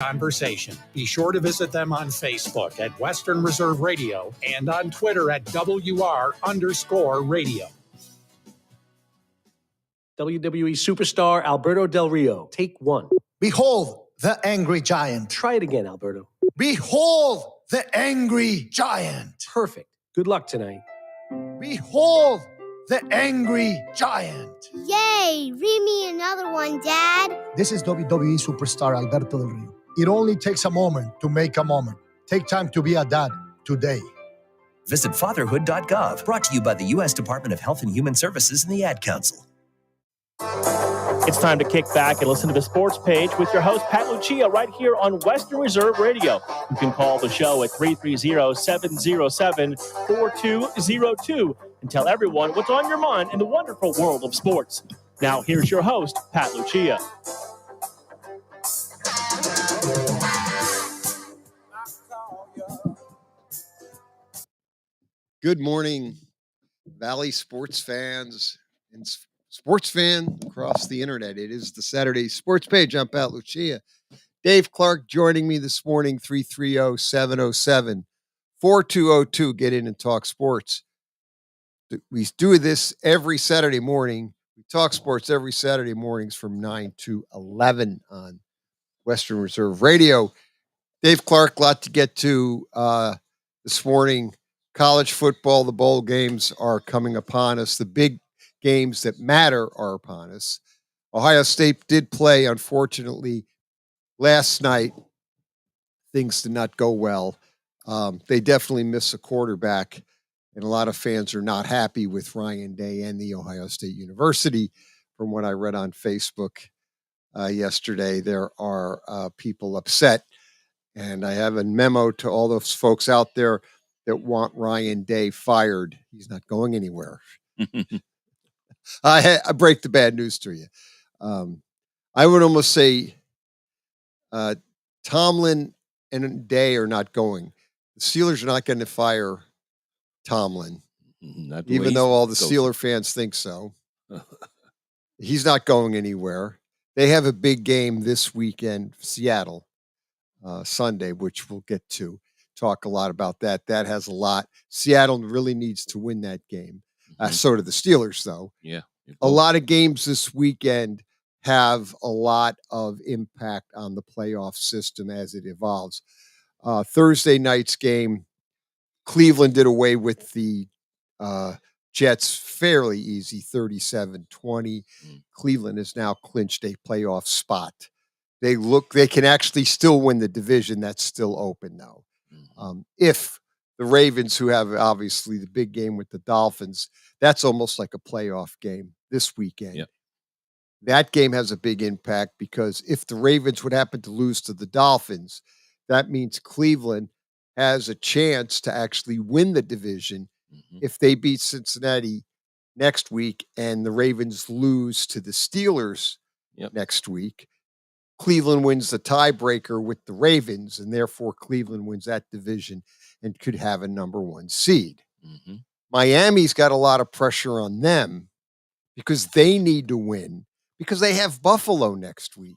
conversation. Be sure to visit them on Facebook at Western Reserve Radio and on Twitter at WR_radio. WWE superstar Alberto Del Rio, take one. Behold the angry giant. Try it again, Alberto. Behold the angry giant. Perfect. Good luck tonight. Behold the angry giant. Yay! Read me another one, Dad. This is WWE superstar Alberto Del Rio. It only takes a moment to make a moment. Take time to be a dad today. Visit fatherhood.gov, brought to you by the U.S. Department of Health and Human Services and the Ad Council. It's time to kick back and listen to the Sports Page with your host, Pat Lucia, right here on Western Reserve Radio. You can call the show at 330-707-4202 and tell everyone what's on your mind in the wonderful world of sports. Now, here's your host, Pat Lucia. Good morning, Valley sports fans and sports fan across the internet. It is the Saturday Sports Page. I'm Pat Lucia. Dave Clark joining me this morning, 330-707-4202. Get in and talk sports. We do this every Saturday morning. We talk sports every Saturday mornings from 9 to 11 on Western Reserve Radio. Dave Clark, a lot to get to this morning. College football, the bowl games are coming upon us. The big games that matter are upon us. Ohio State did play, unfortunately, last night. Things did not go well. They definitely miss a quarterback, and a lot of fans are not happy with Ryan Day and the Ohio State University. From what I read on Facebook yesterday, there are people upset, and I have a memo to all those folks out there that want Ryan Day fired. He's not going anywhere. I break the bad news to you. I would almost say Tomlin and Day are not going. The Steelers are not going to fire Tomlin, even though all the Steeler fans think so. He's not going anywhere. They have a big game this weekend, Seattle, Sunday, which we'll get to. Talk a lot about that. That has a lot. Seattle really needs to win that game. So do the Steelers, though. Yeah. A lot of games this weekend have a lot of impact on the playoff system as it evolves. Thursday night's game, Cleveland did away with the Jets fairly easy, 37-20. Cleveland has now clinched a playoff spot. They can actually still win the division. That's still open now. If the Ravens, who have obviously the big game with the Dolphins, that's almost like a playoff game this weekend. Yep. That game has a big impact because if the Ravens would happen to lose to the Dolphins, that means Cleveland has a chance to actually win the division if they beat Cincinnati next week and the Ravens lose to the Steelers next week. Cleveland wins the tiebreaker with the Ravens, and therefore Cleveland wins that division and could have a number one seed. Miami's got a lot of pressure on them because they need to win because they have Buffalo next week.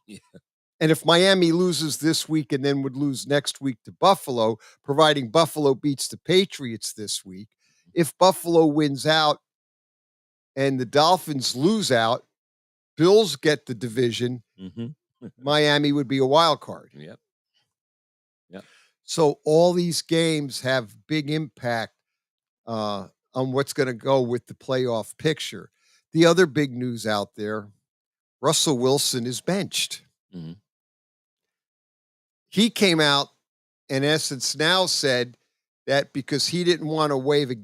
And if Miami loses this week and then would lose next week to Buffalo, providing Buffalo beats the Patriots this week, if Buffalo wins out and the Dolphins lose out, Bills get the division. Miami would be a wild card. Yep. So all these games have big impact on what's going to go with the playoff picture. The other big news out there, Russell Wilson is benched. He came out, in essence, now said that because he didn't want to waive a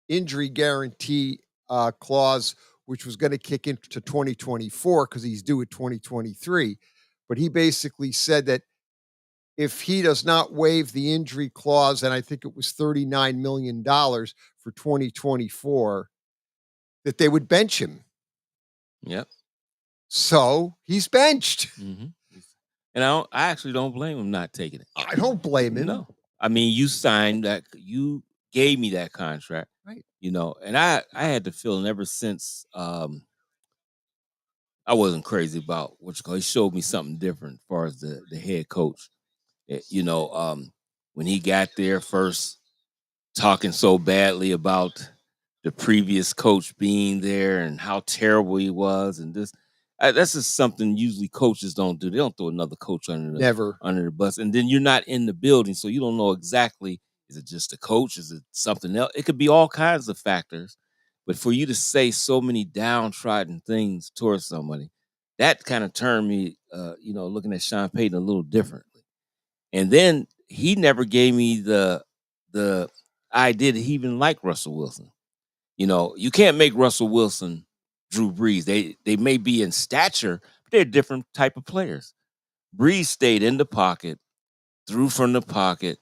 injury guarantee clause, which was going to kick into 2024 because he's due at 2023. But he basically said that if he does not waive the injury clause, and I think it was $39 million for 2024, that they would bench him. Yep. So he's benched. And I actually don't blame him not taking it. I don't blame him. No. I mean, you signed that. You gave me that contract. Right. And I had the feeling ever since I I wasn't crazy about what you call. He showed me something different as far as the head coach. When he got there first, talking so badly about the previous coach being there and how terrible he was, and that's just something usually coaches don't do. They don't throw another coach Never. under the bus, and then you're not in the building, so you don't know exactly, is it just the coach, is it something else? It could be all kinds of factors, but for you to say so many downtrodden things towards somebody, that kind of turned me, looking at Sean Payton a little differently. And then he never gave me the idea that he even liked Russell Wilson. You can't make Russell Wilson Drew Brees. They may be in stature, but they're different type of players. Brees stayed in the pocket, threw from the pocket.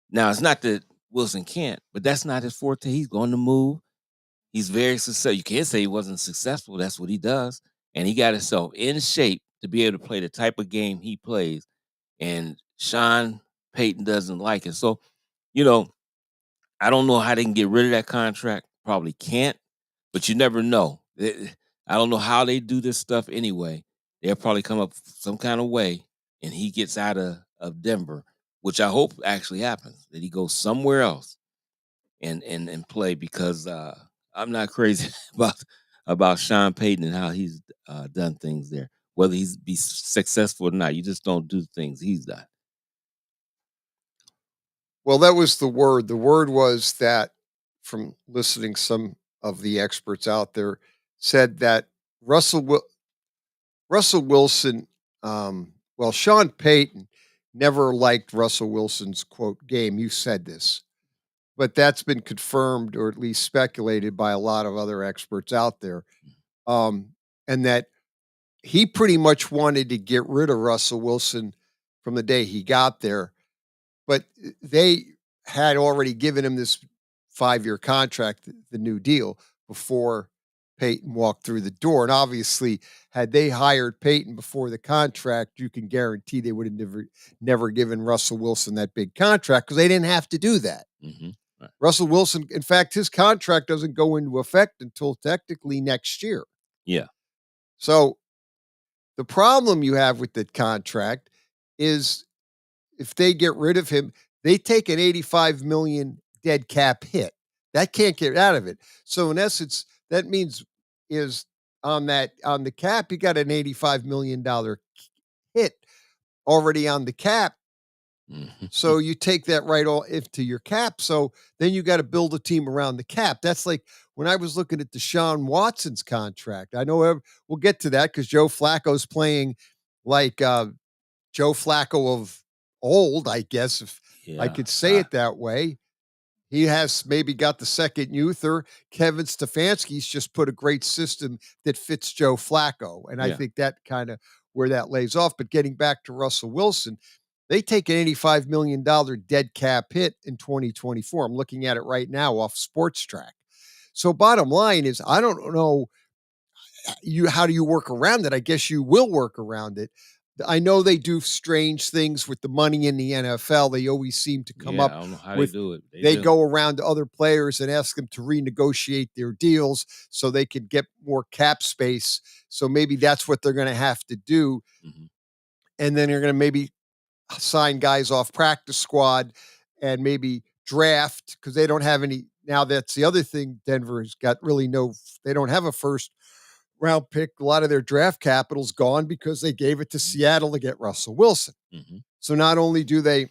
Now, it's not that Wilson can't, but that's not his forte. He's going to move. He's very successful. You can't say he wasn't successful. That's what he does. And he got himself in shape to be able to play the type of game he plays. And Sean Payton doesn't like it. So, I don't know how they can get rid of that contract. Probably can't, but you never know. I don't know how they do this stuff anyway. They'll probably come up some kind of way and he gets out of Denver, which I hope actually happens, that he goes somewhere else and play, because I'm not crazy about Sean Payton and how he's done things there. Whether he's be successful or not, you just don't do things he's done. Well, that was the word. The word was that, from listening some of the experts out there, said that Russell Wilson, Sean Payton never liked Russell Wilson's quote game. You said this, but that's been confirmed, or at least speculated, by a lot of other experts out there, and that he pretty much wanted to get rid of Russell Wilson from the day he got there, but they had already given him this 5-year contract, the new deal, before Peyton walked through the door. And obviously, had they hired Peyton before the contract, you can guarantee they would have never given Russell Wilson that big contract, because they didn't have to do that. Mm-hmm. Right. Russell Wilson, in fact, his contract doesn't go into effect until technically next year. Yeah. So the problem you have with the contract is, if they get rid of him, they take an $85 million dead cap hit. That can't get out of it. So in essence, that means is on the cap, you got an $85 million hit already on the cap. Mm-hmm. So you take that right all into your cap. So then you got to build a team around the cap. That's like when I was looking at Deshaun Watson's contract. I know we'll get to that, because Joe Flacco's playing like Joe Flacco of old, I guess, if I could say it that way. He has maybe got the second youth, or Kevin Stefanski's just put a great system that fits Joe Flacco. And I think that kind of where that lays off. But getting back to Russell Wilson, they take an $85 million dead cap hit in 2024. I'm looking at it right now off Sports Track. So bottom line is, I don't know how do you work around it? I guess you will work around it. I know they do strange things with the money in the NFL. They always seem to come up I don't know how with, they do it. They go around to other players and ask them to renegotiate their deals so they can get more cap space. So maybe that's what they're going to have to do. Mm-hmm. And then they're going to maybe sign guys off practice squad and maybe draft, because they don't have any. Now that's the other thing. Denver has got they don't have a first round pick. A lot of their draft capital's gone because they gave it to Seattle to get Russell Wilson. Mm-hmm. So not only do they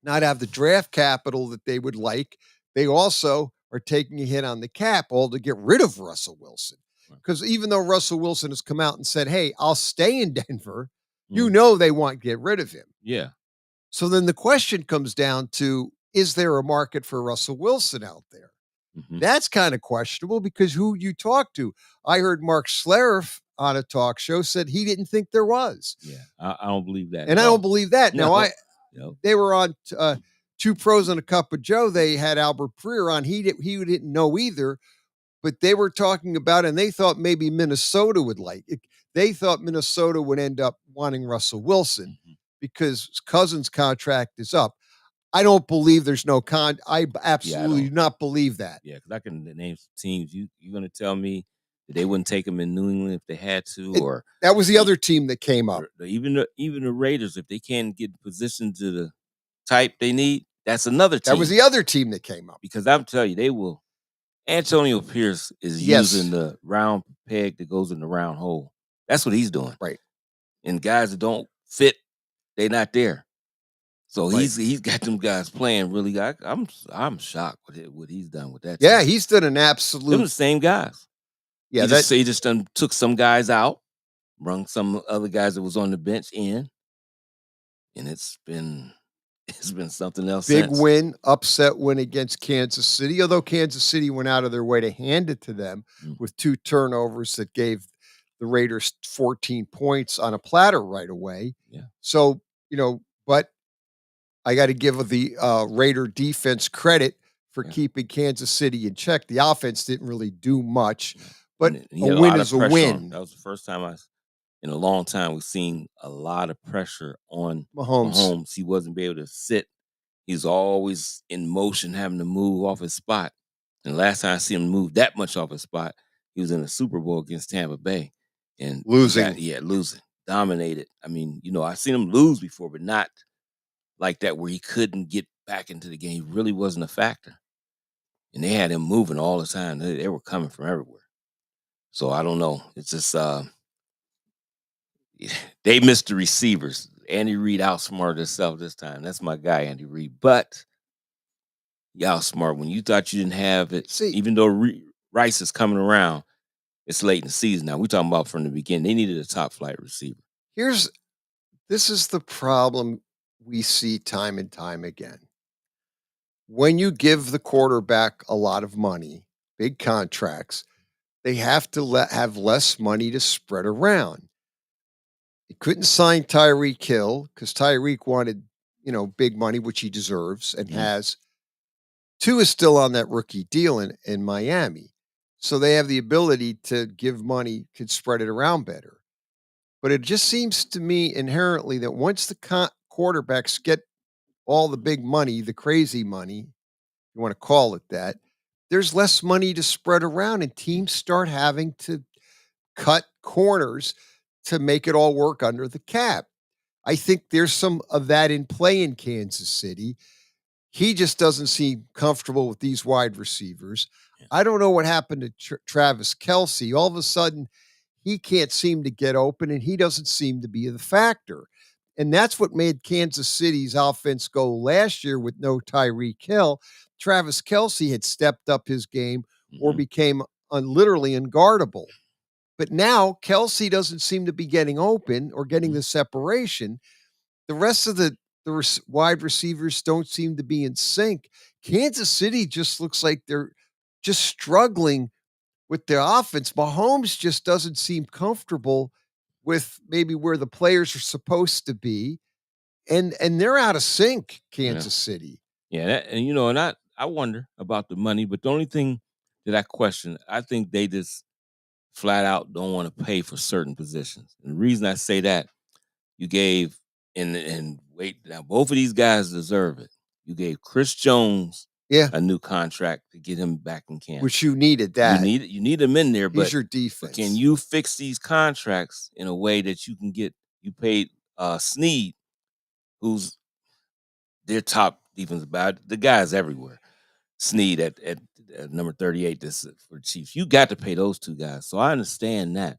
not have the draft capital that they would like, they also are taking a hit on the cap all to get rid of Russell Wilson. Because even though Russell Wilson has come out and said, hey, I'll stay in Denver, you know they want to get rid of him. Yeah. So then the question comes down to, is there a market for Russell Wilson out there? Mm-hmm. That's kind of questionable, because who you talk to? I heard Mark Schlereth on a talk show said he didn't think there was. Yeah, I don't believe that. And I don't believe that. No. Now, they were on Two Pros and a Cup of Joe. They had Albert Breer on. He didn't know either, but they were talking about it, and they thought maybe Minnesota would like it. They thought Minnesota would end up wanting Russell Wilson because Cousins' contract is up. I don't believe there's no I absolutely do not believe that. Yeah, because I can name some teams. You're going to tell me They wouldn't take them in New England if they had to, It- or that was the other team that came up. even the Raiders, if they can't get position to the type they need, that's another team. That was the other team that came up. Because I'm telling you, they will. Antonio Pierce is Yes. using the round peg that goes in the round hole. That's what he's doing. Right. And guys that don't fit, they're not there. So Right. he's got them guys playing really. I'm shocked with what he's done with that. Yeah, team. he's done an Them absolute. the same guys. Yeah, he just done took some guys out, brung some other guys that was on the bench in, and it's been something else. Big since. win, upset win against Kansas City, although Kansas City went out of their way to hand it to them with 2 turnovers that gave the Raiders 14 points on a platter right away. Yeah. So, but I got to give the Raider defense credit for keeping Kansas City in check. The offense didn't really do much, but a win is a win. That was the first time in a long time, we've seen a lot of pressure on Mahomes. He wasn't able to sit. He's always in motion, having to move off his spot. And last time I see him move that much off his spot, he was in the Super Bowl against Tampa Bay. And losing. Losing. Dominated. I mean, I've seen him lose before, but not like that where he couldn't get back into the game. He really wasn't a factor. And they had him moving all the time. They were coming from everywhere. So I don't know. It's just they missed the receivers. Andy Reid outsmarted himself this time. That's my guy, Andy Reid. But y'all smart. When you thought you didn't have it, even though Rice is coming around, it's late in the season now. We're talking about from the beginning. They needed a top flight receiver. This is the problem we see time and time again. When you give the quarterback a lot of money, big contracts, they have to have less money to spread around. He couldn't sign Tyreek Hill because Tyreek wanted, big money, which he deserves and has. Tua is still on that rookie deal in Miami. So they have the ability to give money, could spread it around better. But it just seems to me inherently that once the quarterbacks get all the big money, the crazy money, you want to call it that, there's less money to spread around and teams start having to cut corners to make it all work under the cap. I think there's some of that in play in Kansas City. He just doesn't seem comfortable with these wide receivers. I don't know what happened to Travis Kelce. All of a sudden, he can't seem to get open, and he doesn't seem to be the factor. And that's what made Kansas City's offense go last year with no Tyreek Hill. Travis Kelce had stepped up his game or became literally unguardable. But now Kelce doesn't seem to be getting open or getting the separation. The rest of the wide receivers don't seem to be in sync. Kansas City just looks like they're just struggling with their offense. Mahomes just doesn't seem comfortable with maybe where the players are supposed to be. And they're out of sync, Kansas City. Yeah, and I wonder about the money, but the only thing that I question, I think they just flat out don't want to pay for certain positions. And the reason I say that, you gave and wait, now both of these guys deserve it. You gave Chris Jones a new contract to get him back in Kansas. Which you needed that. You need him in there, but he's your defense. But can you fix these contracts in a way that you paid Snead, who's their top defensive back? The guy's everywhere. Snead at number 38 for the Chiefs. You got to pay those two guys. So I understand that.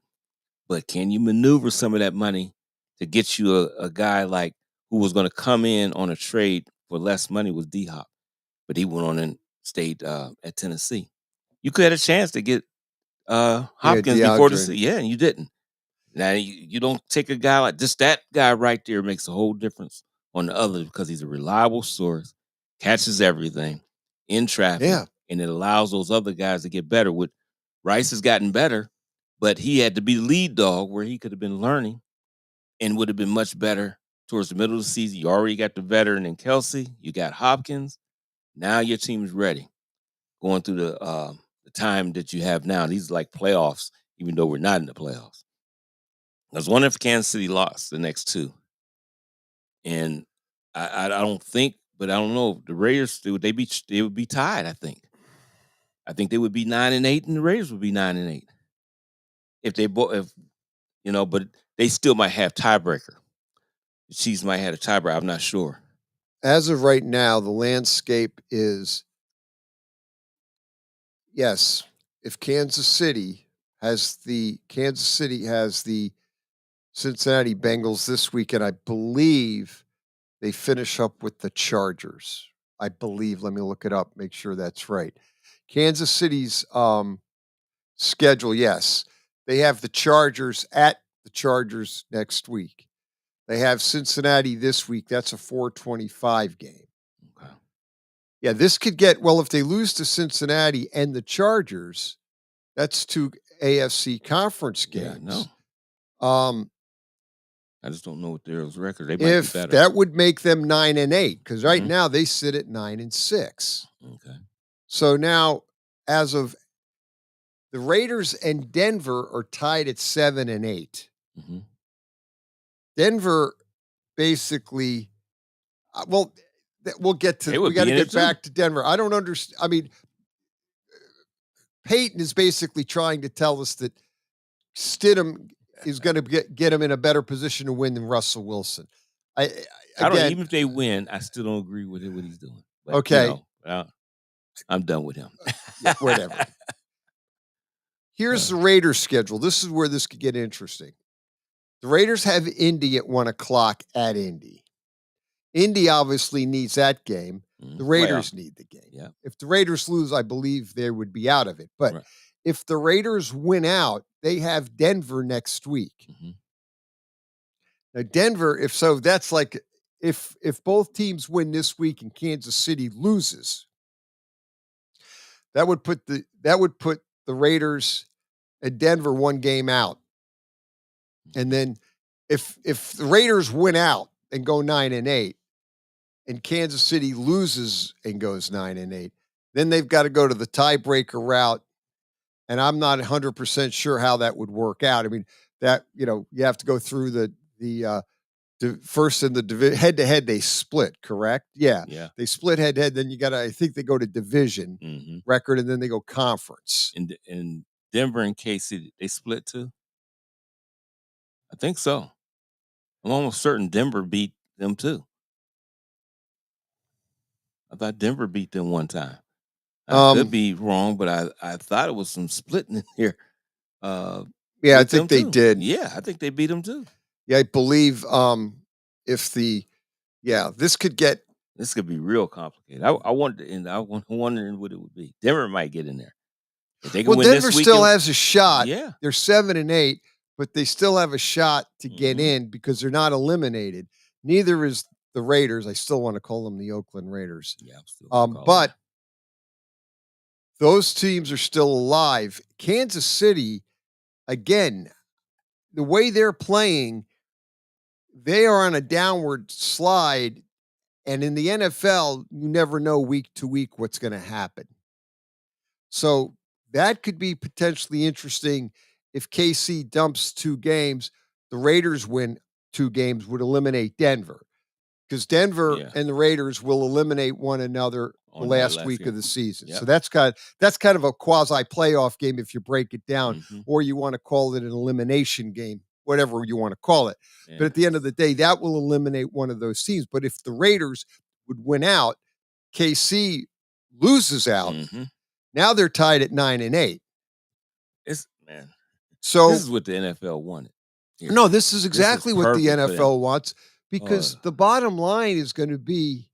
But can you maneuver some of that money to get you a guy like who was going to come in on a trade for less money was D-Hop, but he went on and stayed at Tennessee. You could have a chance to get Hopkins before the season. Yeah, and you didn't. Now you don't take a guy like just that guy right there makes a whole difference on the other because he's a reliable source, catches everything in traffic, and it allows those other guys to get better. With Rice has gotten better, but he had to be the lead dog where he could have been learning and would have been much better towards the middle of the season. You already got the veteran in Kelce. You got Hopkins. Now your team is ready. Going through the time that you have now. These are like playoffs, even though we're not in the playoffs. I was wondering if Kansas City lost the next two. And I don't think, but I don't know. The Raiders, they would be tied, I think. I think they would be 9-8, and the Raiders would be 9-8. if they both, but they still might have tiebreaker. The Chiefs might have a tiebreaker. I'm not sure. As of right now, the landscape is yes. If Kansas City has the Cincinnati Bengals this weekend, I believe they finish up with the Chargers. I believe. Let me look it up. Make sure that's right. Kansas City's schedule. Yes, they have the Chargers at the Chargers next week. They have Cincinnati this week. That's a 4:25 game. Okay. Yeah, this could get well if they lose to Cincinnati and the Chargers. That's two AFC conference games. Yeah, I just don't know what their record. They might If be better. that would make them 9-8, because right Mhm. now they sit at 9-6. Okay. So now, as of the Raiders and Denver are tied at 7-8. Mhm. Denver basically, we'll get to. They would We got to be in it get too. back to Denver. I don't understand. I mean, Peyton is basically trying to tell us that Stidham is going to get him in a better position to win than Russell Wilson. I don't. Again, Even if they win, I still don't agree with what he's doing. But, okay. I'm done with him. Yeah, whatever. Here's the Raiders' schedule. This is where this could get interesting. The Raiders have Indy at 1:00 at Indy. Indy obviously needs that game. The Raiders need the game. Yeah. If the Raiders lose, I believe they would be out of it. But Right. if the Raiders win out, they have Denver next week. Mhm. Now, Denver, if so, that's like if both teams win this week and Kansas City loses, that would put the Raiders and Denver one game out. And then if the Raiders win out and go 9-8 and Kansas City loses and goes 9-8, then they've got to go to the tiebreaker route. And I'm not 100% sure how that would work out. I mean, that, you have to go through the first in the head-to-head, they split, correct? Yeah. Yeah. They split head-to-head. Then I think they go to division Mhm. record, and then they go conference. And Denver and KC, they split too? I think so. I'm almost certain Denver beat them too. I thought Denver beat them one time. I could be wrong, but I thought it was some splitting in here. Yeah, I with think them they too. did. Yeah, I think they beat them too. Yeah, I believe this could get. This could be real complicated. I wonder, and I'm wondering what it would be. Denver might get in there. If they can win Denver this still weekend, has a shot. Yeah. They're 7-8, but they still have a shot to get Mhm. in because they're not eliminated. Neither is the Raiders. I still want to call them the Oakland Raiders. Yeah, I'm still gonna call them but those teams are still alive. Kansas City, again, the way they're playing, they are on a downward slide. And in the NFL, you never know week to week what's going to happen. So that could be potentially interesting if KC dumps 2 games. The Raiders win 2 games, would eliminate Denver. Because Denver and the Raiders will eliminate one another the last week of the season. Yep. So that's kind of a quasi playoff game if you break it down, Mhm. or you want to call it an elimination game, whatever you want to call it. Yeah. But at the end of the day, that will eliminate one of those teams. But if the Raiders would win out, KC loses out. Mhm. Now they're tied at 9-8. So this is what the NFL wanted. Here. No, this is exactly what the perfect for them. NFL wants, because the bottom line is going to be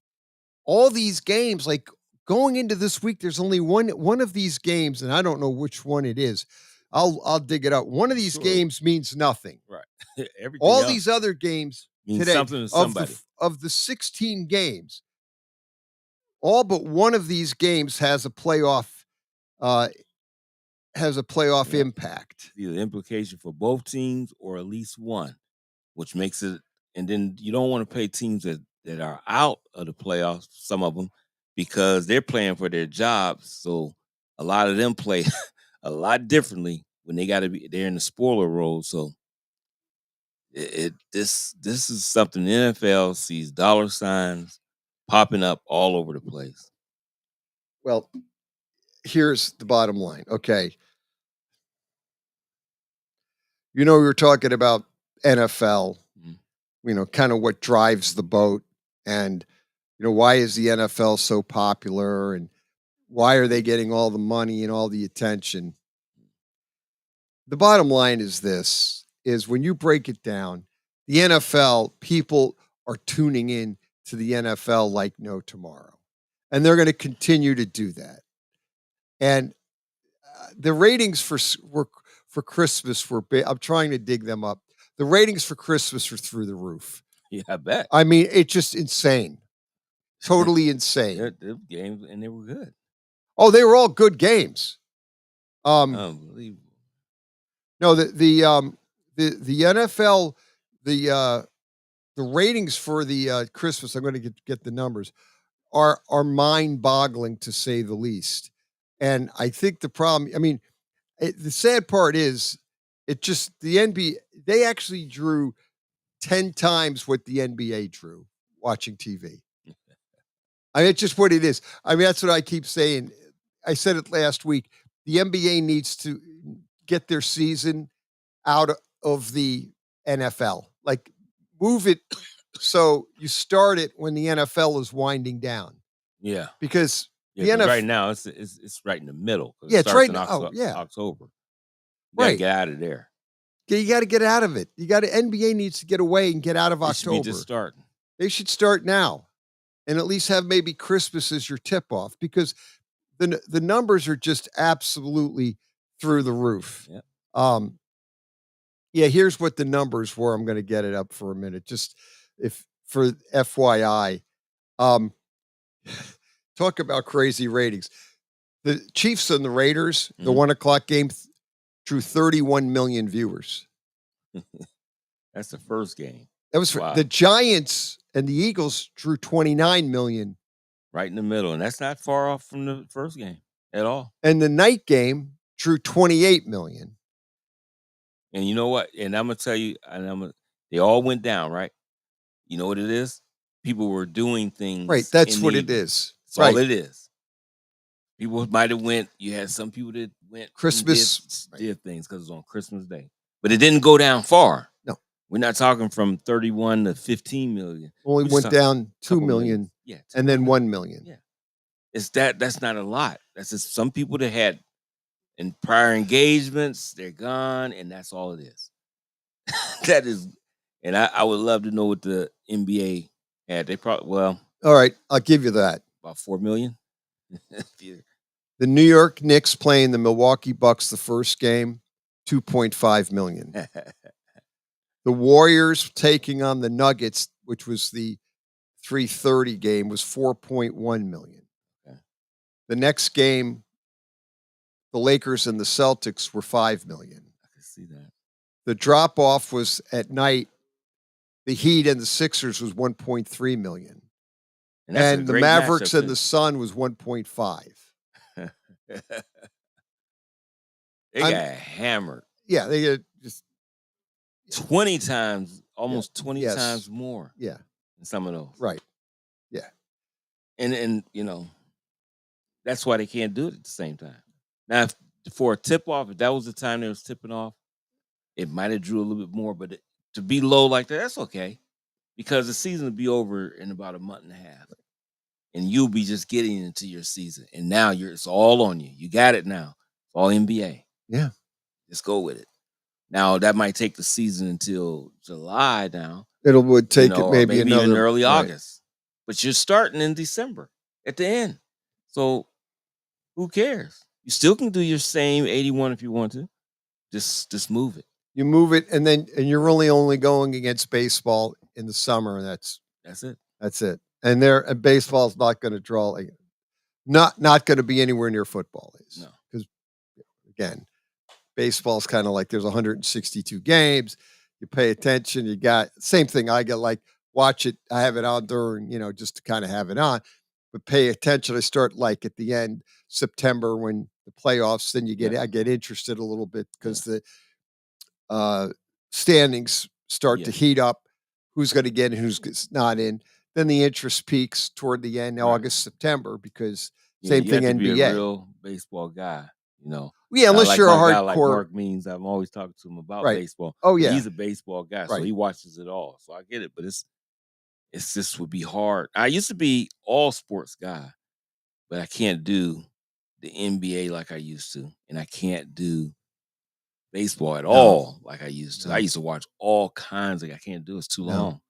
all these games. Like going into this week, there's only one of these games, and I don't know which one it is. I'll dig it up. One of these games means nothing. Right. Everything All else these other games means today something to somebody. of the 16 games, all but one of these games has a playoff impact. The implication for both teams or at least one, which makes it, and then you don't want to pay teams that are out of the playoffs, some of them, because they're playing for their jobs. So a lot of them play a lot differently when they're in the spoiler role. So this is something the NFL sees dollar signs popping up all over the place. Well, here's the bottom line. Okay. We were talking about NFL, Mhm. kind of what drives the boat, and why is the NFL so popular, and why are they getting all the money and all the attention? The bottom line is this, is when you break it down, the NFL, people are tuning in to the NFL like no tomorrow. And they're going to continue to do that. And the ratings for Christmas were big. I'm trying to dig them up. The ratings for Christmas are through the roof. Yeah, I bet. I mean, it's just insane. Totally insane. They're games, and they were good. Oh, they were all good games. Unbelievable. No, the NFL, the ratings for the Christmas, I'm going to get the numbers, are mind-boggling to say the least. And I think the problem, I mean, the sad part is, it just the NBA, they actually drew 10 times what the NBA drew watching TV. I mean, it's just what it is. I mean, that's what I keep saying. I said it last week. The NBA needs to get their season out of the NFL. Like, move it so you start it when the NFL is winding down. Yeah. Because Yeah, the 'cause NFL right now it's right in the middle. 'Cause Yeah, it it's starts right in now. Oh, yeah. October. You gotta Right. get out of there. Yeah, you got to get out of it. NBA needs to get away and get out of It should be October. just starting. They should start now, and at least have maybe Christmas as your tip off, because the numbers are just absolutely through the roof. Yeah. Yeah, here's what the numbers were. I'm going to get it up for a minute, just if for FYI. Talk about crazy ratings. The Chiefs and the Raiders, the Mhm. 1:00 game, drew 31 million viewers. That's the first game. That was Wow. the Giants and the Eagles drew 29 million. Right in the middle, and that's not far off from the first game at all. And the night game drew 28 million. And you know what? And I'm gonna tell you, they all went down, right? You know what it is? People were doing things. Right, that's in what the it evening. is. That's all Right. it is. People might have went. You had some people that went Christmas, and did things because it was on Christmas Day, but it didn't go down far. No. We're not talking from 31 to 15 million. Only We just went talking down 2 couple million, Yeah, and then 2 1 million. Yeah. That's not a lot. That's just some people that had in prior engagements, they're gone, and that's all it is. That is, and I would love to know what the NBA had. They probably, well, All right, I'll give you that. about 4 million. Yeah. The New York Knicks playing the Milwaukee Bucks the first game, 2.5 million. The Warriors taking on the Nuggets, which was the 3:30 game, was 4.1 million. Okay. The next game, the Lakers and the Celtics were 5 million. I can see that. The drop off was at night. The Heat and the Sixers was 1.3 million. And, that's a And the great Mavericks matchup, and the Sun was 1.5. too. They got hammered Yeah, they get just 20 times, almost 20 Yes. times more yeah, than some of those. right. Yeah. And that's why they can't do it at the same time. Now, if, for a tip off, if that was the time they was tipping off, it might have drew a little bit more. But to be low like that, that's okay, because the season will be over in about a month and a half, and you'll be just getting into your season. And now it's all on you. You got it now. It's all NBA. Yeah. Just go with it. Now that might take the season until July. Now Would take it or maybe another even early right. August, but you're starting in December at the end. So who cares? You still can do your same 81 if you want to. Just move it. You move it, and you're only going against baseball in the summer, and that's it. That's it. And baseball's not going to draw not going to be anywhere near football is. No. Because again, baseball's kind of like there's 162 games. You pay attention. You got same thing. I get like watch it. I have it on during just to kind of have it on, but pay attention. I start like at the end September when the playoffs. Then I get interested a little bit because the standings start to heat up. Who's going to get in? Who's not in? Then the interest peaks toward the end, August, September, because same you thing have to NBA. be a real baseball guy. Yeah, unless like you're a my guy like hardcore. Mark Means, I'm always talking to him about Right. baseball. Oh, yeah. He's a baseball guy, so Right. he watches it all. So I get it, but it's just would be hard. I used to be all sports guy, but I can't do the NBA like I used to, and I can't do baseball at all like I used to. I used to watch all kinds of. I can't do it. It's too long.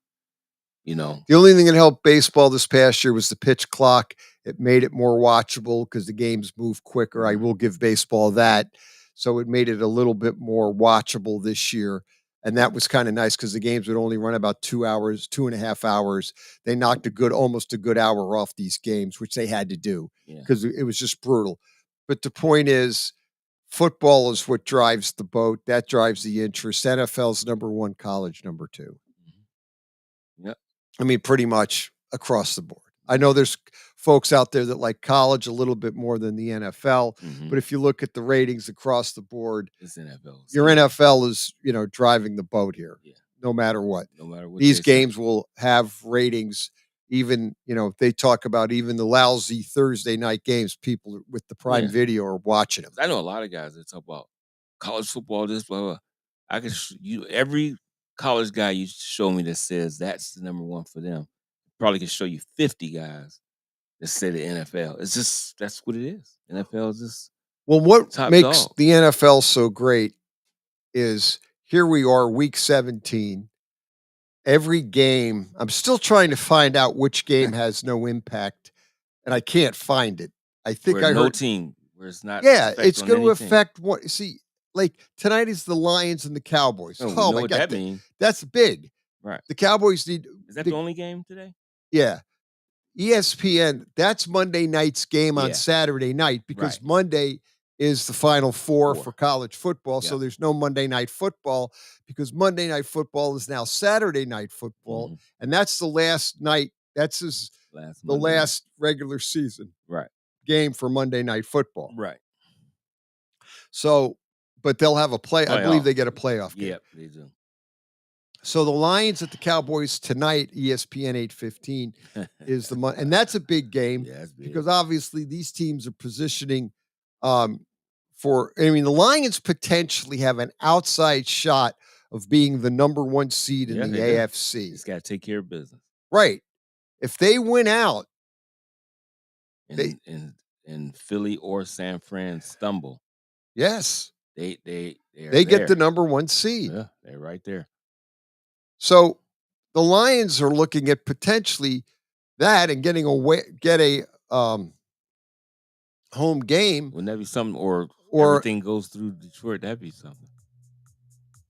You know, The only thing that helped baseball this past year was the pitch clock. It made it more watchable because the games move quicker. I will give baseball that. So it made it a little bit more watchable this year. And that was kind of nice because the games would only run about 2 hours, 2.5 hours. They knocked almost a good hour off these games, which they had to do because it was just brutal. But the point is, football is what drives the boat. That drives the interest. NFL's number one, college number two. Yep. I mean, pretty much across the board. I know there's folks out there that like college a little bit more than the NFL, but if you look at the ratings across the board, it's NFL. Your NFL is, driving the boat here. Yeah. No matter what. No matter what. These games will have ratings. Even, they talk about even the lousy Thursday night games, people with the Prime Video are watching them. I know a lot of guys that talk about college football, this, blah, blah. I can every college guy you show me that says that's the number one for them, probably can show you 50 guys that say the NFL. It's just, that's what it is. NFL is just what top makes dog. the NFL so great is here we are, week 17. Every game, I'm still trying to find out which game has no impact, and I can't find it. I think where I no heard team where it's not. Yeah, it's going to affect what. See, like tonight is the Lions and the Cowboys. Oh, Oh my what God, that means. that's big. Right. The Cowboys need. Is that the only game today? Yeah. ESPN, that's Monday night's game on Saturday night because Monday is the Final Four for college football. So there's no Monday Night Football because Monday Night Football is now Saturday Night Football. And that's the last night. That's the last regular season game for Monday Night Football. Right. So, but they'll have a play. I believe they get a playoff game. Yep, they do. So the Lions at the Cowboys tonight, ESPN 8:15 is the and that's a big game because obviously these teams are positioning for. I mean, the Lions potentially have an outside shot of being the number one seed in the AFC. Just got to take care of business, right? If they win out, and Philly or San Fran stumble, yes, they get the number one seed. Yeah, they're right there. So the Lions are looking at potentially that and get a home game. Wouldn't that be something? Or everything goes through Detroit, that'd be something.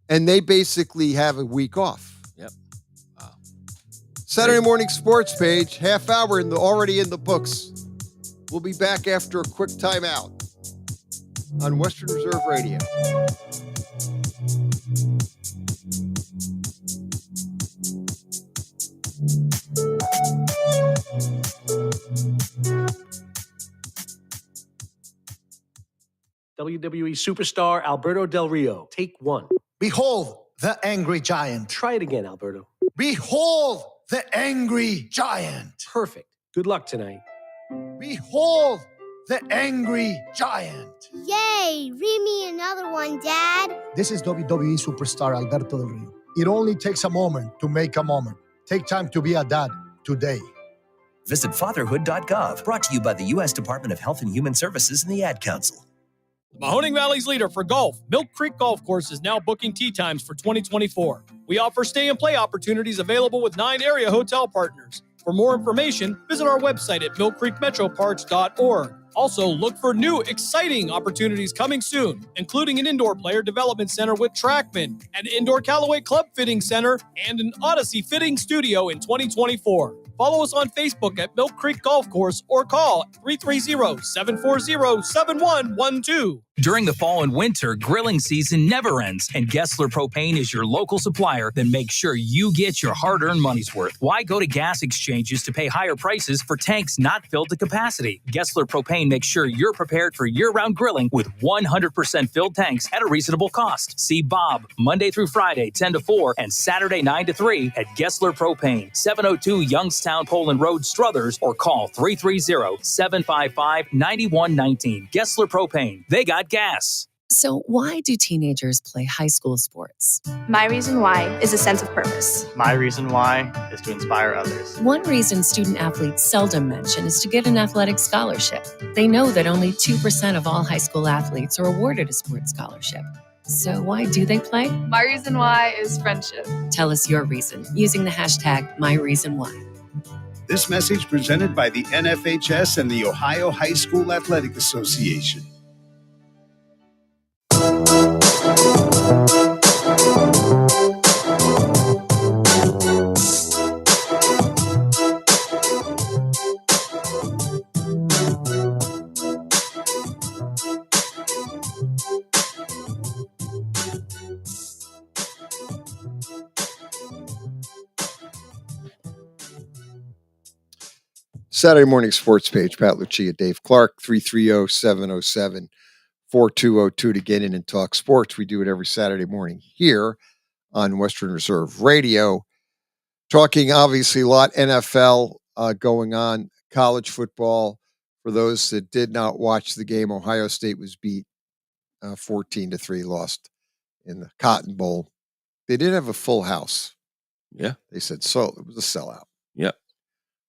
And they basically have a week off. Yep. Wow. Saturday morning sports page, half hour already in the books. We'll be back after a quick timeout on Western Reserve Radio. WWE superstar Alberto Del Rio. Take one. Behold the angry giant. Try it again, Alberto. Behold the angry giant. Perfect. Good luck tonight. Behold the angry giant. Yay! Read me another one, Dad. This is WWE superstar Alberto Del Rio. It only takes a moment to make a moment. Take time to be a dad today. Visit fatherhood.gov. Brought to you by the U.S. Department of Health and Human Services and the Ad Council. Mahoning Valley's leader for golf, Milk Creek Golf Course, is now booking tee times for 2024. We offer stay and play opportunities available with 9 area hotel partners. For more information, visit our website at millcreekmetroparks.org. Also, look for new, exciting opportunities coming soon, including an indoor player development center with Trackman, an indoor Callaway club fitting center, and an Odyssey fitting studio in 2024. Follow us on Facebook at Milk Creek Golf Course or call 330-740-7112. During the fall and winter, grilling season never ends, and Gessler Propane is your local supplier that makes sure you get your hard-earned money's worth. Why go to gas exchanges to pay higher prices for tanks not filled to capacity? Gessler Propane makes sure you're prepared for year-round grilling with 100% filled tanks at a reasonable cost. See Bob Monday through Friday, 10 to 4, and Saturday, 9 to 3 at Gessler Propane, 702 Youngstown Sound Poland Road, Struthers, or call 330-755-9119. Gessler Propane. They got gas. So why do teenagers play high school sports? My reason why is a sense of purpose. My reason why is to inspire others. One reason student athletes seldom mention is to get an athletic scholarship. They know that only 2% of all high school athletes are awarded a sports scholarship. So why do they play? My reason why is friendship. Tell us your reason using the hashtag #MyReasonWhy. This message presented by the NFHS and the Ohio High School Athletic Association. Saturday morning sports page, Pat Lucia, Dave Clark, 330-707-4202 to get in and talk sports. We do it every Saturday morning here on Western Reserve Radio. Talking obviously a lot NFL going on, college football. For those that did not watch the game, Ohio State was beat 14-3, lost in the Cotton Bowl. They did have a full house. Yeah. They said so. It was a sellout. Yep.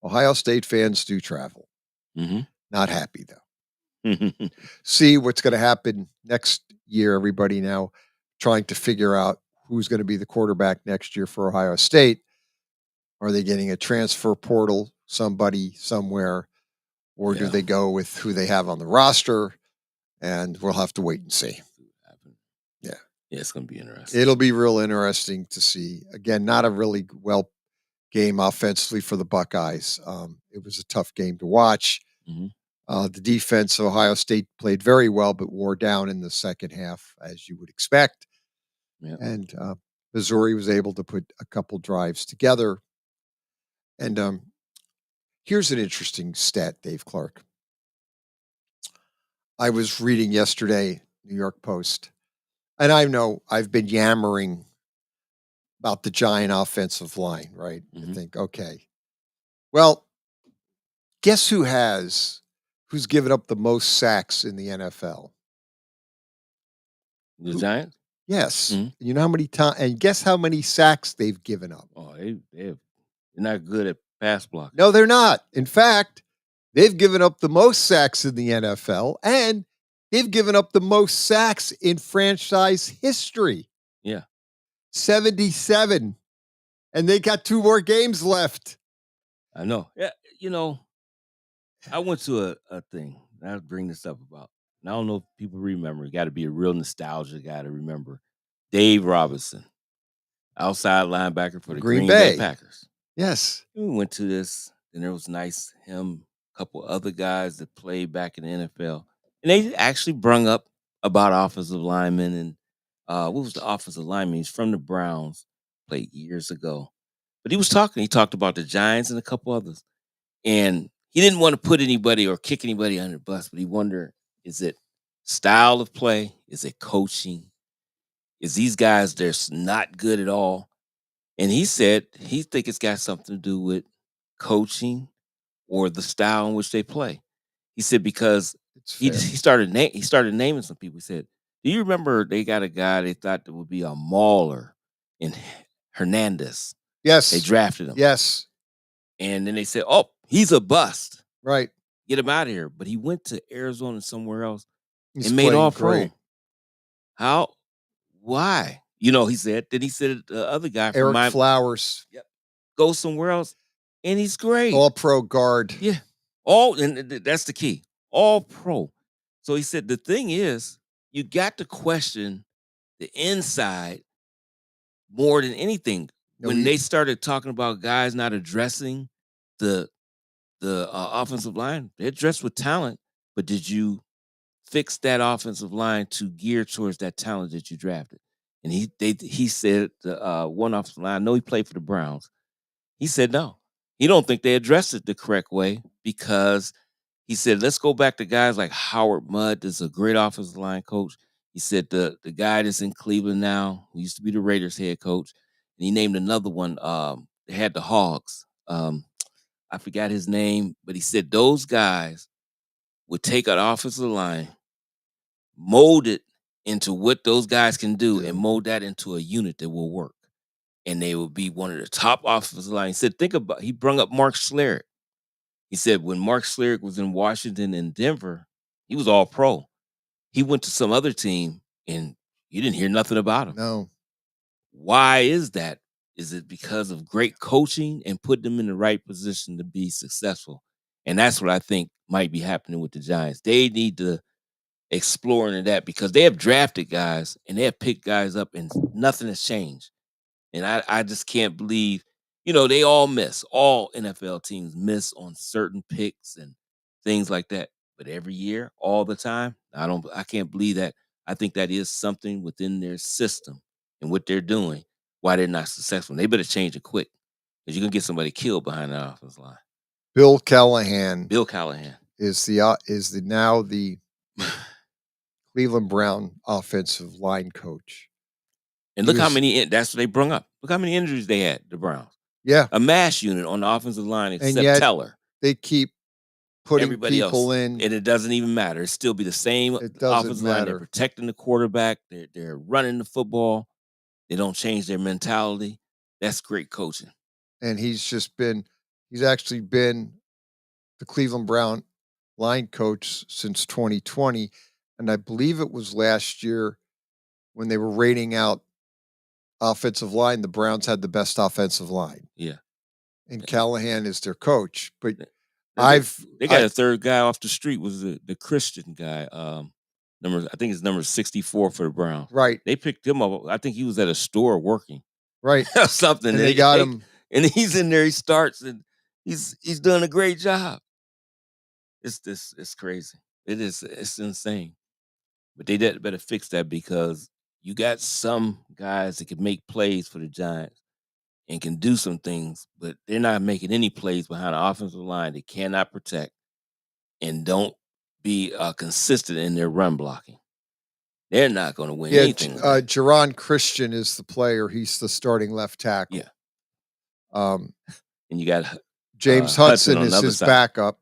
Ohio State fans do travel. Mm-hmm. Not happy, though. See what's going to happen next year. Everybody now trying to figure out who's going to be the quarterback next year for Ohio State. Are they getting a transfer portal, somebody somewhere, or do they go with who they have on the roster? And we'll have to wait and see. Yeah. Yeah, it's going to be interesting. It'll be real interesting to see. Again, not a really well game offensively for the Buckeyes. It was a tough game to watch. Mm-hmm. The defense of Ohio State played very well, but wore down in the second half, as you would expect. Yep. And Missouri was able to put a couple drives together. And here's an interesting stat, Dave Clark. I was reading yesterday, New York Post, and I know I've been yammering about the giant offensive line, right? Mm-hmm. I think, okay. Well, guess who's given up the most sacks in the NFL? The Giants? Yes. Mm-hmm. You know how many times, and guess how many sacks they've given up? Oh, they're not good at pass blocking. No, they're not. In fact, they've given up the most sacks in the NFL, and they've given up the most sacks in franchise history. Yeah. 77. And they got 2 more games left. I know. Yeah, I went to a thing. I'll bring this up about. And I don't know if people remember. You got to be a real nostalgia guy to remember. Dave Robinson, outside linebacker for the Green Bay Packers. Yes. We went to this, and there was him, a couple other guys that played back in the NFL. And they actually brung up about offensive linemen. And what was the offensive lineman? He's from the Browns, played years ago. But he talked about the Giants and a couple others. And he didn't want to put anybody or kick anybody under the bus, but he wondered, is it style of play? Is it coaching? Is these guys, they're not good at all? And he said he think it's got something to do with coaching or the style in which they play. He said because he started naming some people. He said, do you remember they got a guy they thought that would be a mauler in Hernandez? Yes. They drafted him. Yes. And then they said, oh, he's a bust. Right. Get him out of here. But he went to Arizona and somewhere else He's and made all great. pro. How? Why? He said. Then he said the other guy from Eric Flowers. Yep. Go somewhere else. And he's great. All pro guard. Yeah. And that's the key. All pro. So he said the thing is, you got to question the inside more than anything. When they started talking about guys not addressing the offensive line, they addressed with talent, but did you fix that offensive line to gear towards that talent that you drafted? And he said the one offensive line, I know he played for the Browns. He said no. He don't think they addressed it the correct way because he said, let's go back to guys like Howard Mudd, that's a great offensive line coach. He said the guy that's in Cleveland now, who used to be the Raiders head coach, and he named another one. They had the Hogs. I forgot his name, but he said those guys would take an offensive line, mold it into what those guys can do, and mold that into a unit that will work. And they will be one of the top offensive line. He said, he brung up Mark Schlereth. He said when Mark Schlereth was in Washington and Denver, he was all pro. He went to some other team and you didn't hear nothing about him. No. Why is that? Is it because of great coaching and putting them in the right position to be successful? And that's what I think might be happening with the Giants. They need to explore into that because they have drafted guys and they have picked guys up and nothing has changed. And I just can't believe, they all NFL teams miss on certain picks and things like that. But every year, all the time, I can't believe that. I think that is something within their system and what they're doing, why they're not successful. They better change it quick because you're going to get somebody killed behind the offensive line. Bill Callahan is now the Cleveland Brown offensive line coach. And look how many, that's what they brung up. Look how many injuries they had, the Browns. Yeah. A mash unit on the offensive line except and yet Teller. They keep putting everybody people else in. And it doesn't even matter. It still be the same offensive line. They're protecting the quarterback. They're running the football. They don't change their mentality. That's great coaching. And he's actually been the Cleveland Brown line coach since 2020. And I believe it was last year when they were rating out offensive line, the Browns had the best offensive line. Yeah. And Callahan is their coach. But they got a third guy off the street, was the Christian guy. I think it's number 64 for the Browns. Right. They picked him up. I think he was at a store working. Right. Something. And they got him. And he's in there, he starts and he's doing a great job. It's crazy. It's insane. But they better fix that because you got some guys that can make plays for the Giants and can do some things, but they're not making any plays behind the offensive line. They cannot protect and don't be consistent in their run blocking. They're not going to win anything. Jerron Christian is the player. He's the starting left tackle. Yeah. And you got James Hudson is his backup.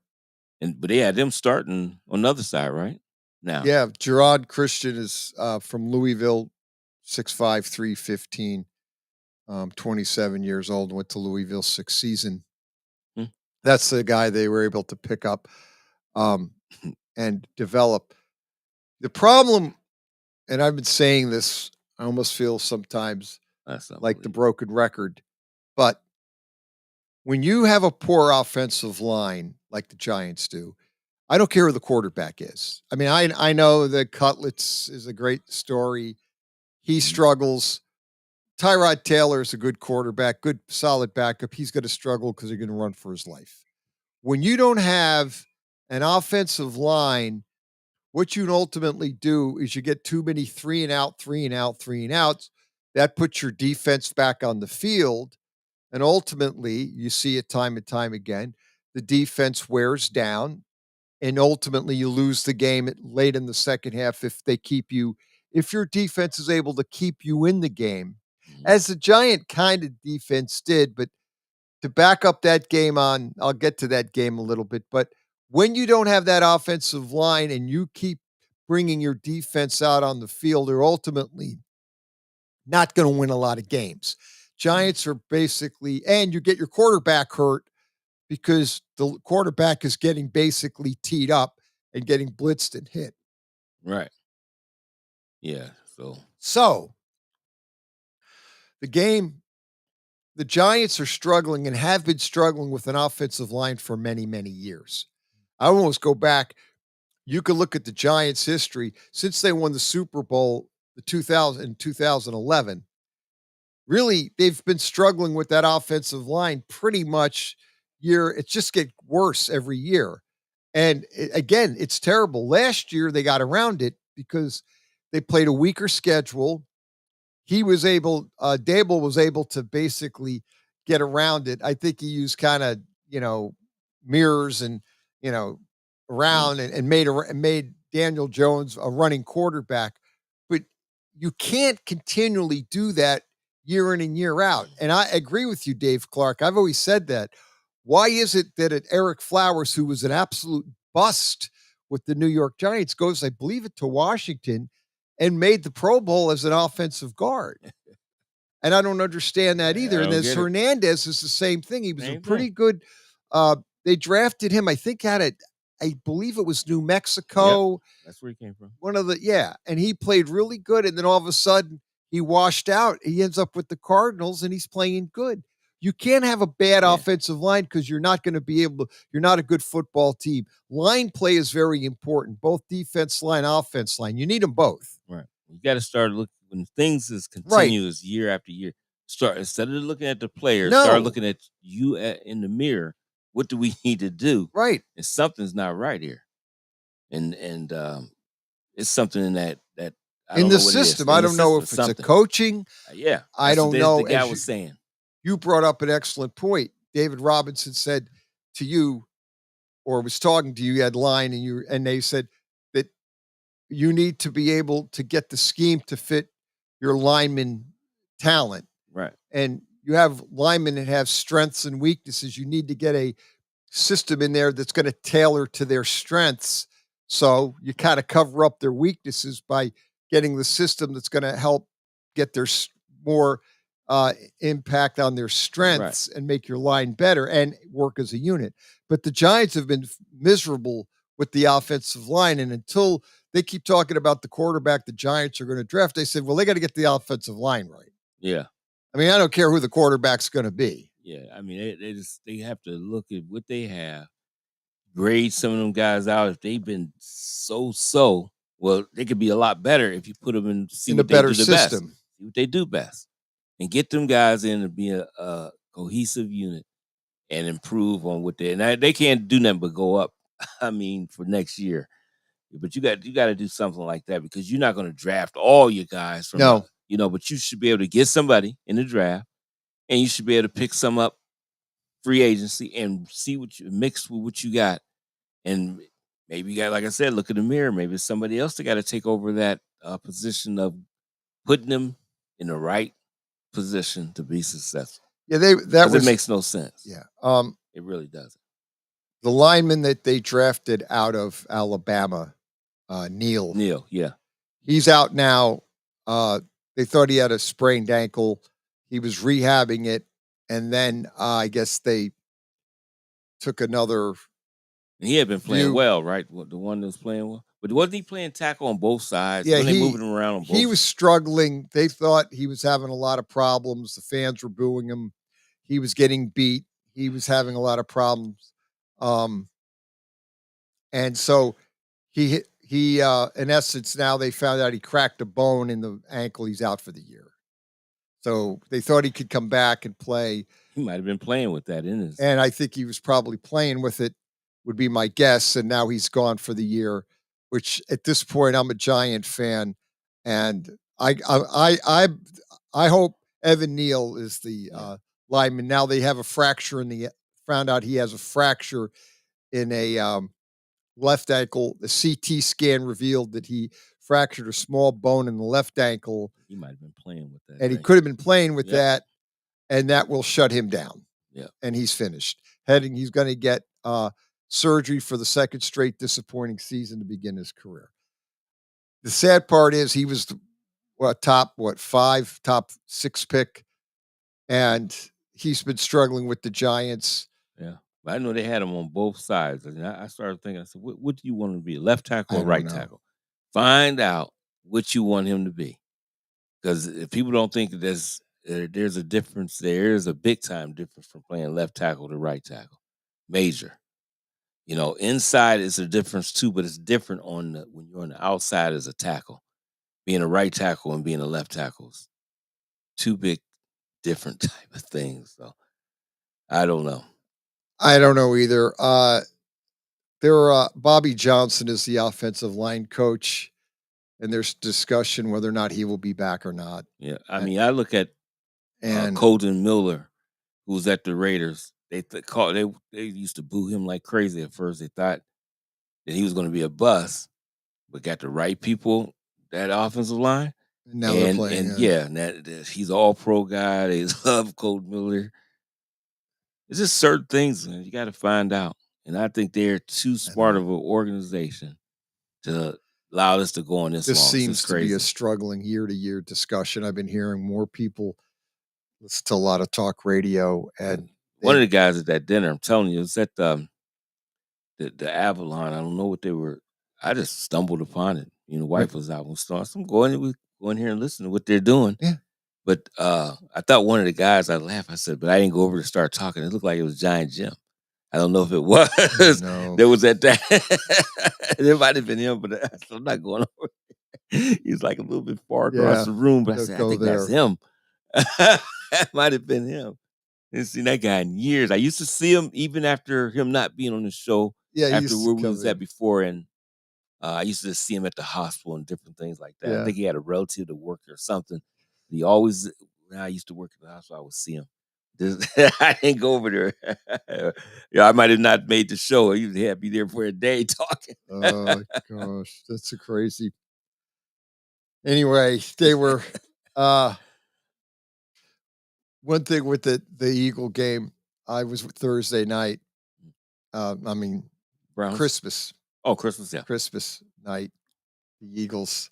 But they had them starting on the other side, right? Now. Yeah, Jerron Christian is from Louisville, 6'5", 315. 27 years old, went to Louisville 6 season. That's the guy they were able to pick up and develop. The problem, and I've been saying this, I almost feel sometimes like the broken record, but when you have a poor offensive line like the Giants do, I don't care who the quarterback is. I mean, I know that Cutlets is a great story. He struggles. Tyrod Taylor is a good quarterback, good solid backup. He's going to struggle because they're going to run for his life. When you don't have an offensive line, what you ultimately do is you get too many 3-and-outs. That puts your defense back on the field. And ultimately, you see it time and time again, the defense wears down. And ultimately, you lose the game late in the second half if your defense is able to keep you in the game. As the Giant kind of defense did, but to back up that game I'll get to that game a little bit, but when you don't have that offensive line and you keep bringing your defense out on the field, they're ultimately not going to win a lot of games. Giants are basically, and you get your quarterback hurt because the quarterback is getting basically teed up and getting blitzed and hit. Right. Yeah. So the Giants are struggling and have been struggling with an offensive line for many, many years. I almost go back. You could look at the Giants' history since they won the Super Bowl in 2011. Really, they've been struggling with that offensive line pretty much it just gets worse every year. And again, it's terrible. Last year, they got around it because they played a weaker schedule. Dable was able to basically get around it. I think he used kind of, mirrors and, around and made Daniel Jones a running quarterback. But you can't continually do that year in and year out. And I agree with you, Dave Clark. I've always said that Why is it that Eric Flowers, who was an absolute bust with the New York Giants, goes, I believe it, to Washington and made the Pro Bowl as an offensive guard? And I don't understand that either. And this Hernandez is the same thing. He was a pretty good. They drafted him, I think, I believe it was New Mexico. Yep. That's where he came from. And he played really good. And then all of a sudden, he washed out. He ends up with the Cardinals, and he's playing good. You can't have a bad offensive line because you're not going to be able to. You're not a good football team. Line play is very important, both defense line, offense line. You need them both. Right. You got to start looking when things is continuous year after year. Start instead of looking at the players, start looking at you in the mirror. What do we need to do? Right. And something's not right here. And it's something in that I in don't the know what system. I don't know if it's a coaching. I don't know. The guy was saying. You brought up an excellent point. David Robinson said to you, or was talking to you, you had line, and they said that you need to be able to get the scheme to fit your lineman talent. Right. And you have linemen that have strengths and weaknesses. You need to get a system in there that's going to tailor to their strengths. So you kind of cover up their weaknesses by getting the system that's going to help get their more impact on their strengths and make your line better and work as a unit. But the Giants have been miserable with the offensive line. And until they keep talking about the quarterback the Giants are going to draft, they said, well, they got to get the offensive line right. Yeah. I mean, I don't care who the quarterback's going to be. Yeah. I mean, they have to look at what they have, grade some of them guys out. If they've been so, well, they could be a lot better if you put them in a better system. See what they do best. And get them guys in to be a cohesive unit and improve on what they can't do nothing but go up. I mean, for next year, but you got to do something like that because you're not going to draft all your guys from but you should be able to get somebody in the draft, and you should be able to pick some up free agency and see what you mix with what you got, and maybe you got, like I said, look in the mirror. Maybe it's somebody else that got to take over that position of putting them in the right position to be successful. Yeah, it makes no sense. Yeah, it really doesn't. The lineman that they drafted out of Alabama, Neal, yeah, he's out now. They thought he had a sprained ankle. He was rehabbing it, and then I guess they took another. And he had been playing well, right? The one that was playing well. But wasn't he playing tackle on both sides? Yeah, they moving him around on both sides? He was struggling. They thought he was having a lot of problems. The fans were booing him. He was getting beat. He was having a lot of problems. And so he in essence, now they found out he cracked a bone in the ankle. He's out for the year. So they thought he could come back and play. He might have been playing with that in his. And I think he was probably playing with it, would be my guess. And now he's gone for the year, which at this point I'm a Giant fan, and I hope Evan Neal is the lineman. Now they have a fracture found out he has a fracture in a left ankle. The CT scan revealed that he fractured a small bone in the left ankle. He might have been playing with that. And he could have been playing with that, and that will shut him down. Yeah. And he's finished. He's going to get surgery for the second straight disappointing season to begin his career. The sad part is he was top 6 pick, and he's been struggling with the Giants. Yeah. I know they had him on both sides. And I started thinking, I said, what do you want him to be, left tackle or right tackle? Find out what you want him to be. Because if people don't think there's a difference, there is a big time difference from playing left tackle to right tackle. Major. Inside is a difference too, but it's different when you're on the outside as a tackle. Being a right tackle and being a left tackle is two big different type of things. So I don't know. I don't know either. Bobby Johnson is the offensive line coach, and there's discussion whether or not he will be back or not. Yeah, I mean, I look at Colton Miller, who was at the Raiders. They used to boo him like crazy at first. They thought that he was going to be a bust, but got the right people, that offensive line. And now they're playing. He's an all-pro guy. They love Colton Miller. It's just certain things, man, you got to find out. And I think they're too smart of an organization to allow this to go on this This long. seems It's to be a crazy. struggling year-to-year discussion. I've been hearing more people listen to a lot of talk radio, and One of the guys at that dinner, I'm telling you, it was at the Avalon. I don't know what they were. I just stumbled upon it. You know, wife was out. So I'm going here and listen to what they're doing. Yeah. But I thought one of the guys, I laughed. I said, but I didn't go over to start talking. It looked like it was Giant Jim. I don't know if it was. No. There was at that. It might have been him, but I'm not going over. He's like a little bit far across the room. But I don't said, go I think that's him. That might have been him. Didn't seen that guy in years. I used to see him even after him not being on the show. Yeah, he After used to where we come was at in. before, and I used to see him at the hospital and different things like that. I Yeah. think he had a relative to work or something. He always, when I used to work at the hospital, I would see him. I didn't go over there. Yeah, I might have not made the show. He had to be there for a day talking. Oh gosh, that's a crazy. Anyway, they were one thing with the Eagle game. I was Thursday night. I mean, Browns? Christmas. Oh, Christmas, yeah. Christmas night. The Eagles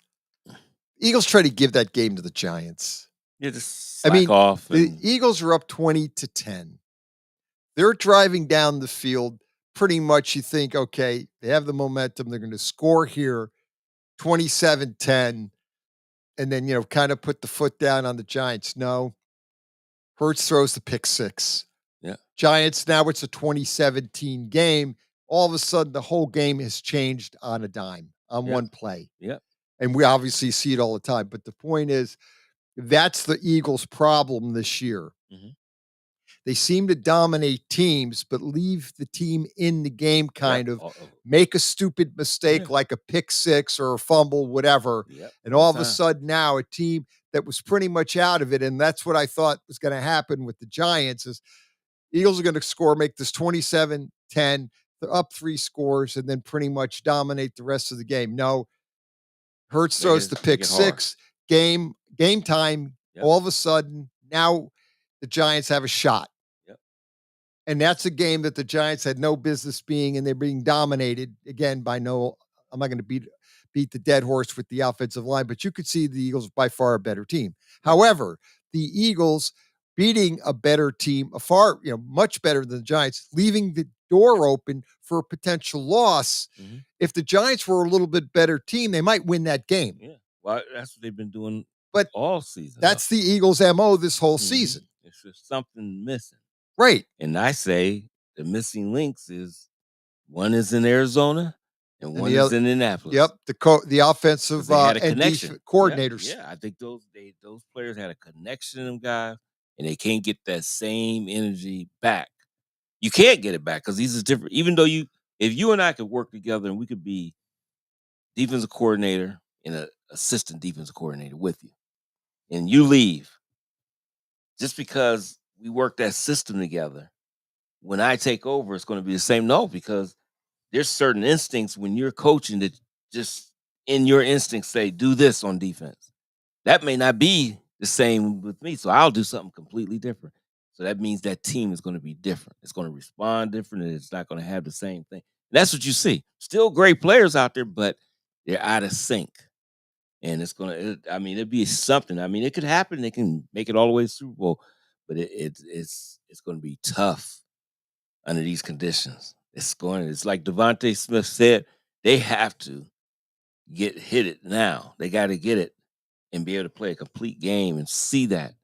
try to give that game to the Giants. Yeah, just slack off. The Eagles are up 20-10. They're driving down the field. Pretty much you think, okay, they have the momentum. They're going to score here 27-10. And then, kind of put the foot down on the Giants. No. Hurts throws the pick six. Yeah. Giants, now it's a 2017 game. All of a sudden, the whole game has changed on a dime, on one play. Yep. And we obviously see it all the time. But the point is, that's the Eagles' problem this year. Mm-hmm. They seem to dominate teams, but leave the team in the game, kind of make a stupid mistake like a pick six or a fumble, whatever. Yep. And all of a sudden now a team that was pretty much out of it, and that's what I thought was going to happen with the Giants, is Eagles are going to score, make this 27-10. They're up 3 scores, and then pretty much dominate the rest of the game. No, Hurts throws the pick six. Game time. Yep. All of a sudden, now the Giants have a shot. Yep. And that's a game that the Giants had no business being, and they're being dominated again by I'm not going to beat the dead horse with the offensive line, but you could see the Eagles by far a better team. However, the Eagles beating a better team, much better than the Giants, leaving the door open for a potential loss. Mm-hmm. If the Giants were a little bit better team, they might win that game. Yeah. Well, that's what they've been doing all season. That's the Eagles' MO this whole season. It's just something missing. Right. And I say the missing links is one is in Arizona and one is in Indianapolis. Yep. The offensive and coordinators. Yeah, I think those players had a connection to them guys, and they can't get that same energy back. You can't get it back because these is different. Even though if you and I could work together and we could be defensive coordinator and an assistant defensive coordinator with you, and you leave, just because we work that system together, when I take over, it's going to be the same. No, because there's certain instincts when you're coaching that just in your instincts say, do this on defense. That may not be the same with me. So I'll do something completely different. So that means that team is going to be different. It's going to respond different, and it's not going to have the same thing. And that's what you see. Still great players out there, but they're out of sync. And it's going to, it'd be something. It could happen. They can make it all the way to Super Bowl, but it's going to be tough under these conditions. It's like Devontae Smith said, they have to hit it now. They got to get it and be able to play a complete game and see that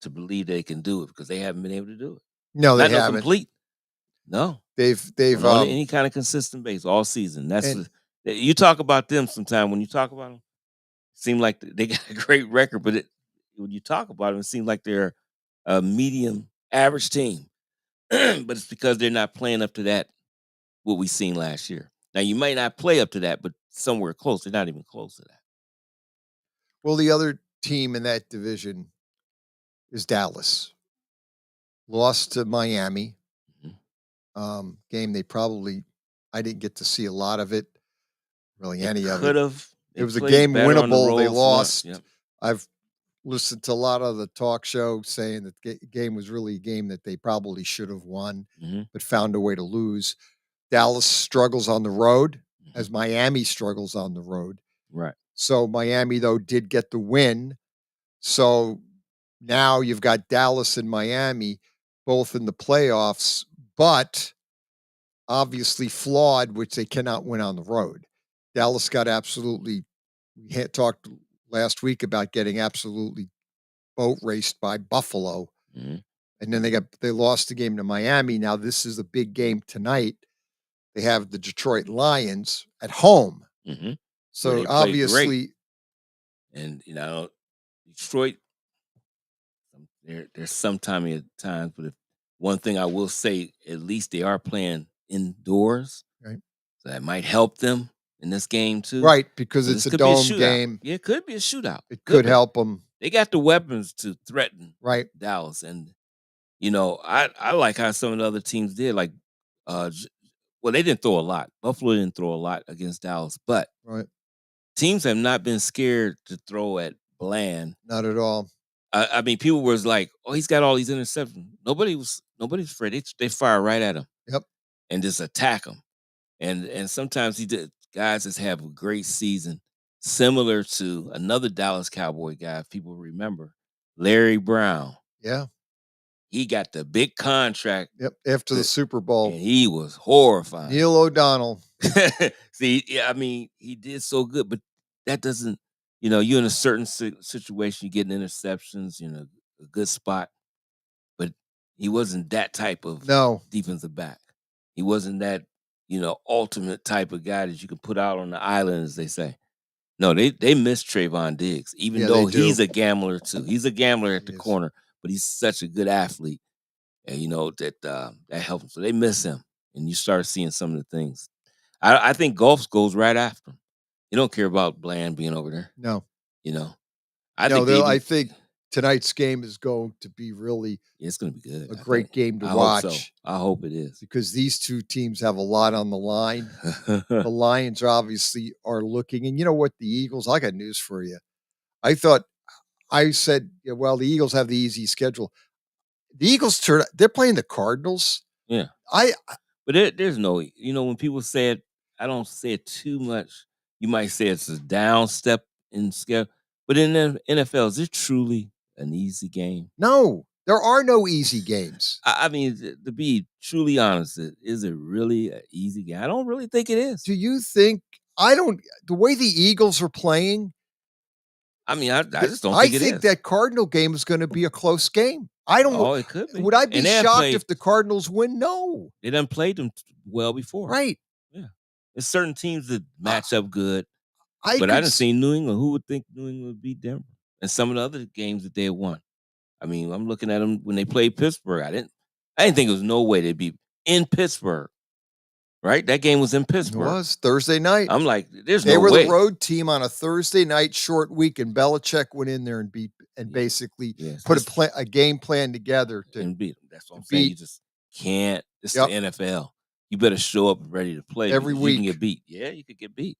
to believe they can do it, because they haven't been able to do it. No, they haven't. No complete. No. They've on any kind of consistent base all season. You talk about them sometime. When you talk about them, it seems like they got a great record, but when you talk about them, it seems like they're a medium average team. But it's because they're not playing up to that, what we seen last year. Now, you might not play up to that, but somewhere close. They're not even close to that. Well, the other team in that division is Dallas. Lost to Miami. Mm-hmm. Game I didn't get to see a lot of it, really any of it. Could have. It was a game winnable. They lost. Yep. I've listened to a lot of the talk show saying that the game was really a game that they probably should have won, but found a way to lose. Dallas struggles on the road as Miami struggles on the road. Right. So Miami, though, did get the win. So now you've got Dallas and Miami both in the playoffs, but obviously flawed, which they cannot win on the road. Dallas got absolutely, we had talked last week about getting absolutely boat raced by Buffalo. And then they lost the game to Miami. Now this is a big game tonight. They have the Detroit Lions at home. So they played obviously, great. And Detroit, there's some timing at times, but one thing I will say, at least they are playing indoors. Right. So that might help them in this game too. Right, because So it's this a could be dome shootout. game. Yeah, it could be a shootout. It could be. help them. They got the weapons to threaten Dallas. And I like how some of the other teams did. Like, well, they didn't throw a lot. Buffalo didn't throw a lot against Dallas, but teams have not been scared to throw at Bland. Not at all. I mean, people was like, "Oh, he's got all these interceptions." Nobody's afraid. They fire right at him. Yep. And just attack him. And sometimes guys just have a great season, similar to another Dallas Cowboy guy, if people remember, Larry Brown. Yeah. He got the big contract. Yep. After the Super Bowl. And he was horrifying. Neil O'Donnell. See, I mean, he did so good, but that doesn't, you're in a certain situation, you're getting interceptions, a good spot. But he wasn't that type of defensive back. He wasn't that, ultimate type of guy that you can put out on the island, as they say. No, they miss Trayvon Diggs, even though he's a gambler too. He's a gambler at the corner, but he's such a good athlete. And that helps him. So they miss him. And you start seeing some of the things. I think Golf goes right after him. You don't care about Bland being over there. No. I think tonight's game is going to be really it's going to be good. A great game to watch. watch. So. I hope it is. Because these two teams have a lot on the line. The Lions obviously are looking. And you know what? The Eagles, I got news for you. I said, well, the Eagles have the easy schedule. The Eagles, they're playing the Cardinals. Yeah. But there's no, when people say it, I don't say it too much. You might say it's a down step in scale. But in the NFL, is it truly an easy game? No, there are no easy games. I mean, to be truly honest, is it really an easy game? I don't really think it is. Do you think, the way the Eagles are playing? I mean, I just don't think it is. I think that Cardinal game is going to be a close game. I don't know. Oh, it could be. Would I be shocked if the Cardinals win? No. They done played them well before. Right. Yeah. There's certain teams that match up good. I didn't see New England. Who would think New England would beat Denver? And some of the other games that they had won. I mean, I'm looking at them when they played Pittsburgh. I didn't think it was no way they'd be in Pittsburgh. Right? That game was in Pittsburgh. It was Thursday night. I'm like, there's they no way. They were the road team on a Thursday night short week, and Belichick went in there and basically put a game plan together to beat them. That's what I'm saying. You just can't. It's the NFL. You better show up ready to play. Every week. You can get beat. Yeah, you could get beat.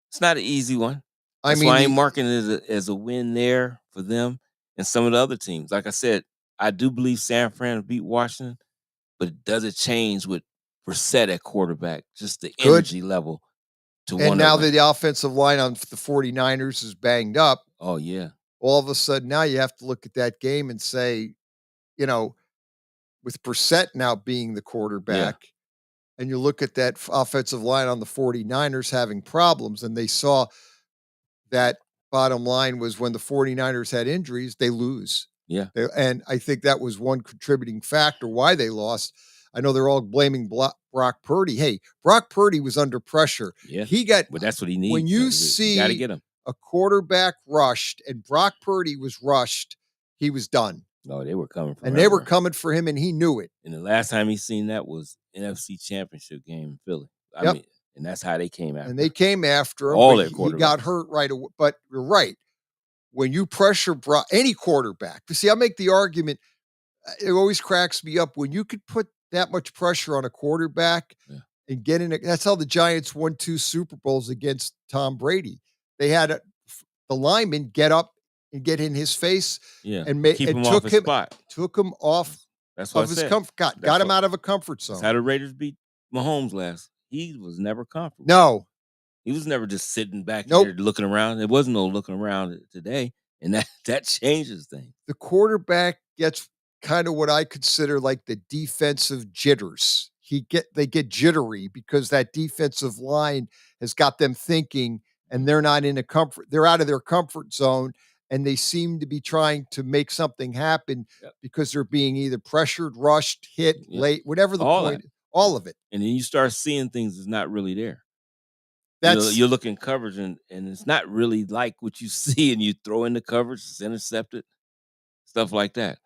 It's not an easy one. I mean, why I ain't marking it as a win there for them and some of the other teams. Like I said, I do believe San Fran will beat Washington, but does it change with Brissett at quarterback? Just the energy level to and now that the offensive line on the 49ers is banged up. Oh, yeah. All of a sudden now you have to look at that game and say, with Brissett now being the quarterback, and you look at that offensive line on the 49ers having problems, and they saw that bottom line was when the 49ers had injuries, they lose. Yeah. And I think that was one contributing factor why they lost. I know they're all blaming Brock Purdy. Hey, Brock Purdy was under pressure. Yeah. But that's what he needs. When you see gotta get him. A quarterback rushed and Brock Purdy was rushed, he was done. No, they were coming for him. And they were coming for him, and he knew it. And the last time he seen that was NFC Championship game in Philly. I mean, and that's how they came after him. And they came after him. All their He quarterbacks. got hurt right away. But you're right. When you pressure any quarterback, see, I make the argument, it always cracks me up. When you could put that much pressure on a quarterback and get in it, that's how the Giants won 2 Super Bowls against Tom Brady. They had the linemen get up and get in his face and keep him off his spot. Took him off That's what of I his said. comfort. Got him out of a comfort zone. That's how the Raiders beat Mahomes last. He was never comfortable. No. He was never just sitting back there looking around. There wasn't no looking around today. And that changes things. The quarterback gets kind of what I consider like the defensive jitters. They get jittery because that defensive line has got them thinking, and they're not in they're out of their comfort zone, and they seem to be trying to make something happen because they're being either pressured, rushed, hit, late, whatever the point. All of it. And then you start seeing things that's not really there. You're looking coverage, and it's not really like what you see, and you throw in the coverage, it's intercepted, stuff like that.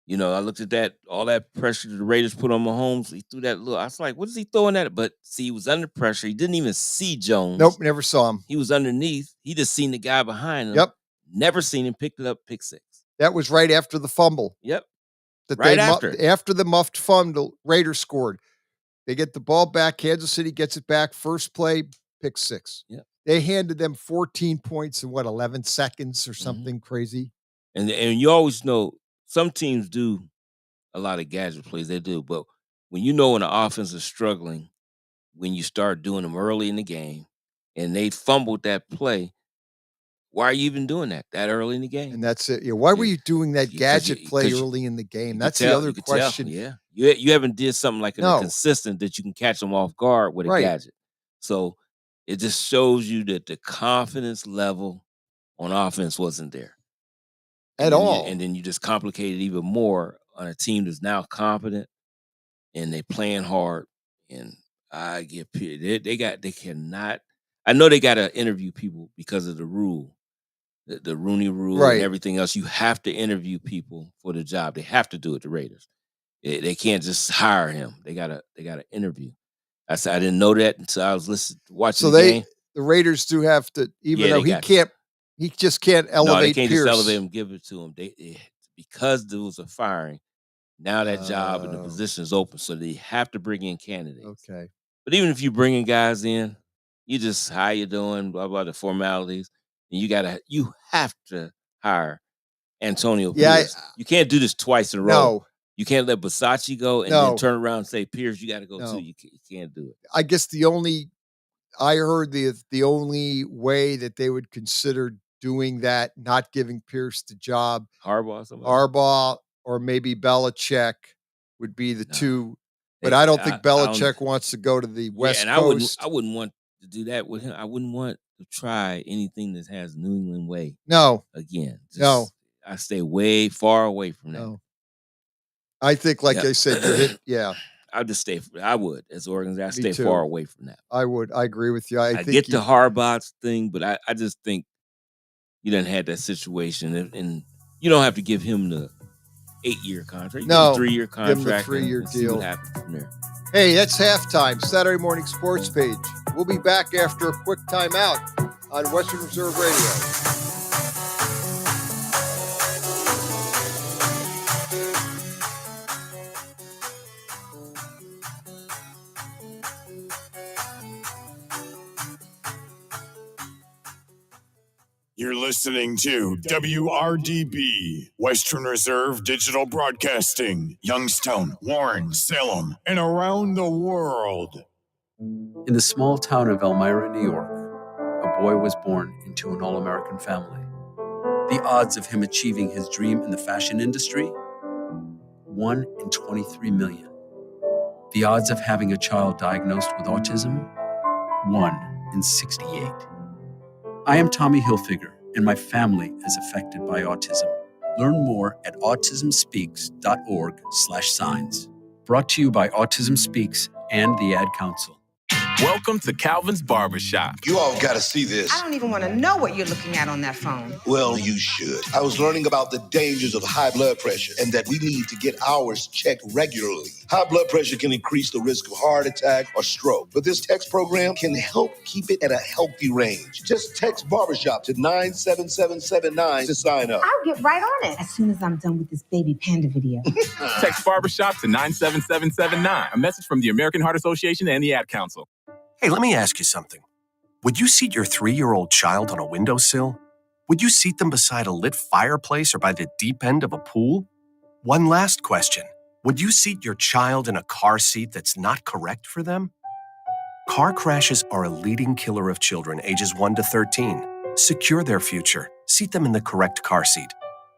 I looked at that, all that pressure the Raiders put on Mahomes. He threw that look. I was like, what is he throwing at it? But see, he was under pressure. He didn't even see Jones. Nope, never saw him. He was underneath. He just seen the guy behind him. Yep. Never seen him, picked it up, pick 6. That was right after the fumble. Yep. After the muffed fumble, Raiders scored. They get the ball back. Kansas City gets it back. First play, pick 6. Yep. They handed them 14 points in 11 seconds or something crazy. And you always know some teams do a lot of gadget plays. They do. But when when the offense is struggling, when you start doing them early in the game and they fumbled that play, why are you even doing that early in the game? And that's it. Yeah. Why were you doing that gadget play early in the game? That's the other question. Yeah. You haven't did something like consistent that you can catch them off guard with a gadget. So it just shows you that the confidence level on offense wasn't there. At all. And then you just complicate it even more on a team that's now competent and they playing hard. And I get they cannot. I know they got to interview people because of the rule, the Rooney rule and everything else. You have to interview people for the job. They have to do it. The Raiders. They can't just hire him. They gotta interview. I said I didn't know that until I was watching the game. The Raiders do have to, even though he just can't elevate. No, they can't Pierce. just elevate him, give it to him. Because there was a firing. Now that job and the position is open, so they have to bring in candidates. Okay, but even if you bring in guys in, you just how you doing, blah blah, the formalities, and you have to hire Antonio Pierce. You can't do this twice in a row. No. You can't let Versace go and then turn around and say, Pierce, you got to go too. You can't do it. I guess I heard the only way that they would consider doing that, not giving Pierce the job, Harbaugh or maybe Belichick would be the two. But I don't think Belichick wants to go to the West Coast. I wouldn't want to do that with him. I wouldn't want to try anything that has New England way. No. Again. I stay way far away from that. No. I think, like I said, I'll just stay. I would, as an organization, I stay far away from that. I would. I agree with you. I think get the Harbaugh thing, but I just think you done had that situation, and you don't have to give him the 8-year contract. You give him a 3-year contract. Give him the 3-year deal. See what happens from there. Hey, that's halftime. Saturday morning sports page. We'll be back after a quick timeout on Western Reserve Radio. You're listening to WRDB, Western Reserve Digital Broadcasting, Youngstown, Warren, Salem, and around the world. In the small town of Elmira, New York, a boy was born into an all-American family. The odds of him achieving his dream in the fashion industry? 1 in 23 million. The odds of having a child diagnosed with autism? 1 in 68. I am Tommy Hilfiger, and my family is affected by autism. Learn more at autismspeaks.org/signs. Brought to you by Autism Speaks and the Ad Council. Welcome to Calvin's Barbershop. You all got to see this. I don't even want to know what you're looking at on that phone. Well, you should. I was learning about the dangers of high blood pressure and that we need to get ours checked regularly. High blood pressure can increase the risk of heart attack or stroke, but this text program can help keep it at a healthy range. Just text Barbershop to 97779 to sign up. I'll get right on it as soon as I'm done with this baby panda video. Text Barbershop to 97779. A message from the American Heart Association and the Ad Council. Hey, let me ask you something. Would you seat your 3-year-old child on a windowsill? Would you seat them beside a lit fireplace or by the deep end of a pool? One last question. Would you seat your child in a car seat that's not correct for them? Car crashes are a leading killer of children ages 1 to 13. Secure their future. Seat them in the correct car seat.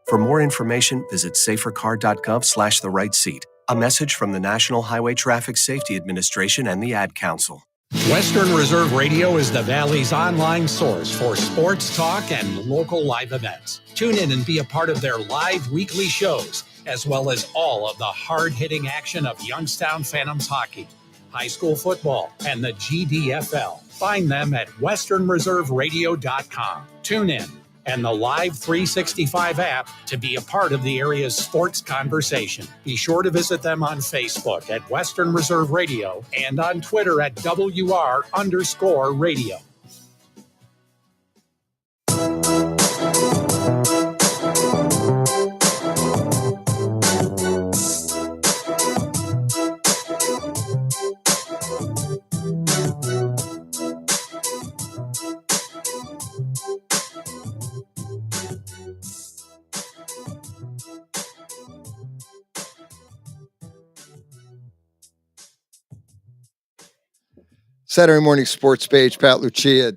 For more information, visit safercar.gov/the right seat. A message from the National Highway Traffic Safety Administration and the Ad Council. Western Reserve Radio is the Valley's online source for sports talk and local live events. Tune in and be a part of their live weekly shows, as well as all of the hard-hitting action of Youngstown Phantoms hockey, high school football, and the GDFL. Find them at westernreserveradio.com. Tune in and the Live 365 app to be a part of the area's sports conversation. Be sure to visit them on Facebook at Western Reserve Radio and on Twitter at WR_radio. Saturday morning sports page, Pat Lucia,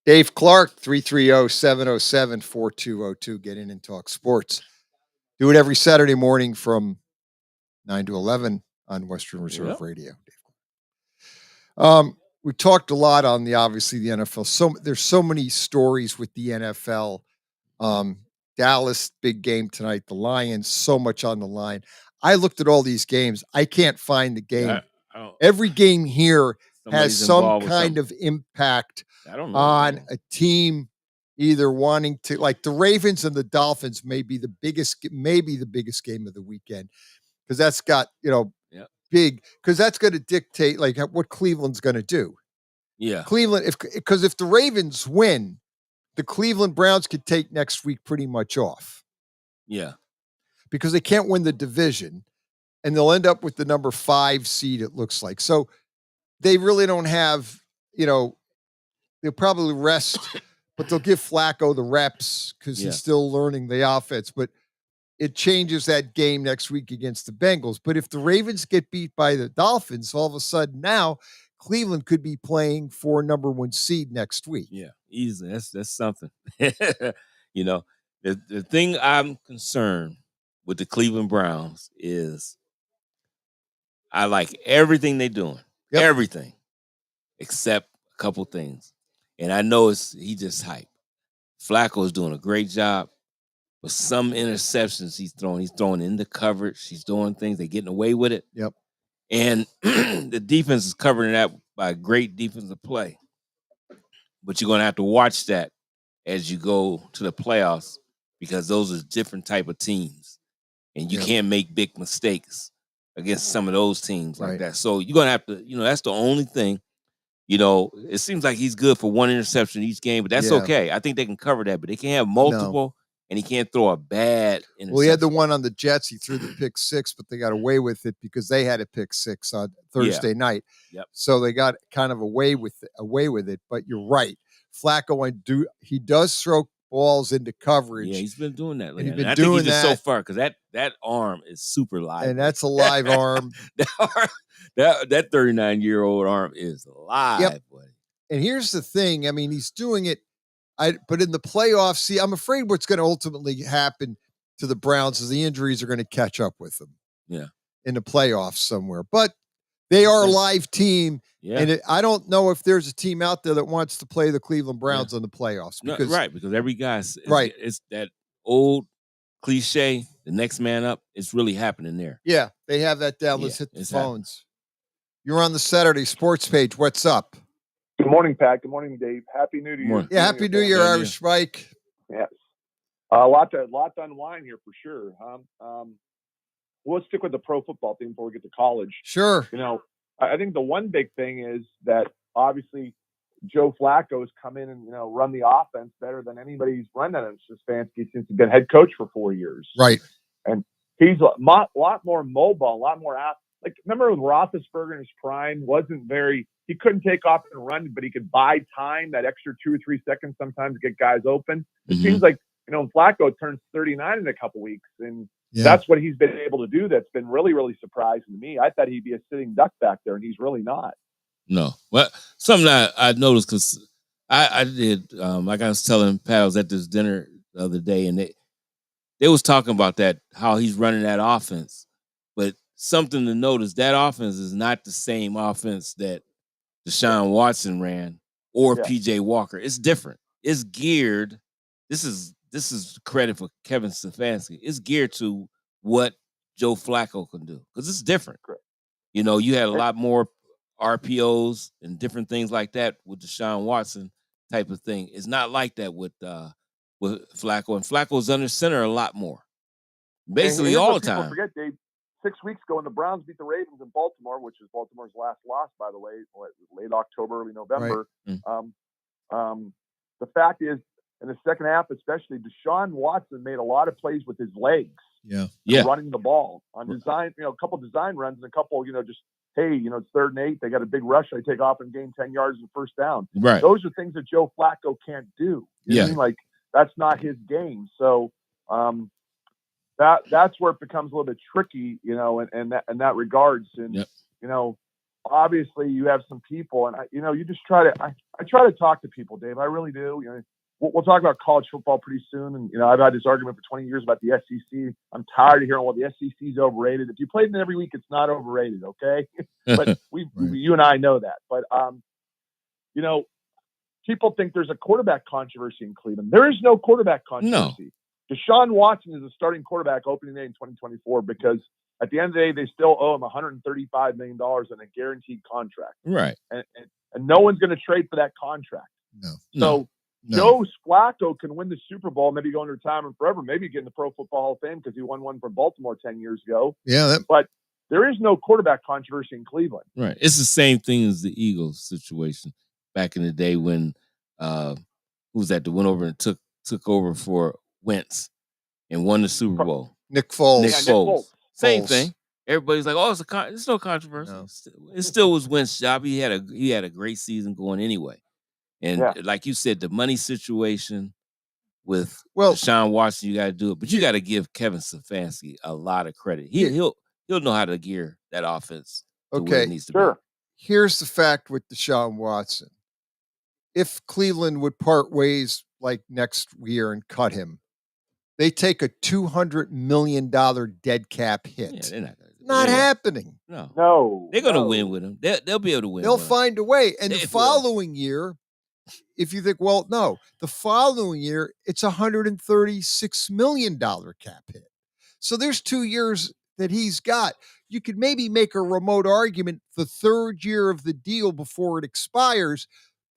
Dave Clark, 330-707-4202. Get in and talk sports. Do it every Saturday morning from 9 to 11 on Western Reserve Radio. We talked a lot on obviously the NFL. There's so many stories with the NFL. Dallas, big game tonight. The Lions, so much on the line. I looked at all these games. I can't find the game. Every game here has some kind of impact on a team either wanting to, like the Ravens and the Dolphins may be the biggest game of the weekend, because that's got, big, because that's going to dictate like what Cleveland's going to do. Yeah. Cleveland, because if the Ravens win, the Cleveland Browns could take next week pretty much off. Yeah. Because they can't win the division, and they'll end up with the number 5 seed, it looks like. So they really don't have, they'll probably rest, but they'll give Flacco the reps because he's still learning the offense. But it changes that game next week against the Bengals. But if the Ravens get beat by the Dolphins, all of a sudden now Cleveland could be playing for number 1 seed next week. Yeah, easy. That's something. The thing I'm concerned with the Cleveland Browns is I like everything they're doing. Yep. Everything. Except a couple things. And I know he just hype. Flacco's doing a great job. But some interceptions he's throwing into coverage. He's doing things. They're getting away with it. Yep. And the defense is covering that by great defensive play. But you're going to have to watch that as you go to the playoffs, because those are different type of teams. And you can't make big mistakes against some of those teams like that. So you're going to have to, that's the only thing. It seems like he's good for 1 interception each game, but that's okay. I think they can cover that, but they can't have multiple. And he can't throw a bad interception. Well, he had the one on the Jets. He threw the pick 6, but they got away with it because they had a pick 6 on Thursday night. Yep. So they got kind of away with it. But you're right. Flacco, he does throw balls into coverage. Yeah, he's been doing that lately. He's been I doing think he's that so far, because that arm is super live. And that's a live arm. That 39-year-old arm is live. Yep. And here's the thing. I mean, he's doing it. But in the playoffs, I'm afraid what's going to ultimately happen to the Browns is the injuries are going to catch up with them. Yeah. In the playoffs somewhere. But they are a live team. Yeah. And I don't know if there's a team out there that wants to play the Cleveland Browns in the playoffs. Because, because every guy's right. It's that old cliche, the next man up. It's really happening there. Yeah, they have that down. Let's hit the phones. You're on the Saturday sports page. What's up? Good morning, Pat. Good morning, Dave. Happy New Year. Yeah, Happy New Year, Irish Mike. Yes. A lot to unwind here for sure. We'll stick with the pro football thing before we get to college. Sure. I think the one big thing is that obviously Joe Flacco's come in and, run the offense better than anybody's run that in Stefanski since he's been head coach for 4 years. Right. And he's a lot more mobile, a lot more like, remember with Roethlisberger in his prime, he couldn't take off and run, but he could buy time, that extra 2 or 3 seconds sometimes to get guys open. It seems like, Flacco turns 39 in a couple weeks, and that's what he's been able to do. That's been really, really surprising to me. I thought he'd be a sitting duck back there, and he's really not. No. Well, something I noticed, because I did, like I was telling Pat, I was at this dinner the other day, and they was talking about that, how he's running that offense. But something to notice, that offense is not the same offense that Deshaun Watson ran or PJ Walker. It's different. It's geared. This is credit for Kevin Stefanski. It's geared to what Joe Flacco can do, because it's different. You had a lot more RPOs and different things like that with Deshaun Watson type of thing. It's not like that with Flacco, and Flacco's under center a lot more, basically all the time. Forget, Dave. 6 weeks ago when the Browns beat the Ravens in Baltimore, which is Baltimore's last loss, by the way, late October, early November. Right. The fact is, in the second half, especially, Deshaun Watson made a lot of plays with his legs. Running the ball on design, a couple design runs and a couple, just, hey, it's 3rd and 8. They got a big rush. I take off and gain 10 yards and first down. Right. Those are things that Joe Flacco can't do. You know what I mean? Like, that's not his game. So, that's where it becomes a little bit tricky, in that regards. And obviously you have some people, and you just try to. I try to talk to people, Dave. I really do. We'll talk about college football pretty soon. And I've had this argument for 20 years about the SEC. I'm tired of hearing, well, the SEC is overrated. If you played in it every week, it's not overrated, okay? But you and I know that. But people think there's a quarterback controversy in Cleveland. There is no quarterback controversy. No. Deshaun Watson is a starting quarterback opening day in 2024 because at the end of the day, they still owe him $135 million in a guaranteed contract. Right. And no one's going to trade for that contract. No. So Joe Flacco can win the Super Bowl, maybe go into retirement forever, maybe get in the Pro Football Hall of Fame because he won one for Baltimore 10 years ago. Yeah. But there is no quarterback controversy in Cleveland. Right. It's the same thing as the Eagles situation back in the day when who was that went over and took over for Wentz and won the Super Bowl. Nick Foles. Nick Foles. Same thing. Everybody's like, "Oh, it's no controversy." No. It still was Wentz's job. He had a great season going anyway. And like you said, the money situation with Deshaun Watson, you got to do it, but you got to give Kevin Stefanski a lot of credit. He'll know how to gear that offense to where it needs to be. Here's the fact with Deshaun Watson: if Cleveland would part ways like next year and cut him, they take a $200 million dead cap hit. Yeah, they're not happening. No. They're going to win with him. They'll be able to win. They'll find a way. And the following year, if you think, well, no, the following year, it's $136 million cap hit. So there's 2 years that he's got. You could maybe make a remote argument the third year of the deal before it expires,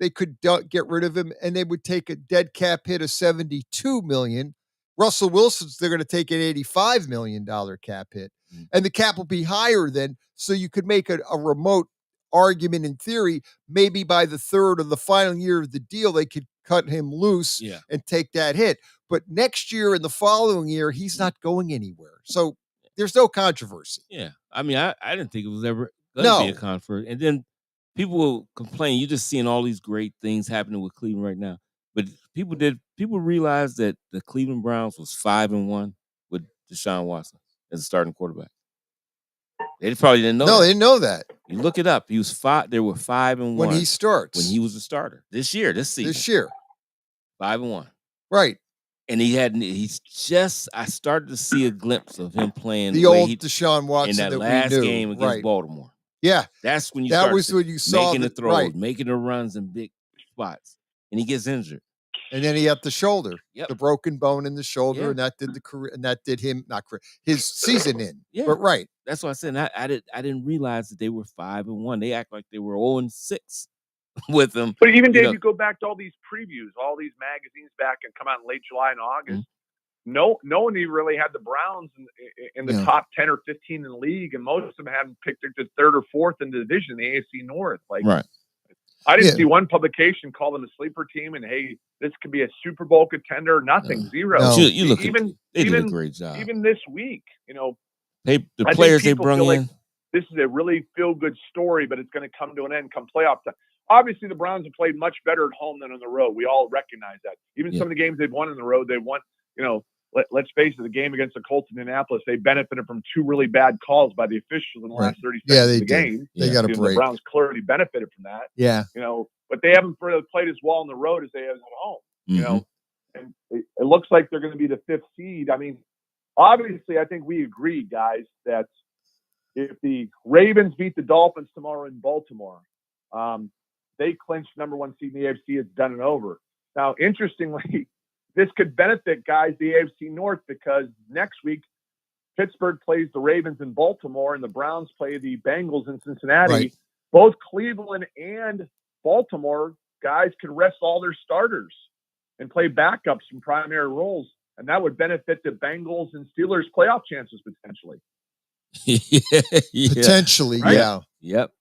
they could get rid of him and they would take a dead cap hit of $72 million. Russell Wilson's, they're going to take an $85 million cap hit. And the cap will be higher then. So you could make a remote argument in theory, maybe by the third or the final year of the deal, they could cut him loose and take that hit. But next year and the following year, he's not going anywhere. So there's no controversy. Yeah. I mean, I didn't think it was ever going to be a controversy. And then people will complain. You're just seeing all these great things happening with Cleveland right now. But people realized that the Cleveland Browns was 5-1 with Deshaun Watson as a starting quarterback. They probably didn't know. No, that. They didn't know that. You look it up. He was 5. They were 5-1 when he starts. When he was a starter this season. 5-1. Right. And I started to see a glimpse of him playing the old Deshaun Watson in that last we knew. game against Baltimore. Yeah. That's when that was when you saw making the throws, making the runs in big spots. And he gets injured. And then he had the shoulder, the broken bone in the shoulder, and that did the career, and that did him his season in. Yeah. But right. That's what I said. I didn't realize that they were 5-1. They act like they were 0-6 with them. But even Dave, you go back to all these previews, all these magazines back and come out in late July and August. No one even really had the Browns in the top 10 or 15 in the league, and most of them hadn't picked the third or fourth in the division, the AFC North. I didn't see one publication call them a sleeper team, and hey, this could be a Super Bowl contender. Nothing, zero. No. You look they did a great job. Even this week, the players they brought in. this is a really feel-good story, but it's going to come to an end come playoff time. Obviously, the Browns have played much better at home than on the road. We all recognize that. Even some of the games they've won on the road, they won, let's face it, the game against the Colts in Indianapolis, they benefited from 2 really bad calls by the officials in the last 30 seconds of the game. They got a break. The Browns clearly benefited from that. Yeah. But they haven't really played as well on the road as they have at home. And it looks like they're going to be the 5th seed. I mean, obviously, I think we agree, guys, that if the Ravens beat the Dolphins tomorrow in Baltimore, they clinch number 1 seed in the AFC. It's done and over. Now, interestingly, this could benefit, guys, the AFC North, because next week, Pittsburgh plays the Ravens in Baltimore and the Browns play the Bengals in Cincinnati. Right. Both Cleveland and Baltimore guys could rest all their starters and play backups in primary roles. And that would benefit the Bengals and Steelers playoff chances potentially. Potentially, right? yeah. Yep.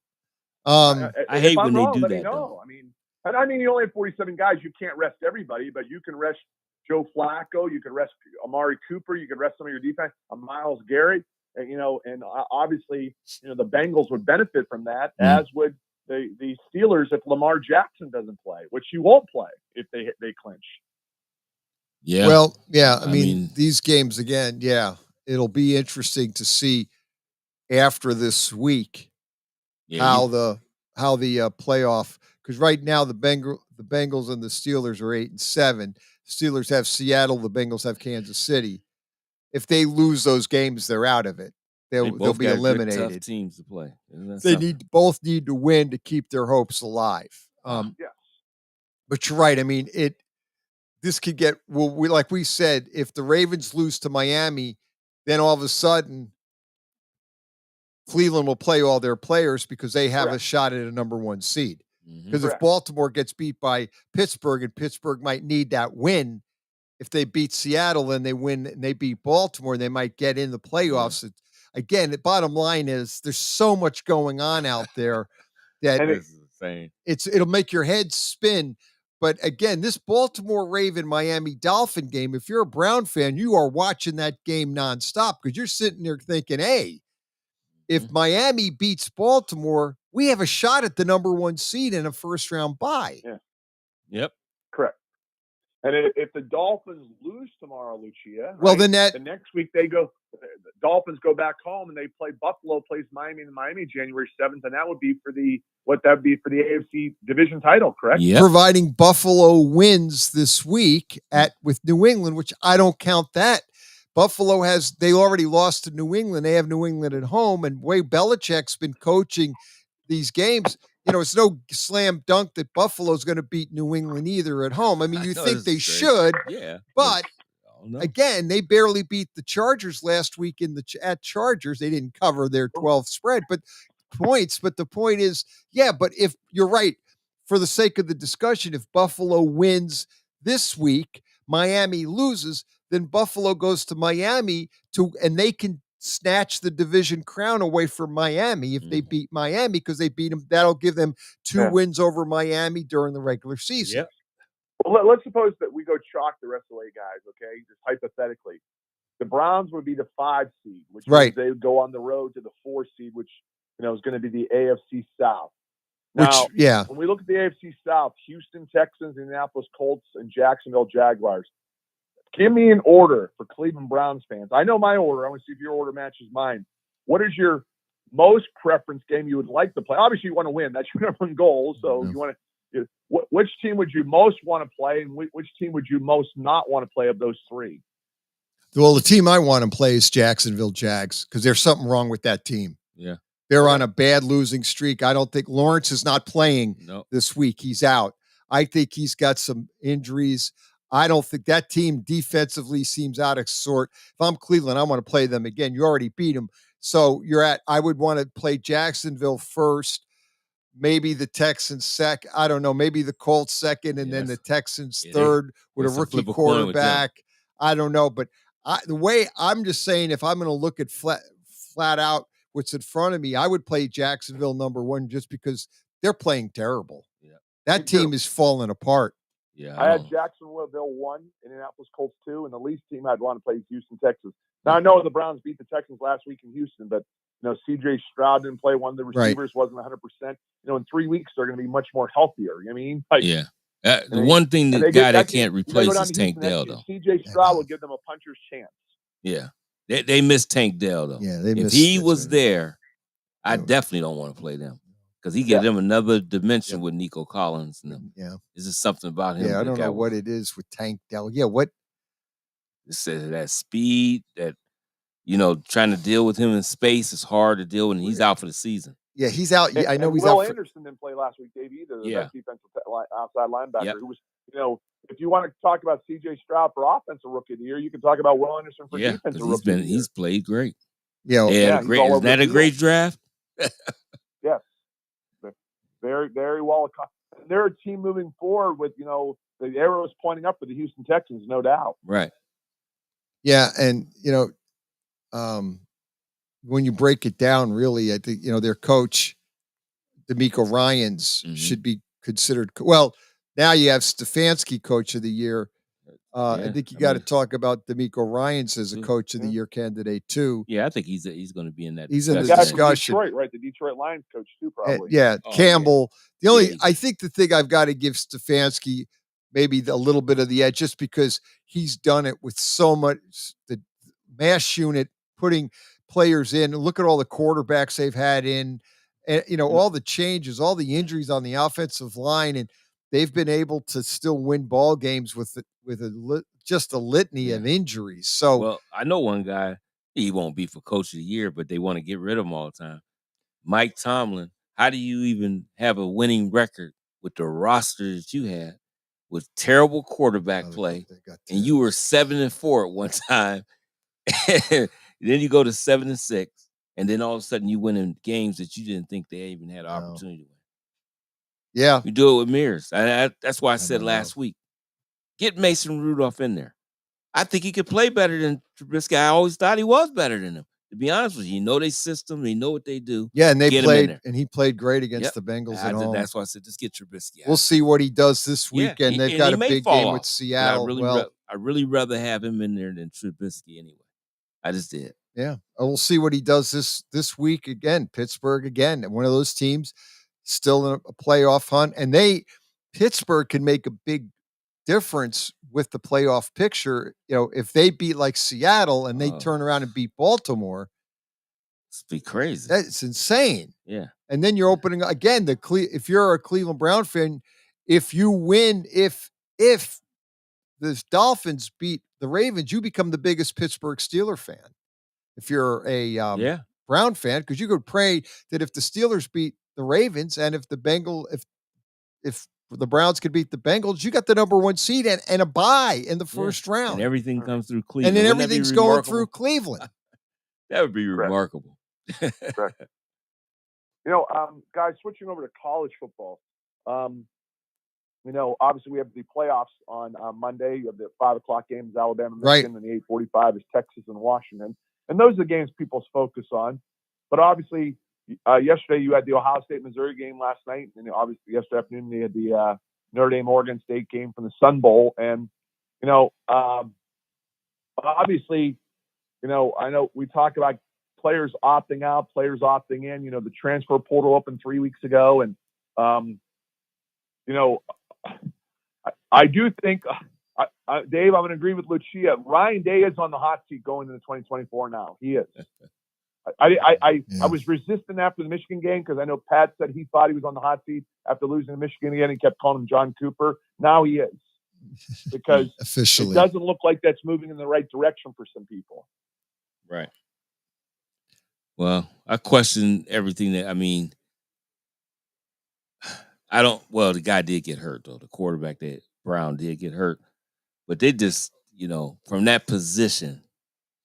I hate when they do let that, me know. I mean, you only have 47 guys. You can't rest everybody, but you can rest Joe Flacco. You can rest Amari Cooper. You can rest some of your defense. Myles Garrett. And obviously, the Bengals would benefit from that, as would the Steelers if Lamar Jackson doesn't play, which he won't play if they clinch. Yeah. Well, yeah. I mean, these games again. Yeah, it'll be interesting to see after this week how the playoff, because right now the Bengals and the Steelers are 8-7. Steelers have Seattle. The Bengals have Kansas City. If they lose those games, they're out of it. They'll be eliminated. Good, tough teams to play. They both need to win to keep their hopes alive. Yes. But you're right. I mean, this could get like we said, if the Ravens lose to Miami, then all of a sudden Cleveland will play all their players because they have a shot at a number 1 seed. Because if Baltimore gets beat by Pittsburgh and Pittsburgh might need that win, if they beat Seattle and they win and they beat Baltimore, they might get in the playoffs. Again, the bottom line is there's so much going on out there that it'll make your head spin. But again, this Baltimore Raven Miami Dolphin game, if you're a Brown fan, you are watching that game nonstop because you're sitting there thinking, hey, if Miami beats Baltimore, we have a shot at the number 1 seed in a first round bye. Yeah. Yep. Correct. And if the Dolphins lose tomorrow, Lucia, well, then the next week the Dolphins go back home and they play Buffalo plays Miami in Miami January 7th, and that would be for the AFC division title, correct? Yep. Providing Buffalo wins this week with New England, which I don't count that. Buffalo they already lost to New England. They have New England at home, and way Belichick's been coaching these games. It's no slam dunk that Buffalo's going to beat New England either at home. I mean, you think they should, but again, they barely beat the Chargers last week at Chargers. They didn't cover their 12th spread, but the point is, but if you're right, for the sake of the discussion, if Buffalo wins this week, Miami loses, then Buffalo goes to Miami and they can snatch the division crown away from Miami if they beat Miami because they beat them. That'll give them 2 wins over Miami during the regular season. Yep. Well, let's suppose that we go chalk the rest of the way, guys, okay? Just hypothetically. The Browns would be the 5 seed, which means they would go on the road to the 4 seed, which is going to be the AFC South. Now, when we look at the AFC South, Houston Texans, Indianapolis Colts, and Jacksonville Jaguars, give me an order for Cleveland Browns fans. I know my order. I want to see if your order matches mine. What is your most preference game you would like to play? Obviously, you want to win. That's your number 1 goal. So you want to. Which team would you most want to play, and which team would you most not want to play of those 3? Well, the team I want to play is Jacksonville Jags because there's something wrong with that team. Yeah. They're on a bad losing streak. I don't think Lawrence is not playing this week. He's out. I think he's got some injuries. I don't think that team defensively seems out of sort. If I'm Cleveland, I want to play them again. You already beat them. So I would want to play Jacksonville first, maybe the Texans second. I don't know, maybe the Colts second, and then the Texans third with a rookie quarterback. I don't know. But the way I'm just saying, if I'm going to look at flat out what's in front of me, I would play Jacksonville number 1 just because they're playing terrible. Yeah. That team is falling apart. Yeah, I had Jacksonville 1, Indianapolis Colts 2, and the least team I'd want to play is Houston Texans. Now I know the Browns beat the Texans last week in Houston, but C.J. Stroud didn't play. One of the Right. receivers wasn't 100%. In 3 weeks they're going to be much more healthier. You know what I mean? Like, Yeah. The one thing the guy that can't replace is Tank Dell, though. C.J. Stroud will give them a puncher's chance. Yeah. They miss Tank Dell, though. Yeah, they if miss. he was there, I definitely don't want to play them because he gave them another dimension with Nico Collins. And Yeah. Is just something about him. Yeah, I that don't guy know what was- it is with Tank Dell. Yeah, what? It says that speed, that trying to deal with him in space is hard to deal with, and he's out for the season. Yeah, he's out. Yeah, I know And he's Will out. Anderson didn't play last week, Dave, either. The Yeah. best defensive outside linebacker Yep. who was, if you want to talk about C.J. Stroud for offensive rookie of the year, you can talk about Will Anderson for Yeah, defensive because rookie of the year. he's played great. Yeah, They had a he's great. all Isn't over that the a great field. draft? Yes. Very, very well. They're a team moving forward with, the arrows pointing up for the Houston Texans, no doubt. Right. Yeah, and when you break it down, really, I think their coach, D'Amico Ryans, should be considered. Well, now you have Stefanski, coach of the year. I think you got to talk about D'Amico Ryans as a coach of the year candidate too. Yeah, I think he's going to be in that. He's in the Guy from discussion. Detroit, right? The Detroit Lions coach too, probably. Yeah, Campbell. The only I think the thing I've got to give Stefanski maybe a little bit of the edge, just because he's done it with so much the mass unit, putting players in. Look at all the quarterbacks they've had in, and all the changes, all the injuries on the offensive line, and they've been able to still win ball games with just a litany of injuries. So, well, I know one guy. He won't be for coach of the year, but they want to get rid of him all the time. Mike Tomlin. How do you even have a winning record with the roster that you had, with terrible quarterback play, and you were 7-4 at one time, then you go to 7-6, and then all of a sudden you win in games that you didn't think they even had an opportunity to win. Yeah, you do it with Mears. That's why I said last week, get Mason Rudolph in there. I think he could play better than Trubisky. I always thought he was better than him. To be honest with you, their system, they know what they do. yeah, and they Get him in played, there. and he played great against Yep. the Bengals at home. That's why I said just get Trubisky out. We'll see what he does this weekend. They've got a big game with Seattle. I really rather have him in there than Trubisky anyway. I just did. Yeah, we'll see what he does this week again. Pittsburgh again, one of those teams still in a playoff hunt, and Pittsburgh can make a big difference with the playoff picture. If they beat like Seattle and they turn around and beat Baltimore, it's be crazy. That's insane. Yeah. And then you're opening again if you're a Cleveland Brown fan, if you win, if the Dolphins beat the Ravens, you become the biggest Pittsburgh Steelers fan. If you're a Brown fan, because you could pray that if the Steelers beat the Ravens and if the the Browns could beat the Bengals, you got the number 1 seed and a bye in the first round. And everything comes through Cleveland. And then Wouldn't that be everything's going remarkable? through Cleveland. That would be remarkable. Correct. Guys, switching over to college football. Obviously we have the playoffs on Monday. You have the 5:00 games, Alabama, Michigan, and the 8:45 is Texas and Washington. And those are the games people focus on. But obviously, yesterday you had the Ohio State-Missouri game last night, and obviously yesterday afternoon you had the Notre Dame-Oregon State game from the Sun Bowl. And obviously, I know we talk about players opting out, players opting in. The transfer portal opened 3 weeks ago, and I do think, Dave, I'm going to agree with Lucia. Ryan Day is on the hot seat going into 2024 now. He is. I was resistant after the Michigan game because I know Pat said he thought he was on the hot seat after losing to Michigan again. He kept calling him John Cooper. Now he is, because officially it doesn't look like that's moving in the right direction for some people. Right. Well, I question everything the guy did get hurt, though. The quarterback, that Brown, did get hurt. But they just, from that position,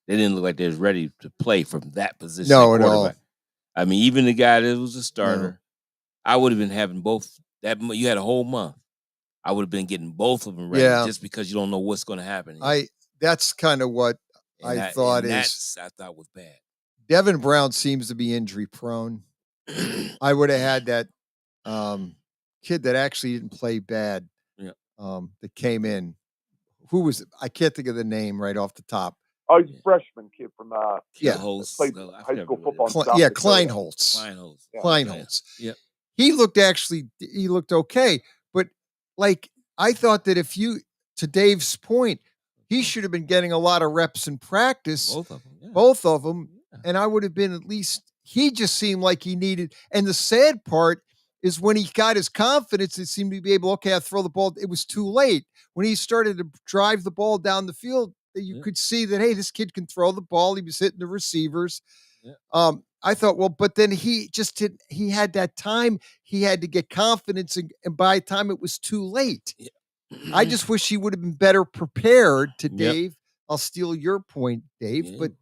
they didn't look like they was ready to play from that position. No, at all. Even the guy that was a starter, I would have been having both. You had a whole month. I would have been getting both of them ready just because you don't know what's going to happen. That's kind of what I thought was bad. Devin Brown seems to be injury prone. I would have had that kid that actually didn't play bad. Yeah. That came in. Who was it? I can't think of the name right off the top. Oh, he's a freshman kid from Holtz. played high school football in South Yeah, Dakota. Kleinholz. Yeah. Kleinholz. Yep. He looked okay, but like I thought that to Dave's point, he should have been getting a lot of reps in practice. Both of them. And I would have been at least, he just seemed like he needed. And the sad part is when he got his confidence, it seemed to be able, okay, I throw the ball. It was too late. When he started to drive the ball down the field, you could see that, hey, this kid can throw the ball. He was hitting the receivers. I thought, well, but then he just didn't, he had that time. He had to get confidence. And by the time it was too late, I just wish he would have been better prepared to Dave. I'll steal your point, Dave, but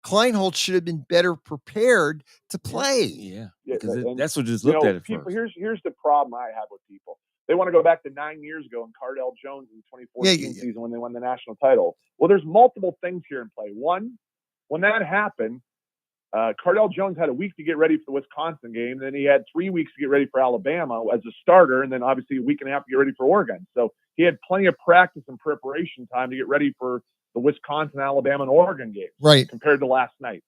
Kleinholz should have been better prepared to play. Yeah, because that's what just looked at it people, first. Here's the problem I have with people. They want to go back to 9 years ago and Cardell Jones in the 2014 season when they won the national title. Well, there's multiple things here in play. One, when that happened, Cardell Jones had a week to get ready for the Wisconsin game. Then he had 3 weeks to get ready for Alabama as a starter, and then obviously a week and a half to get ready for Oregon. So he had plenty of practice and preparation time to get ready for the Wisconsin, Alabama, and Oregon games, right? Compared to last night.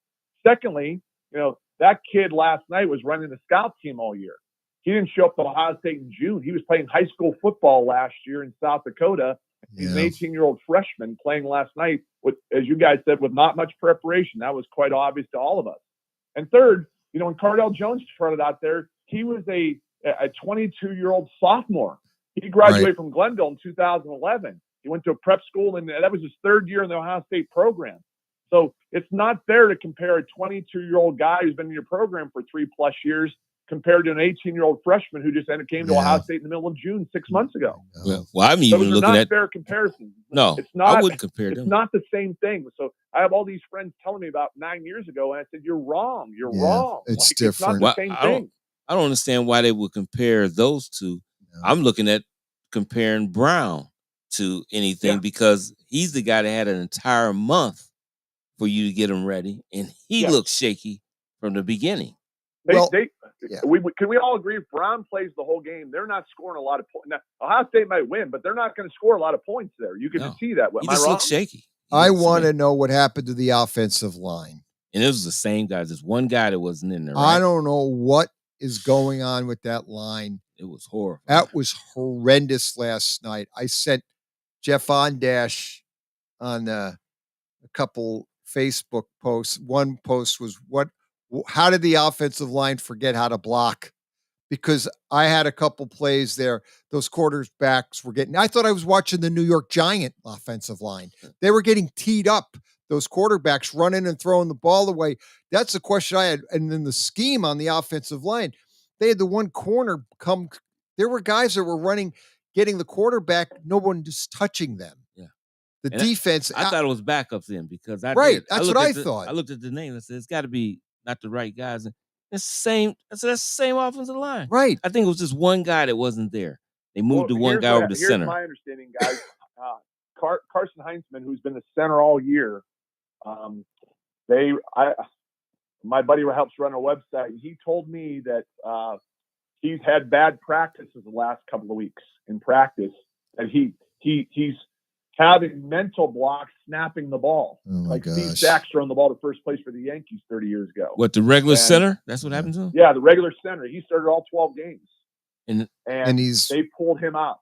Secondly, that kid last night was running the scout team all year. He didn't show up to Ohio State in June. He was playing high school football last year in South Dakota. He's an 18-year-old freshman playing last night with, as you guys said, with not much preparation. That was quite obvious to all of us. And third, when Cardell Jones started out there, he was a 22-year-old sophomore. He graduated from Glenville in 2011. He went to a prep school, and that was his third year in the Ohio State program. So it's not fair to compare a 22-year-old guy who's been in your program for 3+ years compared to an 18-year-old freshman who just came to Ohio State in the middle of June 6 months ago. Well, I'm even Those are looking not at fair comparisons. No, it's not. I wouldn't compare them. It's not the same thing. So I have all these friends telling me about 9 years ago, and I said, "You're wrong. You're wrong. It's It's different. not the same thing." I don't understand why they would compare those two. I'm looking at comparing Brown to anything because he's the guy that had an entire month for you to get him ready, and he looked shaky from the beginning. Can we all agree if Brown plays the whole game, they're not scoring a lot of points? Now, Ohio State might win, but they're not going to score a lot of points there. You can see that. He just looks shaky. I want to know what happened to the offensive line. And it was the same guys. There's one guy that wasn't in there. Right? I don't know what is going on with that line. It was horrible. That was horrendous last night. I sent Jeff Ondash on a couple Facebook posts. One post was, how did the offensive line forget how to block? Because I had a couple plays there. Those quarterbacks were I thought I was watching the New York Giant offensive line. They were getting teed up. Those quarterbacks running and throwing the ball away. That's the question I had. And then the scheme on the offensive line, they had the one corner come. There were guys that were running, getting the quarterback, no one just touching them. Yeah. The defense. I thought it was backups then because that's what I thought. I looked at the name and said, it's got to be not the right guys. And it's the same. That's the same offensive line. Right. I think it was just one guy that wasn't there. They moved the one guy over to center. Here's my understanding, guys. Carson Heinzman, who's been the center all year, my buddy who helps run our website, he told me that he's had bad practices the last couple of weeks in practice, and he's having mental blocks snapping the ball. Like Steve Sax throwing the ball to first place for the Yankees 30 years ago. What, the regular center? That's what happened to him? Yeah, the regular center. He started all 12 games. And they pulled him out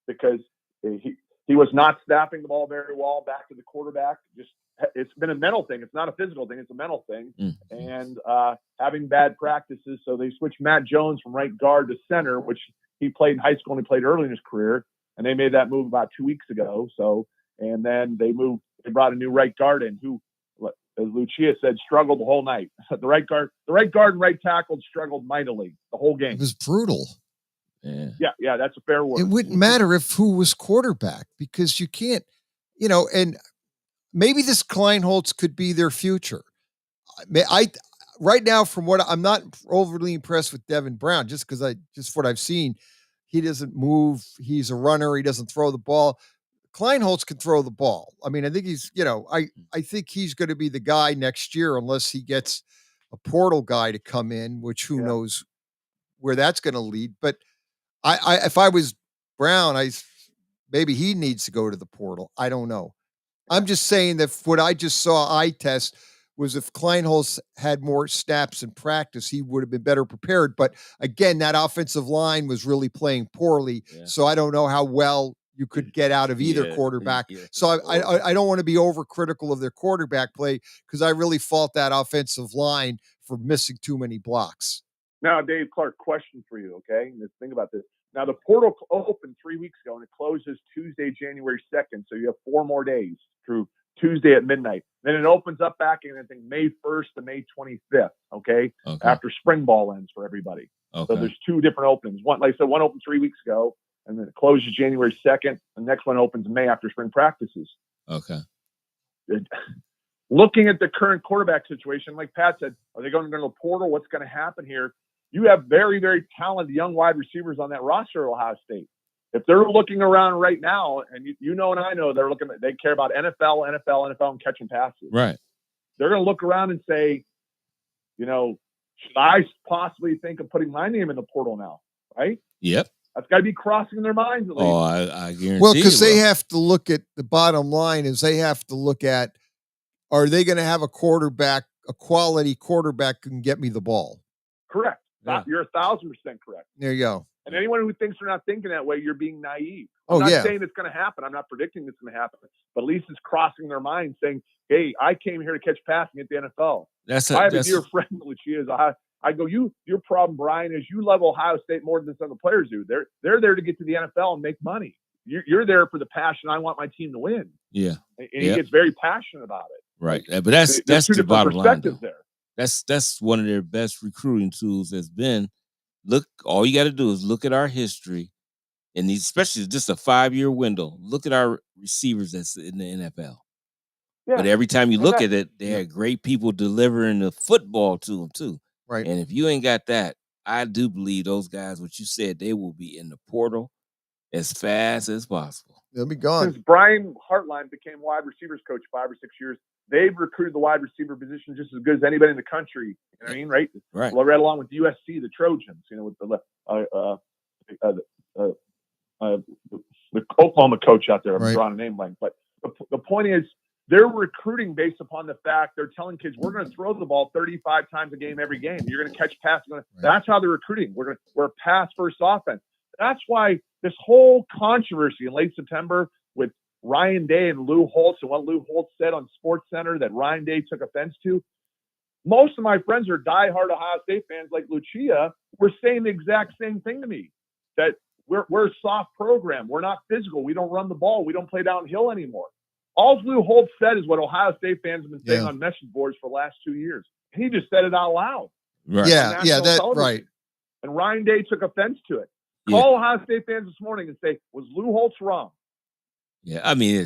because he was not snapping the ball very well back to the quarterback. It's been a mental thing. It's not a physical thing. It's a mental thing. And having bad practices. So they switched Matt Jones from right guard to center, which he played in high school and he played early in his career. And they made that move about 2 weeks ago. And then they brought a new right guard in who, as Lucia said, struggled the whole night. The right guard and right tackle struggled mightily the whole game. It was brutal. Yeah, that's a fair word. It wouldn't matter who was quarterback because you can't, and maybe this Kleinholz could be their future. Right now, from what I'm not overly impressed with Devin Brown, just what I've seen. He doesn't move. He's a runner. He doesn't throw the ball. Kleinholz can throw the ball. I mean, I think he's, I think he's going to be the guy next year unless he gets a portal guy to come in, which who knows where that's going to lead. But if I was Brown, maybe he needs to go to the portal. I don't know. I'm just saying that what I just saw eye test was if Kleinholz had more snaps in practice, he would have been better prepared. But again, that offensive line was really playing poorly. Yeah. So I don't know how well you could get out of either quarterback. So I don't want to be overcritical of their quarterback play because I really fault that offensive line for missing too many blocks. Now, Dave Clark, question for you, okay? Let's think about this. Now, the portal opened 3 weeks ago, and it closes Tuesday, January 2nd. So you have 4 more days through Tuesday at midnight. Then it opens up back in, I think, May 1st to May 25th, okay? After spring ball ends for everybody. So there's 2 different openings. One, like I said, one opened 3 weeks ago, and then it closes January 2nd. The next one opens May after spring practices. Okay. Looking at the current quarterback situation, like Pat said, are they going to go to the portal? What's going to happen here? You have very, very talented young wide receivers on that roster at Ohio State. If they're looking around right now, and you know and I know they're looking, they care about NFL, and catching passes. Right. They're going to look around and say, you know, should I possibly think of putting my name in the portal now? Right? Yep. That's got to be crossing their minds at least. Oh, I guarantee. Well, because they have to look at the bottom line is they have to look at, are they going to have a quarterback, a quality quarterback who can get me the ball? Correct. Yeah. You're 1,000% correct. There you go. And anyone who thinks they're not thinking that way, you're being naive. I'm not yeah. saying it's going to happen. I'm not predicting it's going to happen. But at least it's crossing their mind saying, hey, I came here to catch passing at the NFL. I have a dear friend, Lucia. I go, your problem, Brian, is you love Ohio State more than some of the players do. They're there to get to the NFL and make money. You're there for the passion. I want my team to win. Yeah. And he gets very passionate about it. Right. But that's the bottom line. There. That's one of their best recruiting tools has been, look, all you got to do is look at our history, and especially just a 5-year window. Look at our receivers that's in the NFL. Yeah. But every time you look at it, they had great people delivering the football to them too. Right. And if you ain't got that, I do believe those guys, what you said, they will be in the portal as fast as possible. They'll be gone. Since Brian Hartline became wide receivers coach 5 or 6 years, they've recruited the wide receiver position just as good as anybody in the country. You know what I mean? Right. Right. Well, right along with USC, the Trojans, you know, with the Oklahoma coach out there. I'm drawing a name blank. But the point is, they're recruiting based upon the fact they're telling kids, we're going to throw the ball 35 times a game every game. You're going to catch passes. That's how they're recruiting. We're a pass-first offense. That's why this whole controversy in late September with Ryan Day and Lou Holtz and what Lou Holtz said on SportsCenter that Ryan Day took offense to. Most of my friends are diehard Ohio State fans like Lucia were saying the exact same thing to me, that we're a soft program. We're not physical. We don't run the ball. We don't play downhill anymore. All Lou Holtz said is what Ohio State fans have been saying on message boards for the last 2 years. He just said it out loud. Right. Yeah, that's right. And Ryan Day took offense to it. Call Ohio State fans this morning and say, was Lou Holtz wrong? Yeah, I mean,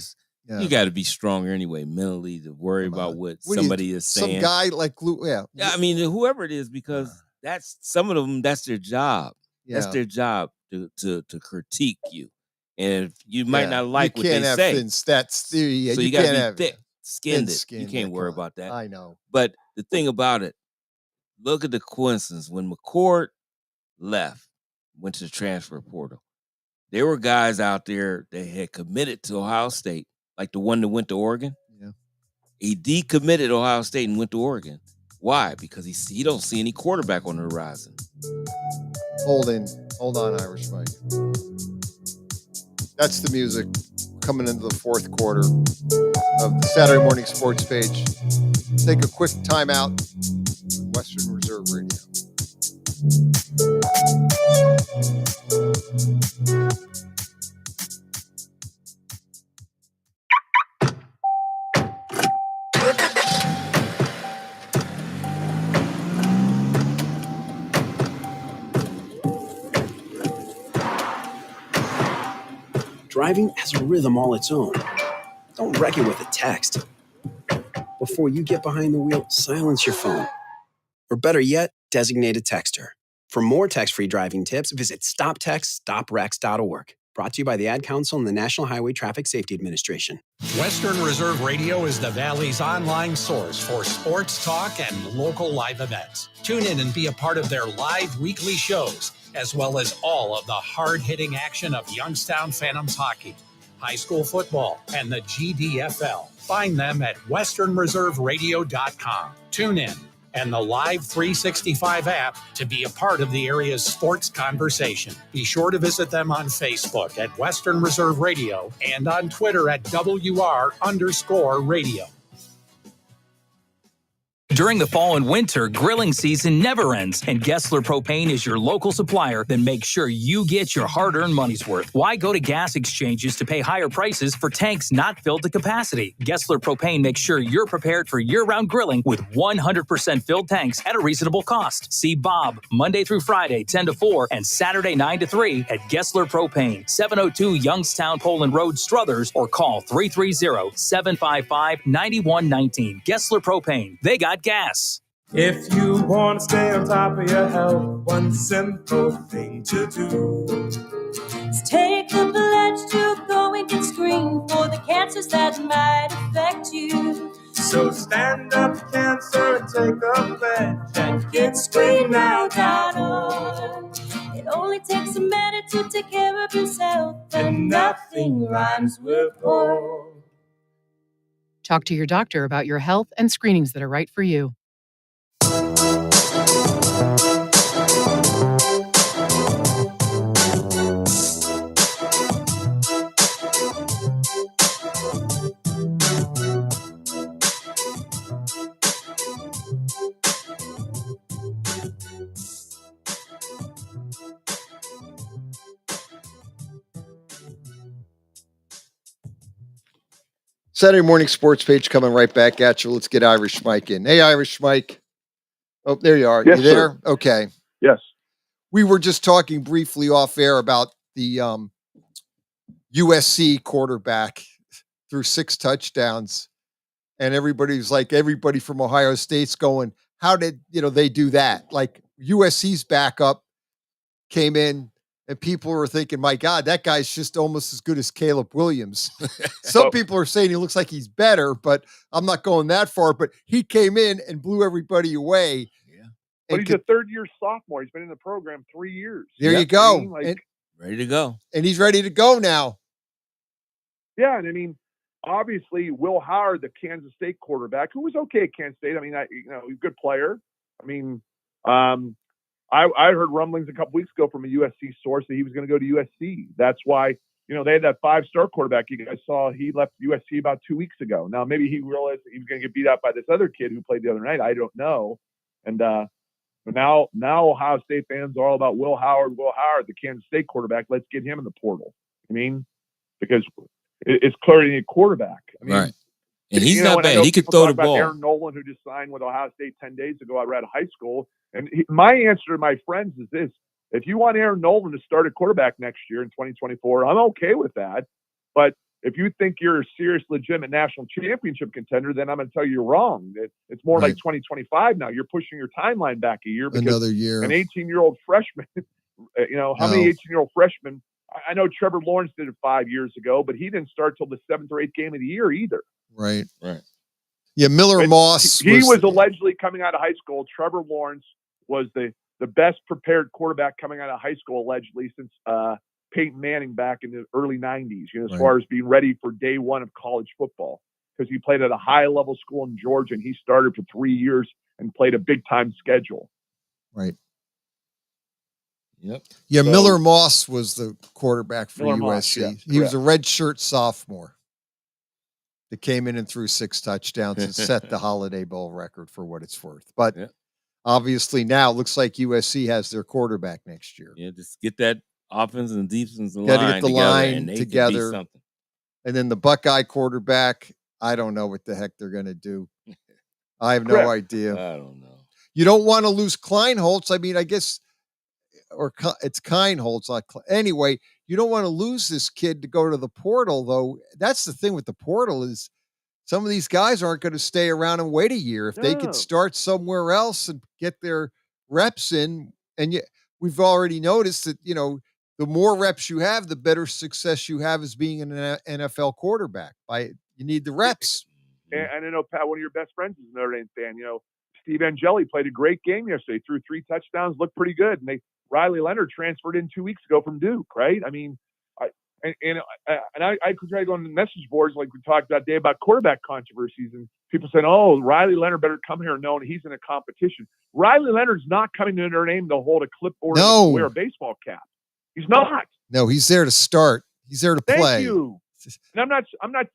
you got to be stronger anyway mentally to worry about what somebody is saying. Some guy like Lou, yeah, I mean, whoever it is, because that's some of them. That's their job. Yeah. That's their job to critique you, and you might not like what they say. That's theory. So you got to be thick-skinned. You can't worry about that. I know. But the thing about it, look at the coincidence when McCord left, went to the transfer portal. There were guys out there that had committed to Ohio State, like the one that went to Oregon. Yeah. He decommitted Ohio State and went to Oregon. Why? Because he don't see any quarterback on the horizon. Hold on, Irish Mike. That's the music coming into the fourth quarter of the Saturday Morning Sports Page. Take a quick timeout. Western Reserve Radio. Driving has a rhythm all its own. Don't wreck it with a text. Before you get behind the wheel, silence your phone. Or better yet, designate a texter. For more text-free driving tips, visit stoptextstoprex.org. Brought to you by the Ad Council and the National Highway Traffic Safety Administration. Western Reserve Radio is the Valley's online source for sports talk and local live events. Tune in and be a part of their live weekly shows, as well as all of the hard-hitting action of Youngstown Phantoms hockey. high school football, and the GDFL. Find them at westernreserveradio.com. Tune in and the Live 365 app to be a part of the area's sports conversation. Be sure to visit them on Facebook at Western Reserve Radio and on Twitter at WR_radio. During the fall and winter, grilling season never ends, and Gessler Propane is your local supplier that makes sure you get your hard-earned money's worth. Why go to gas exchanges to pay higher prices for tanks not filled to capacity? Gessler Propane makes sure you're prepared for year-round grilling with 100% filled tanks at a reasonable cost. See Bob Monday through Friday, 10 to 4, and Saturday, 9 to 3 at Gessler Propane, 702 Youngstown Poland Road, Struthers, or call 330-755-9119. Gessler Propane. They got gas. If you want to stay on top of your health, one simple thing to do is take the pledge to go and get screened for the cancers that might affect you. So stand up to cancer and take the pledge and get screennow.org. It only takes a minute to take care of yourself, and nothing rhymes with org. Talk to your doctor about your health and screenings that are right for you. Saturday morning sports page coming right back at you. Let's get Irish Mike in. Hey, Irish Mike. Oh, there you are. Yes, you there? sir. Okay. Yes. We were just talking briefly off air about the USC quarterback threw 6 touchdowns, and everybody from Ohio State's going, how did they do that? Like USC's backup came in, and people were thinking, my God, that guy's just almost as good as Caleb Williams. Some people are saying he looks like he's better, but I'm not going that far. But he came in and blew everybody away. Yeah. But he's a third-year sophomore. He's been in the program 3 years. There you go. I mean, and ready to go. And he's ready to go now. Yeah, and I mean, obviously, Will Howard, the Kansas State quarterback, who was okay at Kansas State. I mean, he's a good player. I mean, I heard rumblings a couple weeks ago from a USC source that he was going to go to USC. That's why, they had that 5-star quarterback you guys saw. He left USC about 2 weeks ago. Now, maybe he realized that he was going to get beat up by this other kid who played the other night. I don't know. And now Ohio State fans are all about Will Howard, the Kansas State quarterback. Let's get him in the portal. I mean, because it's clearly a quarterback. I mean, right. And he's not bad. He could throw the ball. Aaron Nolan, who just signed with Ohio State 10 days ago, I read high school. And my answer to my friends is this: if you want Aaron Nolan to start at quarterback next year in 2024, I'm okay with that. But if you think you're a serious, legitimate national championship contender, then I'm going to tell you you're wrong. It's more like 2025 now. You're pushing your timeline back a year. Because another year. An 18-year-old freshman, how many 18-year-old freshmen? I know Trevor Lawrence did it 5 years ago, but he didn't start till the 7th or 8th game of the year either. Right. Yeah, Miller Moss. He was allegedly coming out of high school. Trevor Lawrence was the best prepared quarterback coming out of high school, allegedly, since Peyton Manning back in the early 90s, as far as being ready for day one of college football, because he played at a high-level school in Georgia, and he started for 3 years and played a big-time schedule. Right. Yep. Yeah, so, Miller Moss was the quarterback for USC. Moss, yeah, he was a redshirt sophomore that came in and threw 6 touchdowns and set the Holiday Bowl record for what it's worth. But obviously now it looks like USC has their quarterback next year. Yeah, just get that offense and defense line together. Got to get the line and together. And then the Buckeye quarterback, I don't know what the heck they're going to do. I have no idea. I don't know. You don't want to lose Kleinholtz. I mean, I guess, or it's Kleinholtz. Anyway, you don't want to lose this kid to go to the portal, though. That's the thing with the portal is some of these guys aren't going to stay around and wait a year. If they could start somewhere else and get their reps in, and we've already noticed that, the more reps you have, the better success you have as being an NFL quarterback. You need the reps. And I know, Pat, one of your best friends is a Notre Dame fan. Steve Angeli played a great game yesterday, threw 3 touchdowns, looked pretty good. And Riley Leonard transferred in 2 weeks ago from Duke, right? I mean, I could try to go on the message boards like we talked that day about quarterback controversies and people saying, "Oh, Riley Leonard better come here knowing he's in a competition." Riley Leonard's not coming to Notre Dame to hold a clipboard and wear a baseball cap. He's not. No, he's there to start. He's there to play. Thank you. And I'm not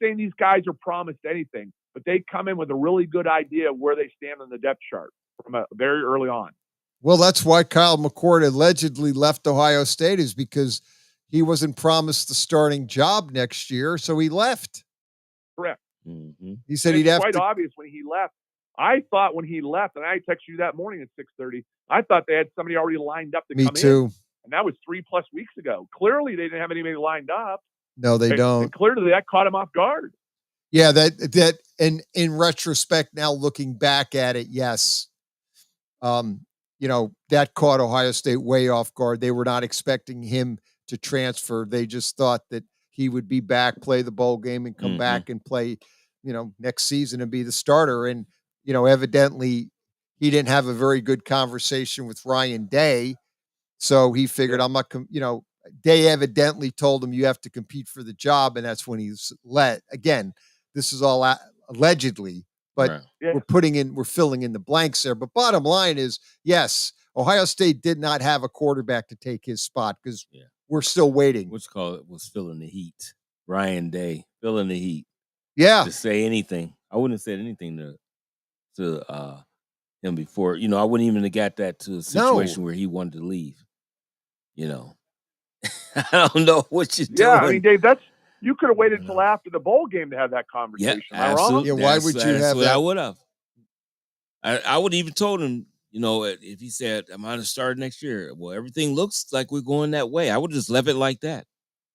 saying these guys are promised anything, but they come in with a really good idea of where they stand on the depth chart from very early on. Well, that's why Kyle McCord allegedly left Ohio State, is because he wasn't promised the starting job next year, so he left. Correct. Mm-hmm. He said he'd have quite obvious when he left. I thought when he left, and I texted you that morning at 6:30, I thought they had somebody already lined up to come in. Me too. And that was 3+ weeks ago. Clearly, they didn't have anybody lined up. No, they don't. And clearly, that caught him off guard. Yeah, that, and in retrospect, now looking back at it, yes. That caught Ohio State way off guard. They were not expecting him to transfer. They just thought that he would be back, play the bowl game, and come back and play, next season and be the starter. And, evidently he didn't have a very good conversation with Ryan Day. So he figured, I'm not, Day evidently told him you have to compete for the job. And that's when he's let. Again, this is all allegedly, but we're filling in the blanks there. But bottom line is, yes, Ohio State did not have a quarterback to take his spot because we're still waiting. What's called it was filling the heat. Ryan Day filling the heat. Yeah. To say anything. I wouldn't have said anything to him before. I wouldn't even have got that to a situation where he wanted to leave. I don't know what you're doing. Yeah, I mean, Dave, you could have waited until after the bowl game to have that conversation. Yeah, absolutely. Am I wrong? Yeah, why would you have that? I would have. I would have even told him, if he said, I'm going to start next year. Well, everything looks like we're going that way. I would just left it like that.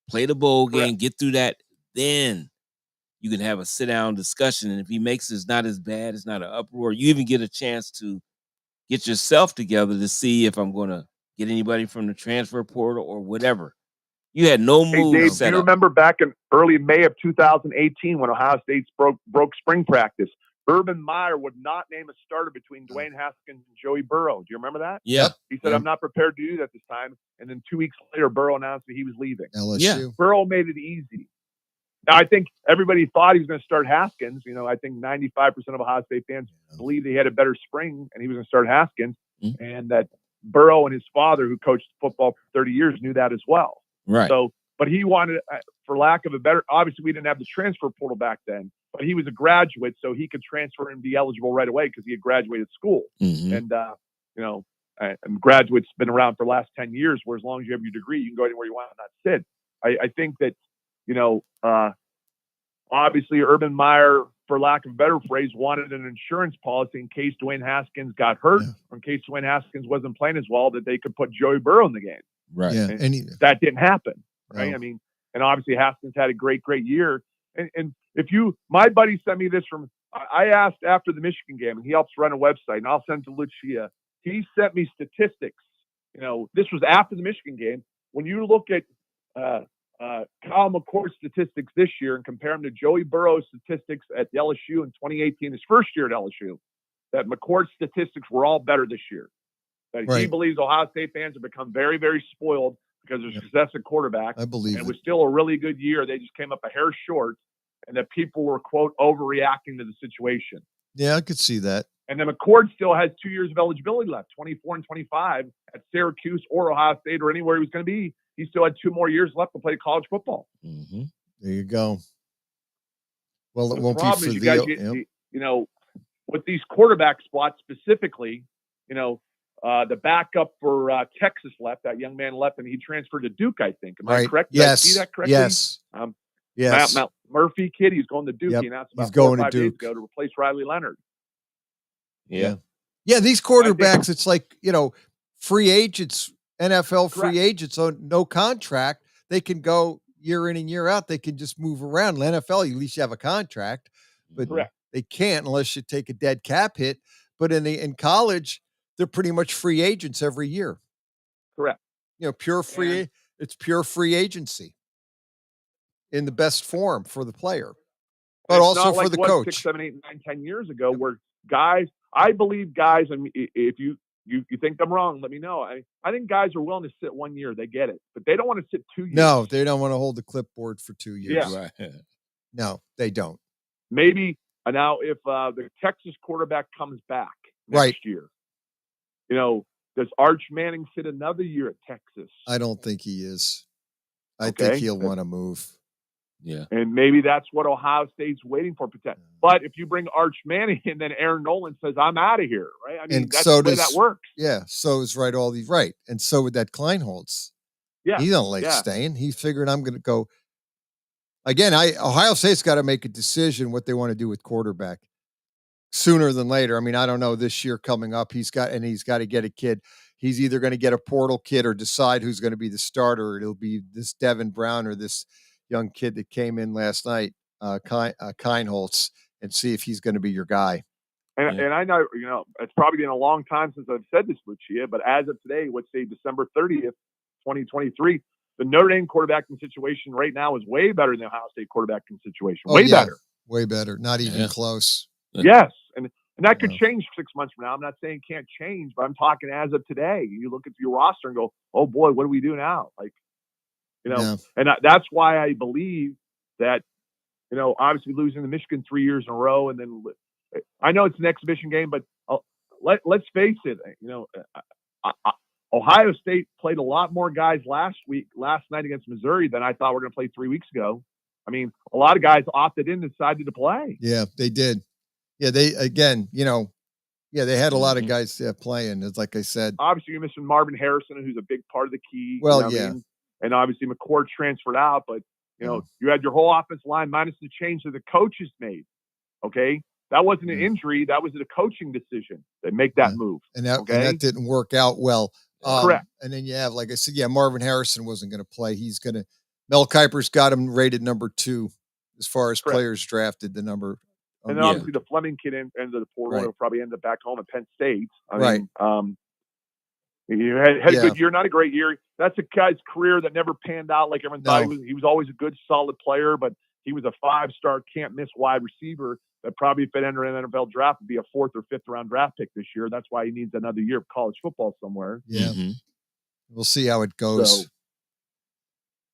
Play the bowl game, get through that. Then you can have a sit-down discussion. And if he makes it's not as bad, it's not an uproar, you even get a chance to get yourself together to see if I'm going to get anybody from the transfer portal or whatever. You had no move. Hey, Dave, do you remember back in early May of 2018 when Ohio State broke spring practice? Urban Meyer would not name a starter between Dwayne Haskins and Joey Burrow. Do you remember that? Yeah. He said, I'm not prepared to do that this time. And then 2 weeks later, Burrow announced that he was leaving. LSU. Yeah. Burrow made it easy. Now, I think everybody thought he was going to start Haskins. I think 95% of Ohio State fans believed he had a better spring and he was going to start Haskins. Mm-hmm. And that Burrow and his father, who coached football for 30 years, knew that as well. Right. So, but he wanted, for lack of a better, obviously we didn't have the transfer portal back then, but he was a graduate, so he could transfer and be eligible right away because he had graduated school. Mm-hmm. And graduates been around for the last 10 years, where as long as you have your degree, you can go anywhere you want and not sit. I think that, obviously Urban Meyer, for lack of a better phrase, wanted an insurance policy in case Dwayne Haskins got hurt, or in case Dwayne Haskins wasn't playing as well, that they could put Joey Burrow in the game. Right. Yeah. And that didn't happen. Right. No. I mean, and obviously Haskins had a great year. And my buddy sent me this I asked after the Michigan game, and he helps run a website, and I'll send to Lucia. He sent me statistics. This was after the Michigan game. When you look at Kyle McCord's statistics this year and compare them to Joey Burrow's statistics at LSU in 2018, his first year at LSU, that McCord's statistics were all better this year. That he believes Ohio State fans have become very, very spoiled because of success at quarterback. I believe it was still a really good year. They just came up a hair short, and that people were, quote, overreacting to the situation. Yeah, I could see that. And then McCord still has 2 years of eligibility left, 24 and 25 at Syracuse or Ohio State or anywhere he was going to be. He still had 2 more years left to play college football. Mm-hmm. There you go. Well, it won't be for with these quarterback spots specifically, the backup for Texas left. That young man left, and he transferred to Duke, I think. Am I correct? Did I see that correctly? Yes. Yes. Matt Murphy kid, he's going to Duke. Yep. He announced about he's 4 going or 5 to Duke days ago to replace Riley Leonard. Yeah. Yeah, these quarterbacks, it's like, free agents, NFL free agents, so no contract. They can go year in and year out. They can just move around. In the NFL, at least you have a contract, but they can't unless you take a dead cap hit. But in college, they're pretty much free agents every year. Correct. It's pure free agency in the best form for the player, but also for the coach. 6, 7, 8, 9, 10 years ago, where I believe guys, and if you You think I'm wrong? Let me know. I think guys are willing to sit 1 year. They get it, but they don't want to sit 2 years. No, they don't want to hold the clipboard for 2 years. Yeah. Right. No, they don't. Maybe now if the Texas quarterback comes back next year, does Arch Manning sit another year at Texas? I don't think he is. I think he'll want to move. Yeah. And maybe that's what Ohio State's waiting for. But if you bring Arch Manning in, then Aaron Nolan says, I'm out of here, right? I mean, And that's so the way that works. Yeah, so is right. And so would that Kleinholz. Yeah. He don't like staying. He figured I'm going to go. Again, Ohio State's got to make a decision what they want to do with quarterback sooner than later. I mean, I don't know, this year coming up, he's got to get a kid. He's either going to get a portal kid or decide who's going to be the starter. It'll be this Devin Brown or this young kid that came in last night, Kleinholz, and see if he's going to be your guy. And I know, it's probably been a long time since I've said this, Lucia, but as of today, let's say December 30th, 2023, the Notre Dame quarterbacking situation right now is way better than the Ohio State quarterbacking situation. Better. Way better. Not even close. Yes. And that could change 6 months from now. I'm not saying it can't change, but I'm talking as of today. You look at your roster and go, oh boy, what do we do now? And that's why I believe that, obviously losing to Michigan 3 years in a row. And then I know it's an exhibition game, but let's face it, Ohio State played a lot more guys last night against Missouri than I thought we were going to play 3 weeks ago. I mean, a lot of guys opted in and decided to play. Yeah, they did. Yeah, they had a lot of guys playing. It's like I said. Obviously, you're missing Marvin Harrison, who's a big part of the key. Well, I mean? And obviously McCord transferred out, but you had your whole offensive line minus the change that the coaches made. Okay, that wasn't an injury; that was a coaching decision that make that move. And that didn't work out well. Correct. And then you have, like I said, Marvin Harrison wasn't going to play. Mel Kiper's got him rated number 2 as far as players drafted. The number. And then obviously the Fleming kid ended the portal. He'll probably end up back home at Penn State. I mean, you had a good year, not a great year. That's a guy's career that never panned out like everyone thought. He was always a good, solid player, but he was a 5-star, can't miss wide receiver that probably, if it entered an NFL draft, would be a 4th or 5th round draft pick this year. That's why he needs another year of college football somewhere. Yeah. We'll see how it goes.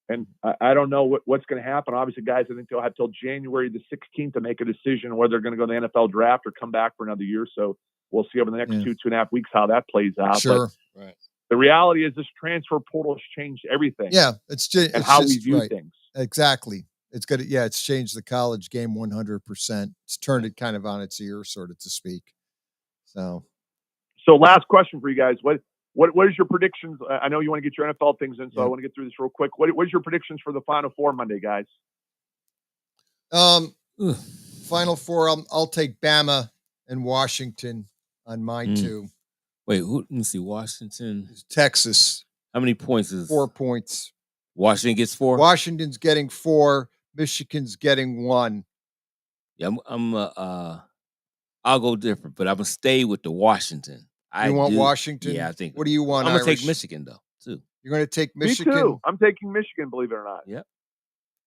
And I don't know what's going to happen. Obviously, guys, I think they'll have till January the 16th to make a decision whether they're going to go to the NFL draft or come back for another year. So we'll see over the next 2.5 weeks how that plays out. Sure. But the reality is this transfer portal has changed everything. Yeah. It's how we view things. Exactly. It's good. Yeah. It's changed the college game 100%. It's turned it kind of on its ear, sort of to speak. So last question for you guys. What is your predictions? I know you want to get your NFL things in, so I want to get through this real quick. What is your predictions for the Final Four Monday, guys? Final Four, I'll take Bama and Washington on mine too. Wait, let me see. Washington, Texas. How many points is 4 points? Washington gets 4. Washington's getting 4. Michigan's getting 1. Yeah, I'll go different, but I'm gonna stay with the Washington. You want Washington? Yeah, I think. What do you want? I'm gonna take Michigan though too. You're going to take Michigan? Me too. I'm taking Michigan, believe it or not. Yeah.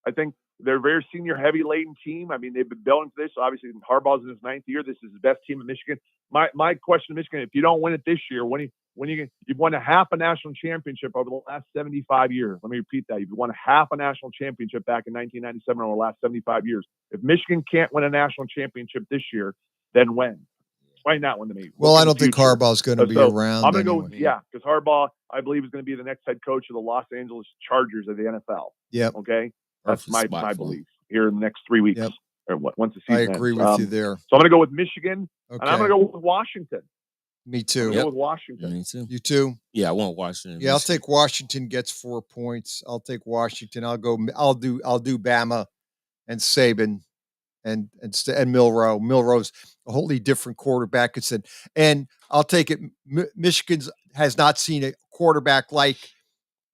I think they're a very senior heavy laden team. I mean, they've been building to this. Obviously, Harbaugh's in his 9th year. This is the best team in Michigan. My question to Michigan: if you don't win it this year, you've won a half a national championship over the last 75 years. Let me repeat that: you've won a half a national championship back in 1997 over the last 75 years. If Michigan can't win a national championship this year, then when? Explain that one to me. Well, I don't think Harbaugh's going to be around. I'm going to go with, because Harbaugh, I believe, is going to be the next head coach of the Los Angeles Chargers of the NFL. Yep. Okay? That's my belief here in the next 3 weeks. Yep. Or once the season I agree ends. with you there. So I'm going to go with Michigan, Okay. and I'm going to go with Washington. Me too. I'm going to go with Washington. Me too. You too? Yeah, I want Washington. Yeah, I'll take Washington gets 4 points. I'll take Washington. I'll do Bama and Saban and Milroe. Milroe's a wholly different quarterback. And I'll take it. Michigan's has not seen a quarterback like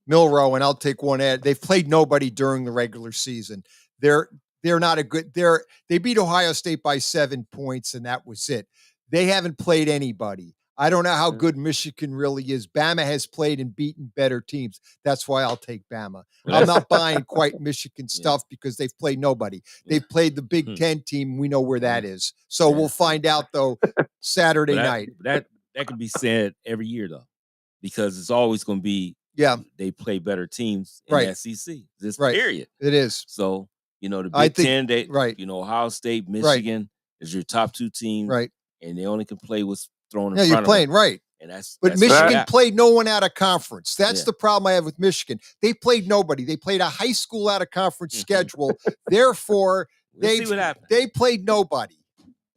Milroe, and I'll take one. They've played nobody during the regular season. They're not a good. They beat Ohio State by 7 points, and that was it. They haven't played anybody. I don't know how good Michigan really is. Bama has played and beaten better teams. That's why I'll take Bama. I'm not buying quite Michigan stuff because they've played nobody. They've played the Big Ten team. We know where that is. So we'll find out, though, Saturday night. That that could be said every year though, because it's always going to be they play better teams in the SEC. This period. It is. So the I Big think- Ten, they right. Ohio State, Michigan is your top two teams, Right. and they only can play what's thrown in Yeah, front you're of playing them. right. And that's But that's what Michigan you got. played no one out of conference. That's Yeah. the problem I have with Michigan. They played nobody. They played a high school out of conference schedule. Therefore, We'll see what happens. they played nobody.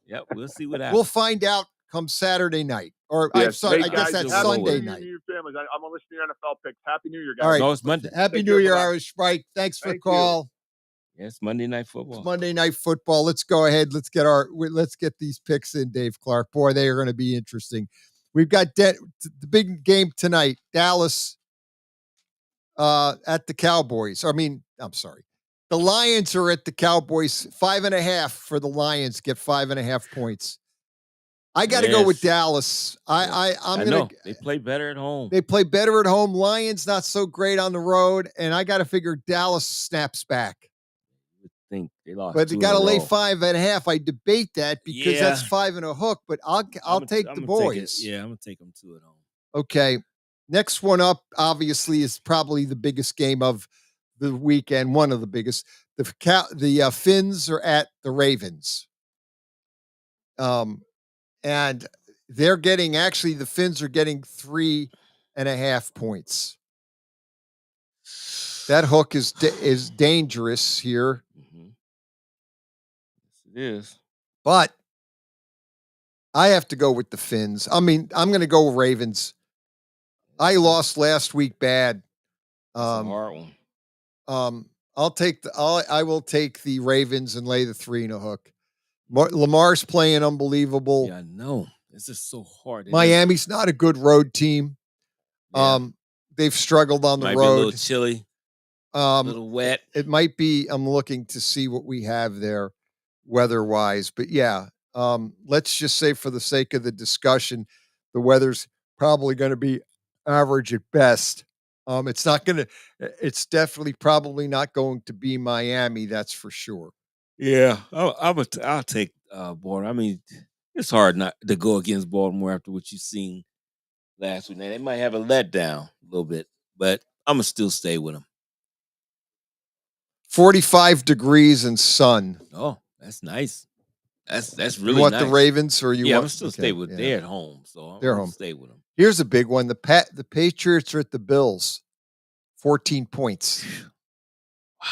Yep, we'll see what happens. We'll find out come Saturday night. Or Yes. I'm sorry, Hey, I guess guys, that's Happy Sunday New Year night. to your families. I'm gonna listen to your NFL picks. Happy New Year, guys. All right. No, it's Monday. Happy Take New care, Year, bye-bye. Irish Spike. Thanks for the Thank you. call. Yes, Monday Night Football. It's Monday Night Football. Let's go ahead. Let's get these picks in, Dave Clark. Boy, they are going to be interesting. We've got the big game tonight. Dallas at the Cowboys. I'm sorry. The Lions are at the Cowboys. 5.5 for the Lions. Get 5.5 points. I got to go with Dallas. I'm I gonna. know. They play better at home. They play better at home. Lions not so great on the road, and I got to figure Dallas snaps back. Think they lost. But they two got to in a lay row. 5.5. I debate that because that's 5 and a hook. But I'll take the I'm gonna boys. I'm gonna take them 2 at home. Okay. Next one up, obviously, is probably the biggest game of the weekend. One of the biggest. The Finns are at the Ravens. And they're getting the Finns are getting 3.5 points. That hook is dangerous here. It is. But I have to go with the Finns. I'm going to go Ravens. I lost last week bad. It's a hard one. I will take the Ravens and lay the 3 and a hook. Lamar's playing unbelievable. Yeah, I know. It's just so hard. Miami's not a good road team. They've struggled on the Might road. be a little chilly. A little wet. It might be. I'm looking to see what we have there weather-wise. But yeah, let's just say for the sake of the discussion, the weather's probably going to be average at best. It's definitely probably not going to be Miami. That's for sure. Yeah, I'll take Baltimore. It's hard not to go against Baltimore after what you've seen last week. Now, they might have a letdown a little bit, but I'm gonna still stay with them. 45 degrees and sun. Oh, that's nice. That's really You want nice. the Ravens or you want? I'm still stay with. They're at home, so They're I'm home. gonna stay with them. Here's a big one. The Patriots are at the Bills. 14 points. Wow.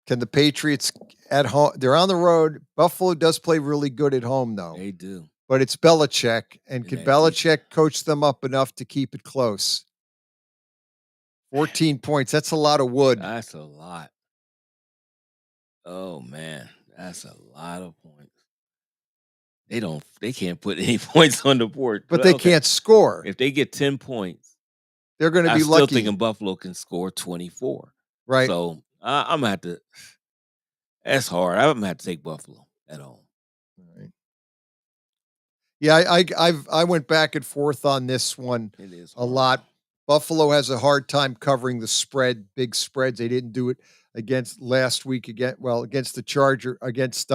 Can the Patriots at home? They're on the road. Buffalo does play really good at home, though. They do. But it's Belichick. And can Belichick coach them up enough to keep it close? 14 points. That's a lot of wood. That's a lot. Oh man, that's a lot of points. They can't put any points on the board. But they can't score. If they get 10 points, they're going to be I'm lucky. still thinking Buffalo can score 24. Right. So I'm gonna have to. That's hard. I'm gonna have to take Buffalo at home. Right. Yeah, I went back and forth on this one a lot. Buffalo has a hard time covering the spread, big spreads. They didn't do it against last week against the Charger against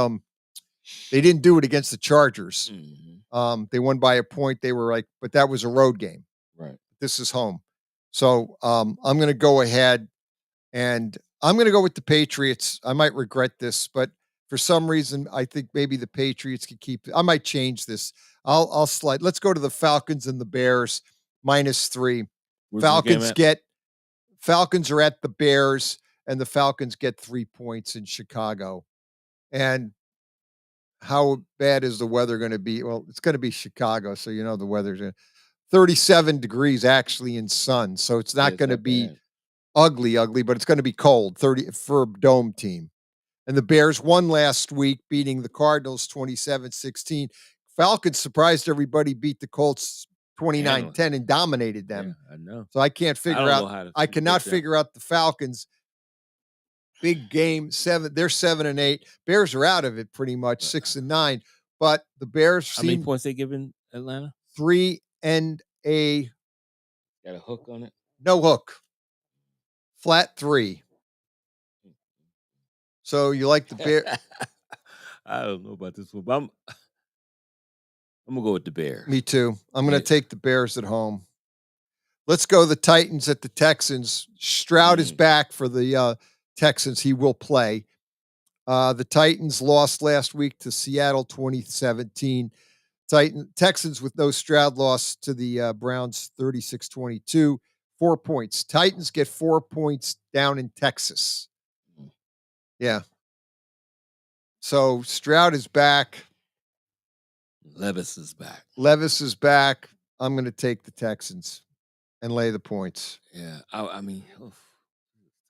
they didn't do it against the Chargers. Mm-hmm. They won by a point. They were but that was a road game. Right. This is home. So I'm going to go ahead and I'm going to go with the Patriots. I might regret this, but for some reason, I think maybe the Patriots could keep. I might change this. I'll slide. Let's go to the Falcons and the Bears -3. Falcons are at the Bears, and the Falcons get 3 points in Chicago. And how bad is the weather going to be? Well, it's going to be Chicago, so the weather's 37 degrees actually in sun. So it's not going to be ugly, but it's going to be cold. 30 for a dome team. And the Bears won last week, beating the Cardinals 27-16. Falcons surprised everybody, beat the Colts 29-10 and dominated them. Yeah, I know. So I can't figure out. I cannot figure out the Falcons. Big game, 7. They're 7-8. Bears are out of it pretty much, 6-9. But the Bears. How many points they giving Atlanta? 3 and a. Got a hook on it? No hook. Flat 3. So you like the Bear? I don't know about this one, but I'm gonna go with the Bears. Me too. I'm going to take the Bears at home. Let's go the Titans at the Texans. Stroud is back for the Texans. He will play. The Titans lost last week to Seattle 2017. Texans with no Stroud lost to the Browns 36-22. 4 points. Titans get 4 points down in Texas. Yeah. So Stroud is back. Levis is back. Levis is back. I'm going to take the Texans and lay the points. Yeah. I mean,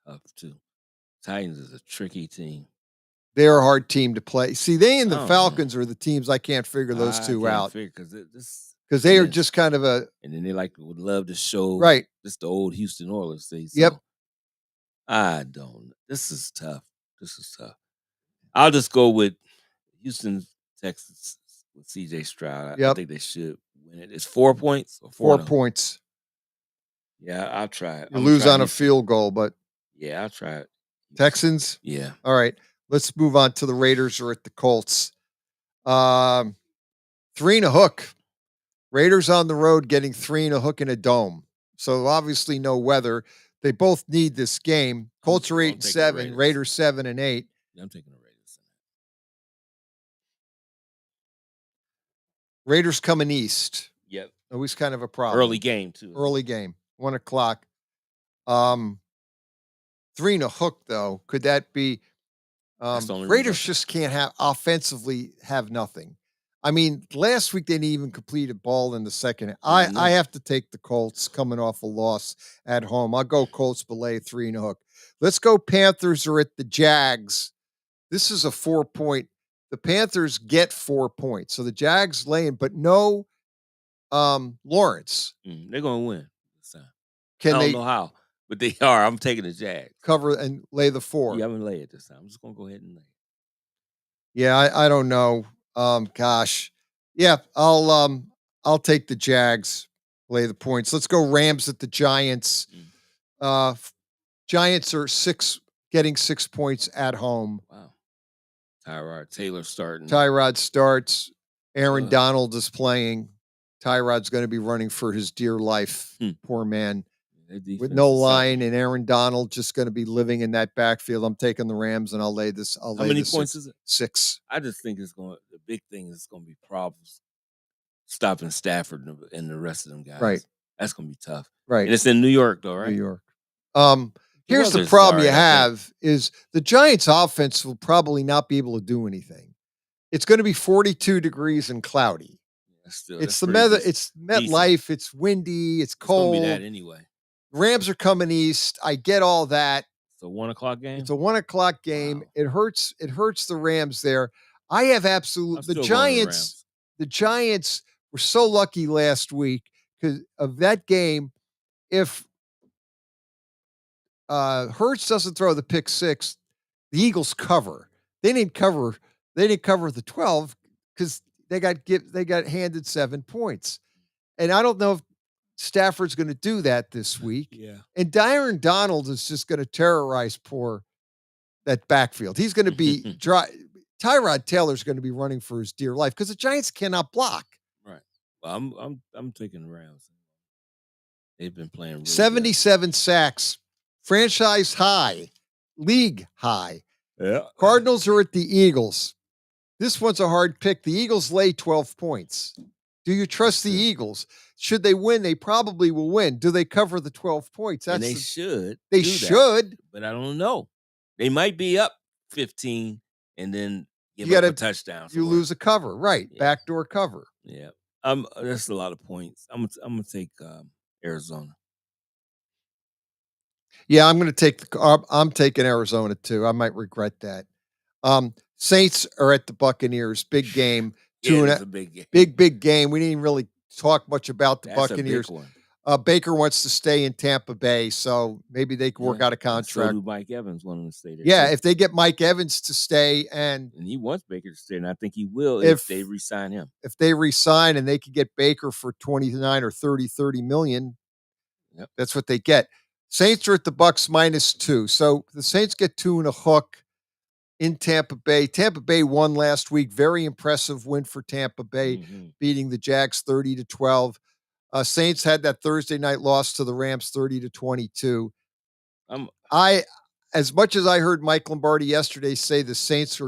tough too. Titans is a tricky team. They're a hard team to play. See, they and the Falcons are the teams I can't figure those two out. Because they are just kind of a. And then they would love to show just the old Houston Oilers. So yep. I don't. This is tough. I'll just go with Houston, Texas with CJ Stroud. I think they should win it. It's 4 points or 4 points. Yeah, I'll try it. You lose on a field goal, but. Yeah, I'll try it. Texans? Yeah. All right. Let's move on to the Raiders or at the Colts. 3 and a hook. Raiders on the road getting 3 and a hook in a dome. So obviously no weather. They both need this game. Colts are 8-7. Raiders 7-8. Yeah, I'm taking the Raiders. Raiders coming east. Yep. Always kind of a problem. Early game too. Early game. 1 o'clock. 3 and a hook though. Could that be? Raiders just can't have offensively have nothing. I mean, last week they didn't even complete a ball in the second. I have to take the Colts coming off a loss at home. I'll go Colts, belay 3 and a hook. Let's go Panthers are at the Jags. This is a 4 point. The Panthers get 4 points. So the Jags laying, but no Lawrence. They're going to win this time. I don't know how, but they are. I'm taking the Jags. Cover and lay the 4. Yeah, I'm going to lay it this time. I'm just going to go ahead and lay it. Yeah, I don't know. Gosh. Yeah, I'll take the Jags, lay the points. Let's go Rams at the Giants. Giants are getting 6 points at home. Wow. Tyrod Taylor starting. Tyrod starts. Aaron Donald is playing. Tyrod's going to be running for his dear life. Poor man. With no line and Aaron Donald just going to be living in that backfield. I'm taking the Rams and I'll lay this. How many points is it? 6. I just think the big thing is going to be problems stopping Stafford and the rest of them guys. Right. That's going to be tough. Right. And it's in New York though, right? New York. Here's the problem you have is the Giants offense will probably not be able to do anything. It's going to be 42 degrees and cloudy. It's MetLife. It's windy. It's cold. It's going to be that anyway. Rams are coming east. I get all that. It's a 1 o'clock game. It's a 1 o'clock game. Wow. It hurts the Rams there. I have absolutely the Giants. The Giants were so lucky last week because of that game. If Hurts doesn't throw the pick 6, the Eagles cover. They didn't cover the 12 because they got handed 7 points. And I don't know if Stafford's going to do that this week. Yeah. And Aaron Donald is just going to terrorize that backfield. He's going to be Tyrod Taylor's going to be running for his dear life because the Giants cannot block. Right. Well, I'm taking the Rams. They've been playing really 77 sacks, franchise high, league high. Yeah. Cardinals are at the Eagles. This one's a hard pick. The Eagles lay 12 points. Do you trust the Eagles? Should they win, they probably will win. Do they cover the 12 points? And they should. They should. But I don't know. They might be up 15 and then give up a touchdown. You lose a cover. Right. Yeah. Backdoor cover. Yeah. That's a lot of points. I'm going to take Arizona. Yeah, I'm taking Arizona too. I might regret that. Saints are at the Buccaneers. Big game. It's a big game. Big game. We didn't even really talk much about the Buccaneers. A big one. Baker wants to stay in Tampa Bay, so maybe they can work out a contract. So do Mike Evans wanting to stay there. Yeah, too. if they get Mike Evans to stay, and he wants Baker to stay, and I think he will if they re-sign him. If they re-sign and they could get Baker for 29 or 30 million, that's what they get. Saints are at the Bucs -2. So the Saints get 2 and a hook. in Tampa Bay. Tampa Bay won last week. Very impressive win for Tampa Bay, beating the Jags 30-12. Saints had that Thursday night loss to the Rams 30-22. As much as I heard Mike Lombardi yesterday say the Saints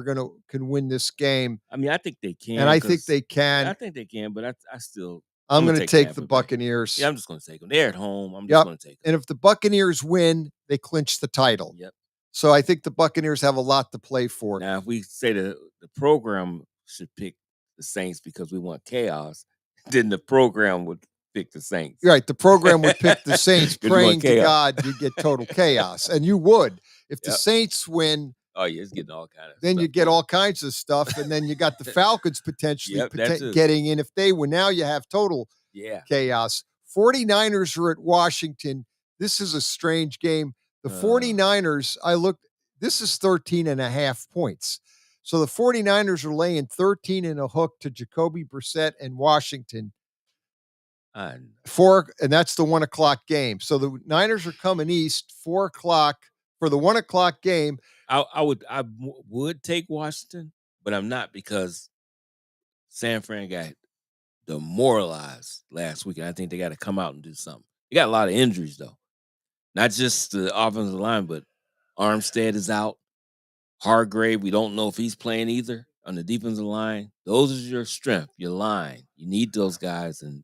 can win this game. I mean, I think they can. And I think they can. I think they can, but I still I'm going to take the Buccaneers. Yeah, I'm just going to take them. They're at home. I'm just going to take them. And if the Buccaneers win, they clinch the title. Yep. So I think the Buccaneers have a lot to play for. Now, if we say the program should pick the Saints because we want chaos, then the program would pick the Saints. Right. The program would pick the Saints, praying to God you get total chaos. And you would. If the Saints win, oh, yeah, it's getting all kinds of then stuff. You get all kinds of stuff. And then you got the Falcons potentially getting in. If they win, now you have total chaos. 49ers are at Washington. This is a strange game. The 49ers, this is 13.5 points. So the 49ers are laying 13 and a hook to Jacoby Brissett and Washington. And that's the 1 o'clock game. So the Niners are coming east, 4 o'clock for the 1 o'clock game. I would take Washington, but I'm not because San Fran got demoralized last week. And I think they got to come out and do something. They got a lot of injuries, though. Not just the offensive line, but Armstead is out. Hargrave, we don't know if he's playing either on the defensive line. Those are your strength, your line. You need those guys, and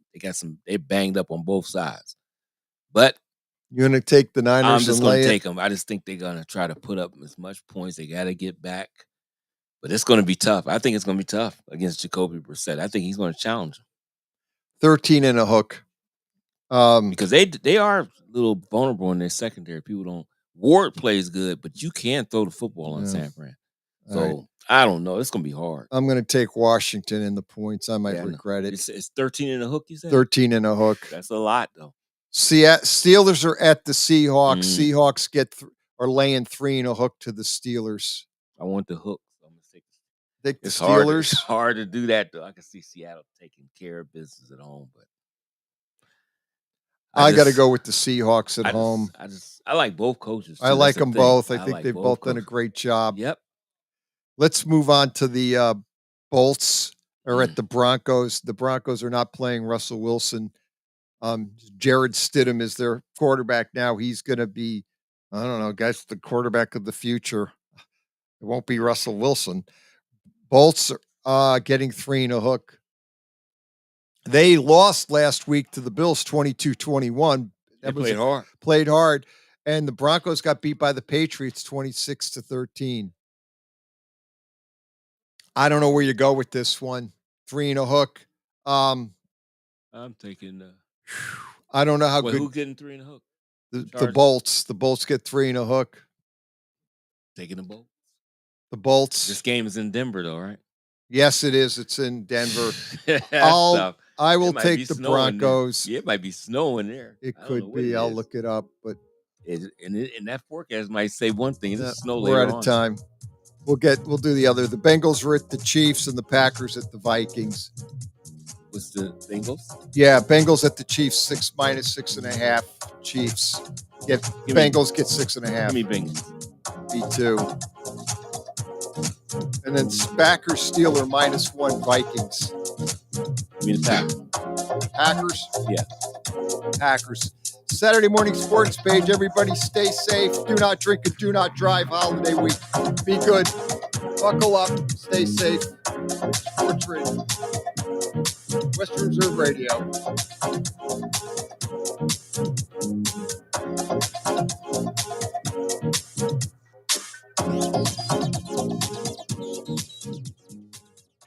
they banged up on both sides. But you're going to take the Niners. I'm just going to take them. I just think they're going to try to put up as much points. They got to get back. But it's going to be tough. I think it's going to be tough against Jacoby Brissett. I think he's going to challenge him. 13 and a hook. Because they are a little vulnerable in their secondary. People don't. Ward plays good, but you can't throw the football on San Fran. So I don't know. It's going to be hard. I'm going to take Washington in the points. I might regret it. It's 13 and a hook, you said? 13 and a hook. That's a lot, though. Steelers are at the Seahawks. Seahawks are laying 3 and a hook to the Steelers. I want the hook. So I'm going to take the Steelers. It's hard to do that, though. I can see Seattle taking care of business at home, but I got to go with the Seahawks at home. I like both coaches. I like them both. I think they've both done a great job. Yep. Let's move on to the Bolts are at the Broncos. The Broncos are not playing Russell Wilson. Jared Stidham is their quarterback now. He's going to be, I don't know, guys, the quarterback of the future. It won't be Russell Wilson. Bolts are getting 3 and a hook. They lost last week to the Bills 22-21. They played hard. Played hard. And the Broncos got beat by the Patriots 26-13. I don't know where you go with this one. 3 and a hook. I'm taking I don't know how good. Who's getting 3 and a hook? The Bolts. The Bolts get 3 and a hook. Taking the Bolts. The Bolts. This game is in Denver, though, right? Yes, it is. It's in Denver. I will take the Broncos. Yeah, it might be snowing there. It could be. I'll look it up. But and that forecast might say one thing. It's snow we're later out of time. We'll do the other. The Bengals are at the Chiefs and the Packers at the Vikings. What's the Bengals? Yeah, Bengals at the Chiefs, -6.5. Chiefs. Bengals get 6.5. Give me Bengals. B2. And then Packers, Steeler -1, Vikings. Give me the Packers? Yeah. Packers. Saturday morning sports page. Everybody stay safe. Do not drink and do not drive holiday week. Be good. Buckle up. Stay safe. Sports Radio. Western Reserve Radio.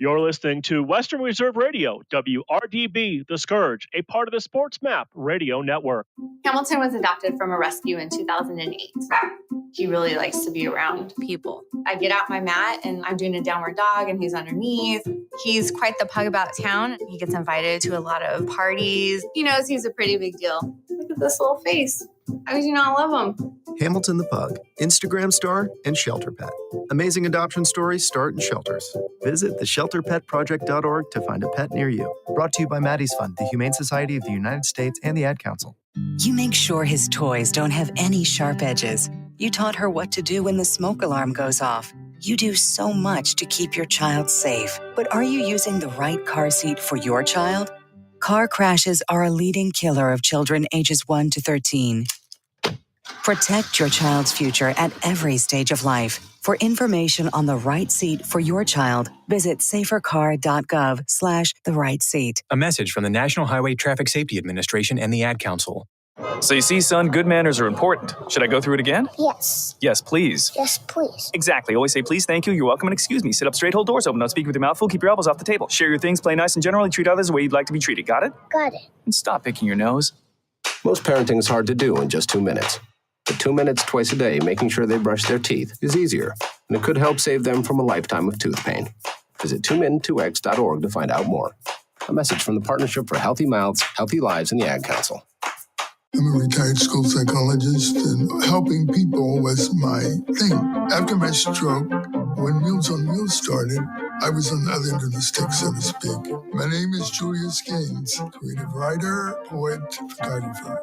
You're listening to Western Reserve Radio, WRDB, The Scourge, a part of the Sports Map Radio Network. Hamilton was adopted from a rescue in 2008. He really likes to be around people. I get out my mat and I'm doing a downward dog and he's underneath. He's quite the pug about town. He gets invited to a lot of parties. He knows he's a pretty big deal. Look at this little face. How could you not love him? Hamilton the Pug, Instagram star and shelter pet. Amazing adoption stories start in shelters. Visit theshelterpetproject.org to find a pet near you. Brought to you by Maddie's Fund, the Humane Society of the United States, and the Ad Council. You make sure his toys don't have any sharp edges. You taught her what to do when the smoke alarm goes off. You do so much to keep your child safe, but are you using the right car seat for your child? Car crashes are a leading killer of children ages 1 to 13. Protect your child's future at every stage of life. For information on the right seat for your child, visit safercar.gov/the right seat. A message from the National Highway Traffic Safety Administration and the Ad Council. So you see, son, good manners are important. Should I go through it again? Yes. Yes, please. Yes, please. Exactly. Always say please, thank you, you're welcome, and excuse me. Sit up straight, hold doors open, don't speak with your mouth full, keep your elbows off the table. Share your things, play nice, and generally treat others the way you'd like to be treated. Got it? Got it. And stop picking your nose. Most parenting is hard to do in just 2 minutes. But 2 minutes twice a day making sure they brush their teeth is easier, and it could help save them from a lifetime of tooth pain. Visit 2min2x.org to find out more. A message from the Partnership for Healthy Mouths, Healthy Lives, and the Ad Council. I'm a retired school psychologist, and helping people was my thing. After my stroke, when Meals on Wheels started, I was on the other end of the stick, so to speak. My name is Julius Gaines, creative writer, poet, photographer.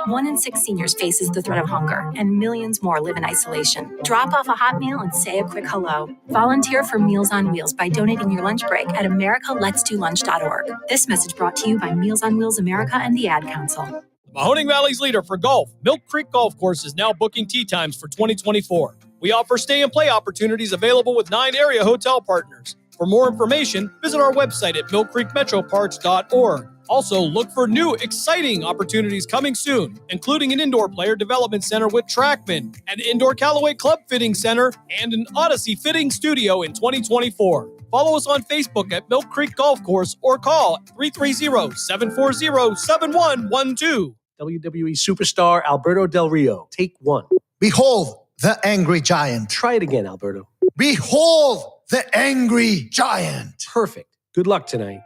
1 in 6 seniors faces the threat of hunger, and millions more live in isolation. Drop off a hot meal and say a quick hello. Volunteer for Meals on Wheels by donating your lunch break at americaletsdolunch.org. This message brought to you by Meals on Wheels America and the Ad Council. Mahoning Valley's leader for golf, Milk Creek Golf Course, is now booking tee times for 2024. We offer stay and play opportunities available with 9 area hotel partners. For more information, visit our website at millcreekmetroparks.org. Also, look for new, exciting opportunities coming soon, including an indoor player development center with Trackman, an indoor Callaway Club Fitting Center, and an Odyssey Fitting Studio in 2024. Follow us on Facebook at Milk Creek Golf Course or call 330-740-7112. WWE superstar Alberto Del Rio. Take 1. Behold the angry giant. Try it again, Alberto. Behold the angry giant. Perfect. Good luck tonight.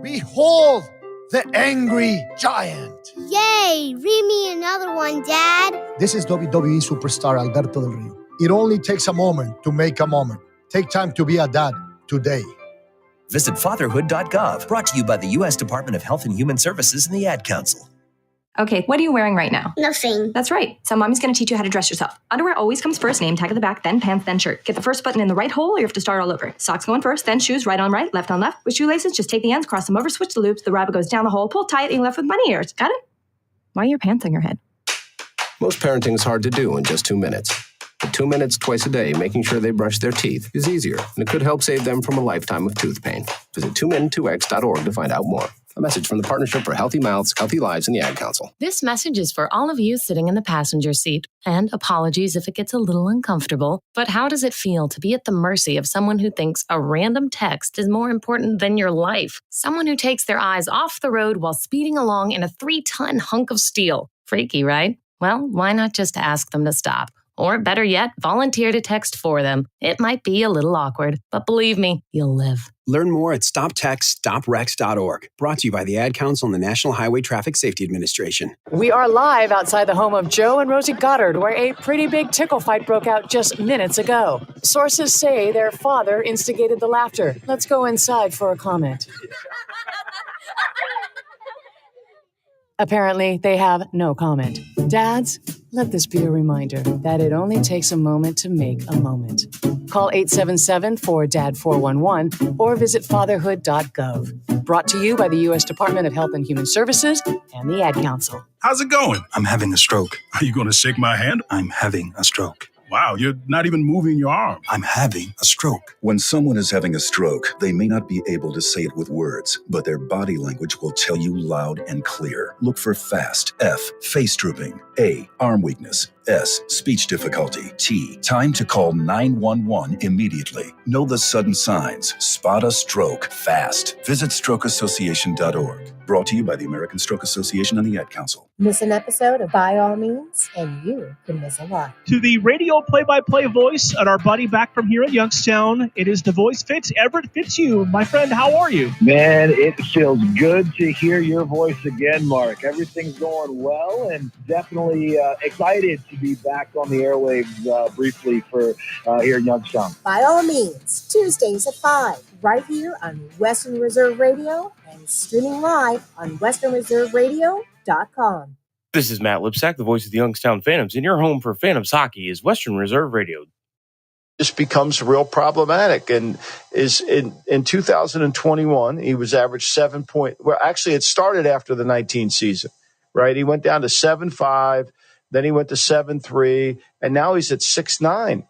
Behold the angry giant. Yay! Read me another one, Dad. This is WWE superstar Alberto Del Rio. It only takes a moment to make a moment. Take time to be a dad today. Visit fatherhood.gov, brought to you by the U.S. Department of Health and Human Services and the Ad Council. Okay, what are you wearing right now? Nothing. That's right. So mommy's going to teach you how to dress yourself. Underwear always comes first, name tag at the back, then pants, then shirt. Get the first button in the right hole or you have to start all over. Socks going first, then shoes right on right, left on left. With shoelaces, just take the ends, cross them over, switch the loops. The rabbit goes down the hole, pull tight, and you're left with bunny ears. Got it? Why are your pants on your head? Most parenting is hard to do in just 2 minutes. But 2 minutes twice a day making sure they brush their teeth is easier, and it could help save them from a lifetime of tooth pain. Visit 2min2x.org to find out more. A message from the Partnership for Healthy Mouths, Healthy Lives, and the Ad Council. This message is for all of you sitting in the passenger seat. And apologies if it gets a little uncomfortable, but how does it feel to be at the mercy of someone who thinks a random text is more important than your life? Someone who takes their eyes off the road while speeding along in a 3-ton hunk of steel. Freaky, right? Well, why not just ask them to stop? Or better yet, volunteer to text for them. It might be a little awkward, but believe me, you'll live. Learn more at stoptextstoprex.org. Brought to you by the Ad Council and the National Highway Traffic Safety Administration. We are live outside the home of Joe and Rosie Goddard, where a pretty big tickle fight broke out just minutes ago. Sources say their father instigated the laughter. Let's go inside for a comment. Apparently, they have no comment. Dads, let this be a reminder that it only takes a moment to make a moment. Call 877-4DAD-411 or visit fatherhood.gov. Brought to you by the U.S. Department of Health and Human Services and the Ad Council. How's it going? I'm having a stroke. Are you going to shake my hand? I'm having a stroke. Wow, you're not even moving your arm. I'm having a stroke. When someone is having a stroke, they may not be able to say it with words, but their body language will tell you loud and clear. Look for FAST. F, face drooping. A, arm weakness. S, speech difficulty. T, time to call 911 immediately. Know the sudden signs. Spot a stroke fast. Visit strokeassociation.org. Brought to you by the American Stroke Association and the Ad Council. Miss an episode of By All Means, and you can miss a lot. To the radio play-by-play voice and our buddy back from here at Youngstown, it is the voice Fitz. Everett Fitzhugh. My friend, how are you? Man, it feels good to hear your voice again, Mark. Everything's going well, and definitely excited to be back on the airwaves briefly for here in Youngstown. By All Means, Tuesdays at 5, right here on Western Reserve Radio and streaming live on westernreserveradio.com. This is Matt Lipsack, the voice of the Youngstown Phantoms, and your home for Phantoms hockey is Western Reserve Radio. just becomes real problematic. And is in 2021, he was averaged 7 point. Well, actually, it started after the 19 season, right? He went down to 7.5, then he went to 7.3, and now he's at 6.9. I mean,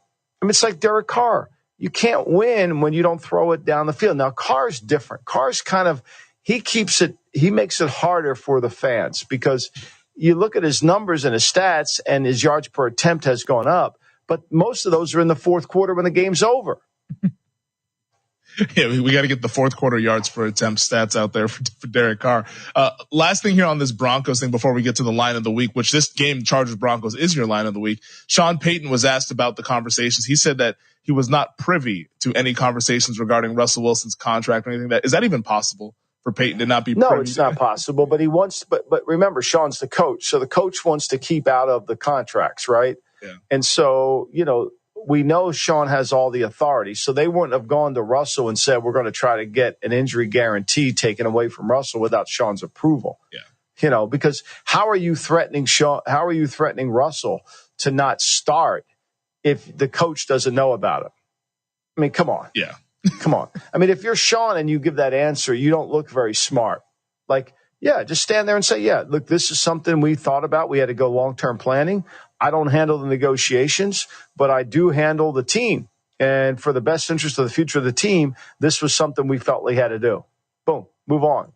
it's like Derek Carr. You can't win when you don't throw it down the field. Now, Carr's different. Carr's kind of, he makes it harder for the fans because you look at his numbers and his stats and his yards per attempt has gone up, but most of those are in the fourth quarter when the game's over. Yeah, we got to get the fourth quarter yards per attempt stats out there for Derek Carr. Last thing here on this Broncos thing before we get to the line of the week, which this game, Chargers-Broncos, is your line of the week. Sean Payton was asked about the conversations. He said that he was not privy to any conversations regarding Russell Wilson's contract or anything. Is that even possible for Payton to not be privy? No, it's not possible, but he wants, but remember, Sean's the coach. So the coach wants to keep out of the contracts, right? Yeah. And so, we know Sean has all the authority, so they wouldn't have gone to Russell and said, we're going to try to get an injury guarantee taken away from Russell without Sean's approval. Yeah. Because how are you threatening Sean? How are you threatening Russell to not start if the coach doesn't know about it? I mean, come on. Yeah. Come on. I mean, if you're Sean and you give that answer, you don't look very smart. Like, yeah, just stand there and say, yeah, look, this is something we thought about. We had to go long-term planning. I don't handle the negotiations, but I do handle the team. And for the best interest of the future of the team, this was something we felt we had to do. Boom, move on.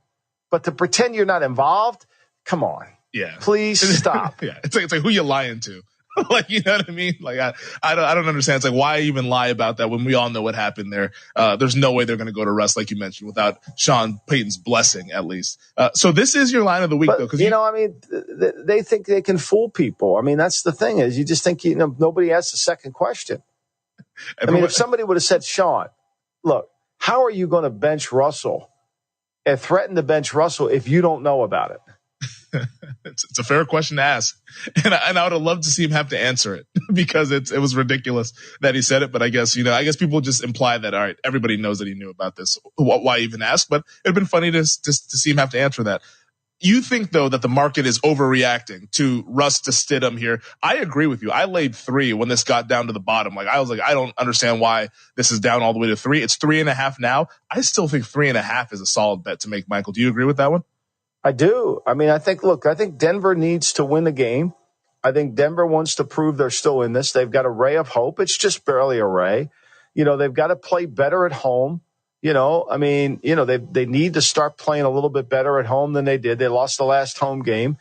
But to pretend you're not involved, come on. Yeah. Please stop. Yeah. It's like who you lying to? Like, you know what I mean? Like, I don't understand. It's like, why even lie about that when we all know what happened there? There's no way they're going to go to Russ, like you mentioned, without Sean Payton's blessing, at least. So this is your line of the week, though. Cause they think they can fool people. I mean, that's the thing is you just think, nobody asks a second question. I mean, if somebody would have said, Sean, look, how are you going to bench Russell and threaten to bench Russell if you don't know about it? It's a fair question to ask, and I would have loved to see him have to answer it because it was ridiculous that he said it. But I guess people just imply that, all right, everybody knows that he knew about this. Why even ask? But it'd been funny to see him have to answer that. You think though that the market is overreacting to Russ to Stidham here? I agree with you. I laid 3 when this got down to the bottom. Like I was like, I don't understand why this is down all the way to 3. It's 3.5 now. I still think 3.5 is a solid bet to make. Michael, do you agree with that one? I do. I mean, I think Denver needs to win the game. I think Denver wants to prove they're still in this. They've got a ray of hope. It's just barely a ray. They've got to play better at home. They need to start playing a little bit better at home than they did. They lost the last home game.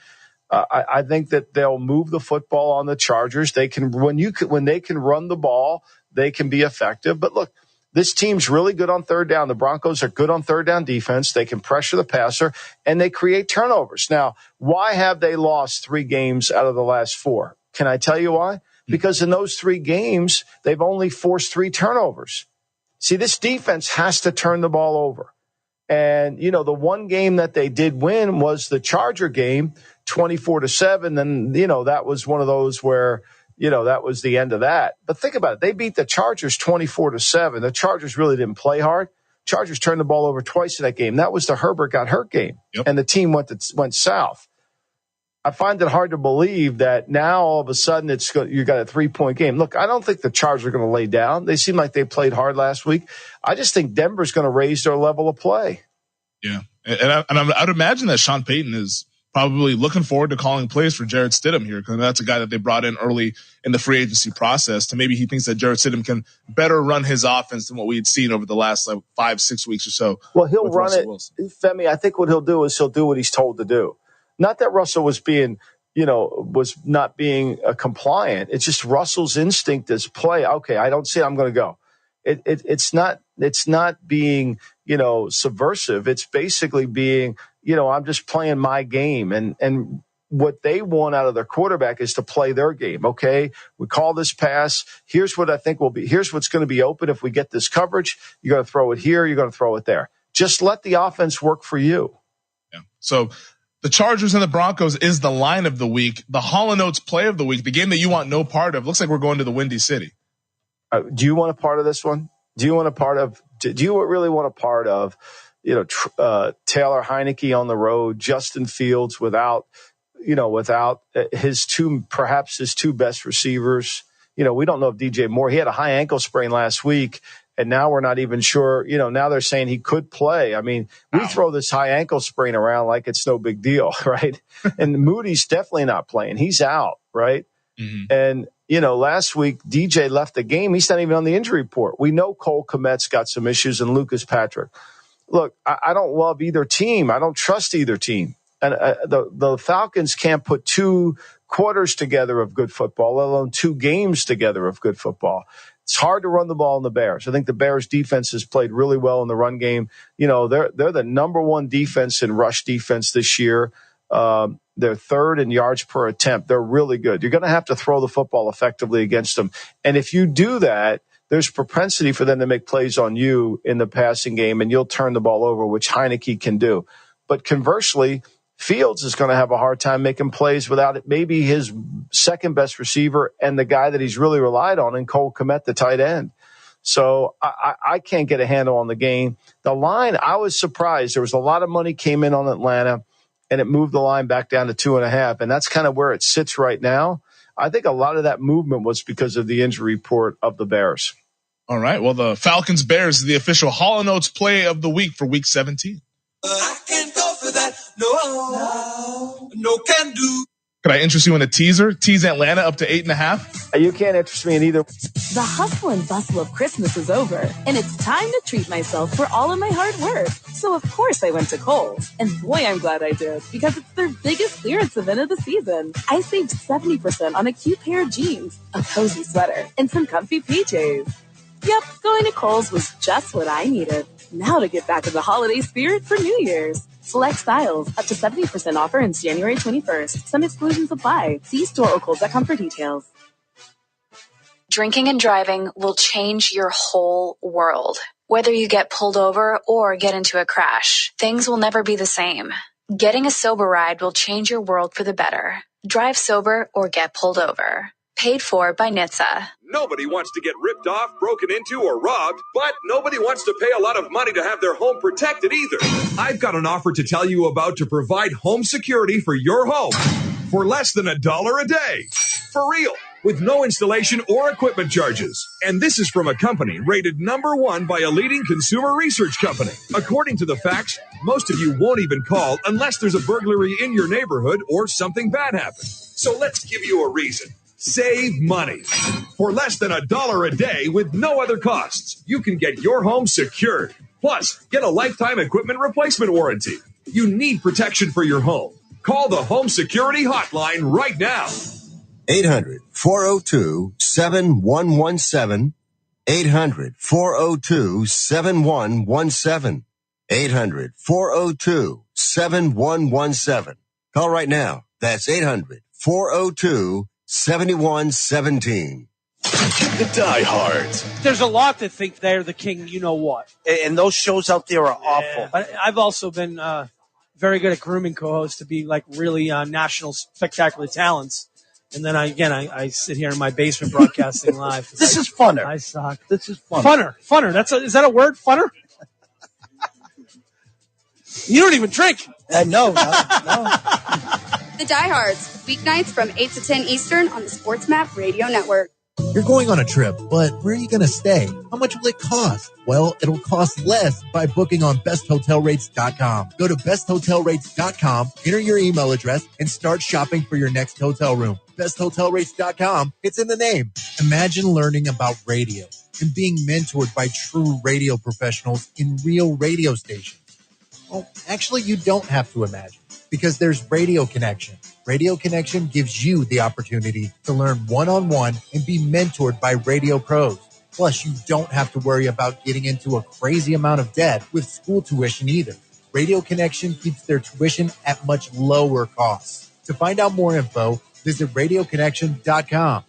I think that they'll move the football on the Chargers. They can, when they can run the ball, they can be effective. But look, this team's really good on third down. The Broncos are good on third down defense. They can pressure the passer, and they create turnovers. Now, why have they lost 3 games out of the last 4? Can I tell you why? Because in those 3 games, they've only forced 3 turnovers. See, this defense has to turn the ball over. And, the one game that they did win was the Charger game, 24-7. And, that was one of those where – that was the end of that. But think about it. They beat the Chargers 24-7. The Chargers really didn't play hard. Chargers turned the ball over twice in that game. That was the Herbert got hurt game. Yep. And the team went south. I find it hard to believe that now all of a sudden you got a 3-point game. Look, I don't think the Chargers are going to lay down. They seem like they played hard last week. I just think Denver's going to raise their level of play. Yeah. And I'd imagine that Sean Payton is probably looking forward to calling plays for Jarrett Stidham here because that's a guy that they brought in early in the free agency process. To maybe he thinks that Jarrett Stidham can better run his offense than what we had seen over the last 5-6 weeks or so. Well, he'll run it. Femi, I think what he'll do is he'll do what he's told to do. Not that Russell was not being compliant. It's just Russell's instinct is play. Okay, I don't see it. I'm going to go. It's not being, subversive. It's basically being, I'm just playing my game. And what they want out of their quarterback is to play their game. Okay, we call this pass. Here's what I think here's what's going to be open if we get this coverage. You're going to throw it here. You're going to throw it there. Just let the offense work for you. Yeah. So the Chargers and the Broncos is the line of the week. The Hall & Oates play of the week, the game that you want no part of. Looks like we're going to the Windy City. Do you want a part of this one? Do you really want a part of, Taylor Heineke on the road, Justin Fields without his two best receivers, we don't know if DJ Moore, he had a high ankle sprain last week, and now we're not even sure. Now they're saying he could play. I mean, we throw this high ankle sprain around like it's no big deal, right? And Moody's definitely not playing. He's out, right? Mm-hmm. And, last week, DJ left the game. He's not even on the injury report. We know Cole Kmet's got some issues and Lucas Patrick. Look, I don't love either team. I don't trust either team. And the Falcons can't put 2 quarters together of good football, let alone 2 games together of good football. It's hard to run the ball in the Bears. I think the Bears defense has played really well in the run game. They're the number 1 defense in rush defense this year. They're 3rd in yards per attempt. They're really good. You're going to have to throw the football effectively against them. And if you do that, there's propensity for them to make plays on you in the passing game, and you'll turn the ball over, which Heineke can do. But conversely, Fields is going to have a hard time making plays without it. Maybe his second best receiver and the guy that he's really relied on in Cole Kmet, the tight end. So I can't get a handle on the game. The line, I was surprised. There was a lot of money came in on Atlanta, and it moved the line back down to 2.5. And that's kind of where it sits right now. I think a lot of that movement was because of the injury report of the Bears. All right. Well, the Falcons-Bears is the official Hall & Oates play of the week for Week 17. I can't go for that. No can do. Could I interest you in a teaser? Tease Atlanta up to 8.5? You can't interest me in either. The hustle and bustle of Christmas is over, and it's time to treat myself for all of my hard work. So, of course, I went to Kohl's. And boy, I'm glad I did, because it's their biggest clearance event of the season. I saved 70% on a cute pair of jeans, a cozy sweater, and some comfy PJs. Yep, going to Kohl's was just what I needed. Now to get back in the holiday spirit for New Year's. Select styles, up to 70% offer ends January 21st. Some exclusions apply. See store or Kohl's.com for details. Drinking and driving will change your whole world. Whether you get pulled over or get into a crash, things will never be the same. Getting a sober ride will change your world for the better. Drive sober or get pulled over. Paid for by NHTSA. Nobody wants to get ripped off, broken into, or robbed, but nobody wants to pay a lot of money to have their home protected either. I've got an offer to tell you about to provide home security for your home for less than $1 a day. For real, with no installation or equipment charges. And this is from a company rated #1 by a leading consumer research company. According to the facts, most of you won't even call unless there's a burglary in your neighborhood or something bad happens. So let's give you a reason. Save money. For less than $1 a day with no other costs, you can get your home secured. Plus, get a lifetime equipment replacement warranty. You need protection for your home. Call the Home Security Hotline right now. 800-402-7117. 800-402-7117. 800-402-7117. Call right now. That's 800-402-7117. The diehards. There's a lot that think they're the king, you know what. And those shows out there are awful. But I've also been very good at grooming co-hosts to be like really national spectacular talents. And then I sit here in my basement broadcasting live. This is funner. I suck. This is funner. Funner. Is that a word? Funner? You don't even drink. No. The Diehards, weeknights from 8 to 10 Eastern on the Sports Map Radio Network. You're going on a trip, but where are you going to stay? How much will it cost? Well, it'll cost less by booking on besthotelrates.com. Go to besthotelrates.com, enter your email address, and start shopping for your next hotel room. Besthotelrates.com, it's in the name. Imagine learning about radio and being mentored by true radio professionals in real radio stations. Well, actually, you don't have to imagine, because there's Radio Connection. Radio Connection gives you the opportunity to learn one-on-one and be mentored by radio pros. Plus, you don't have to worry about getting into a crazy amount of debt with school tuition either. Radio Connection keeps their tuition at much lower costs. To find out more info, visit radioconnection.com.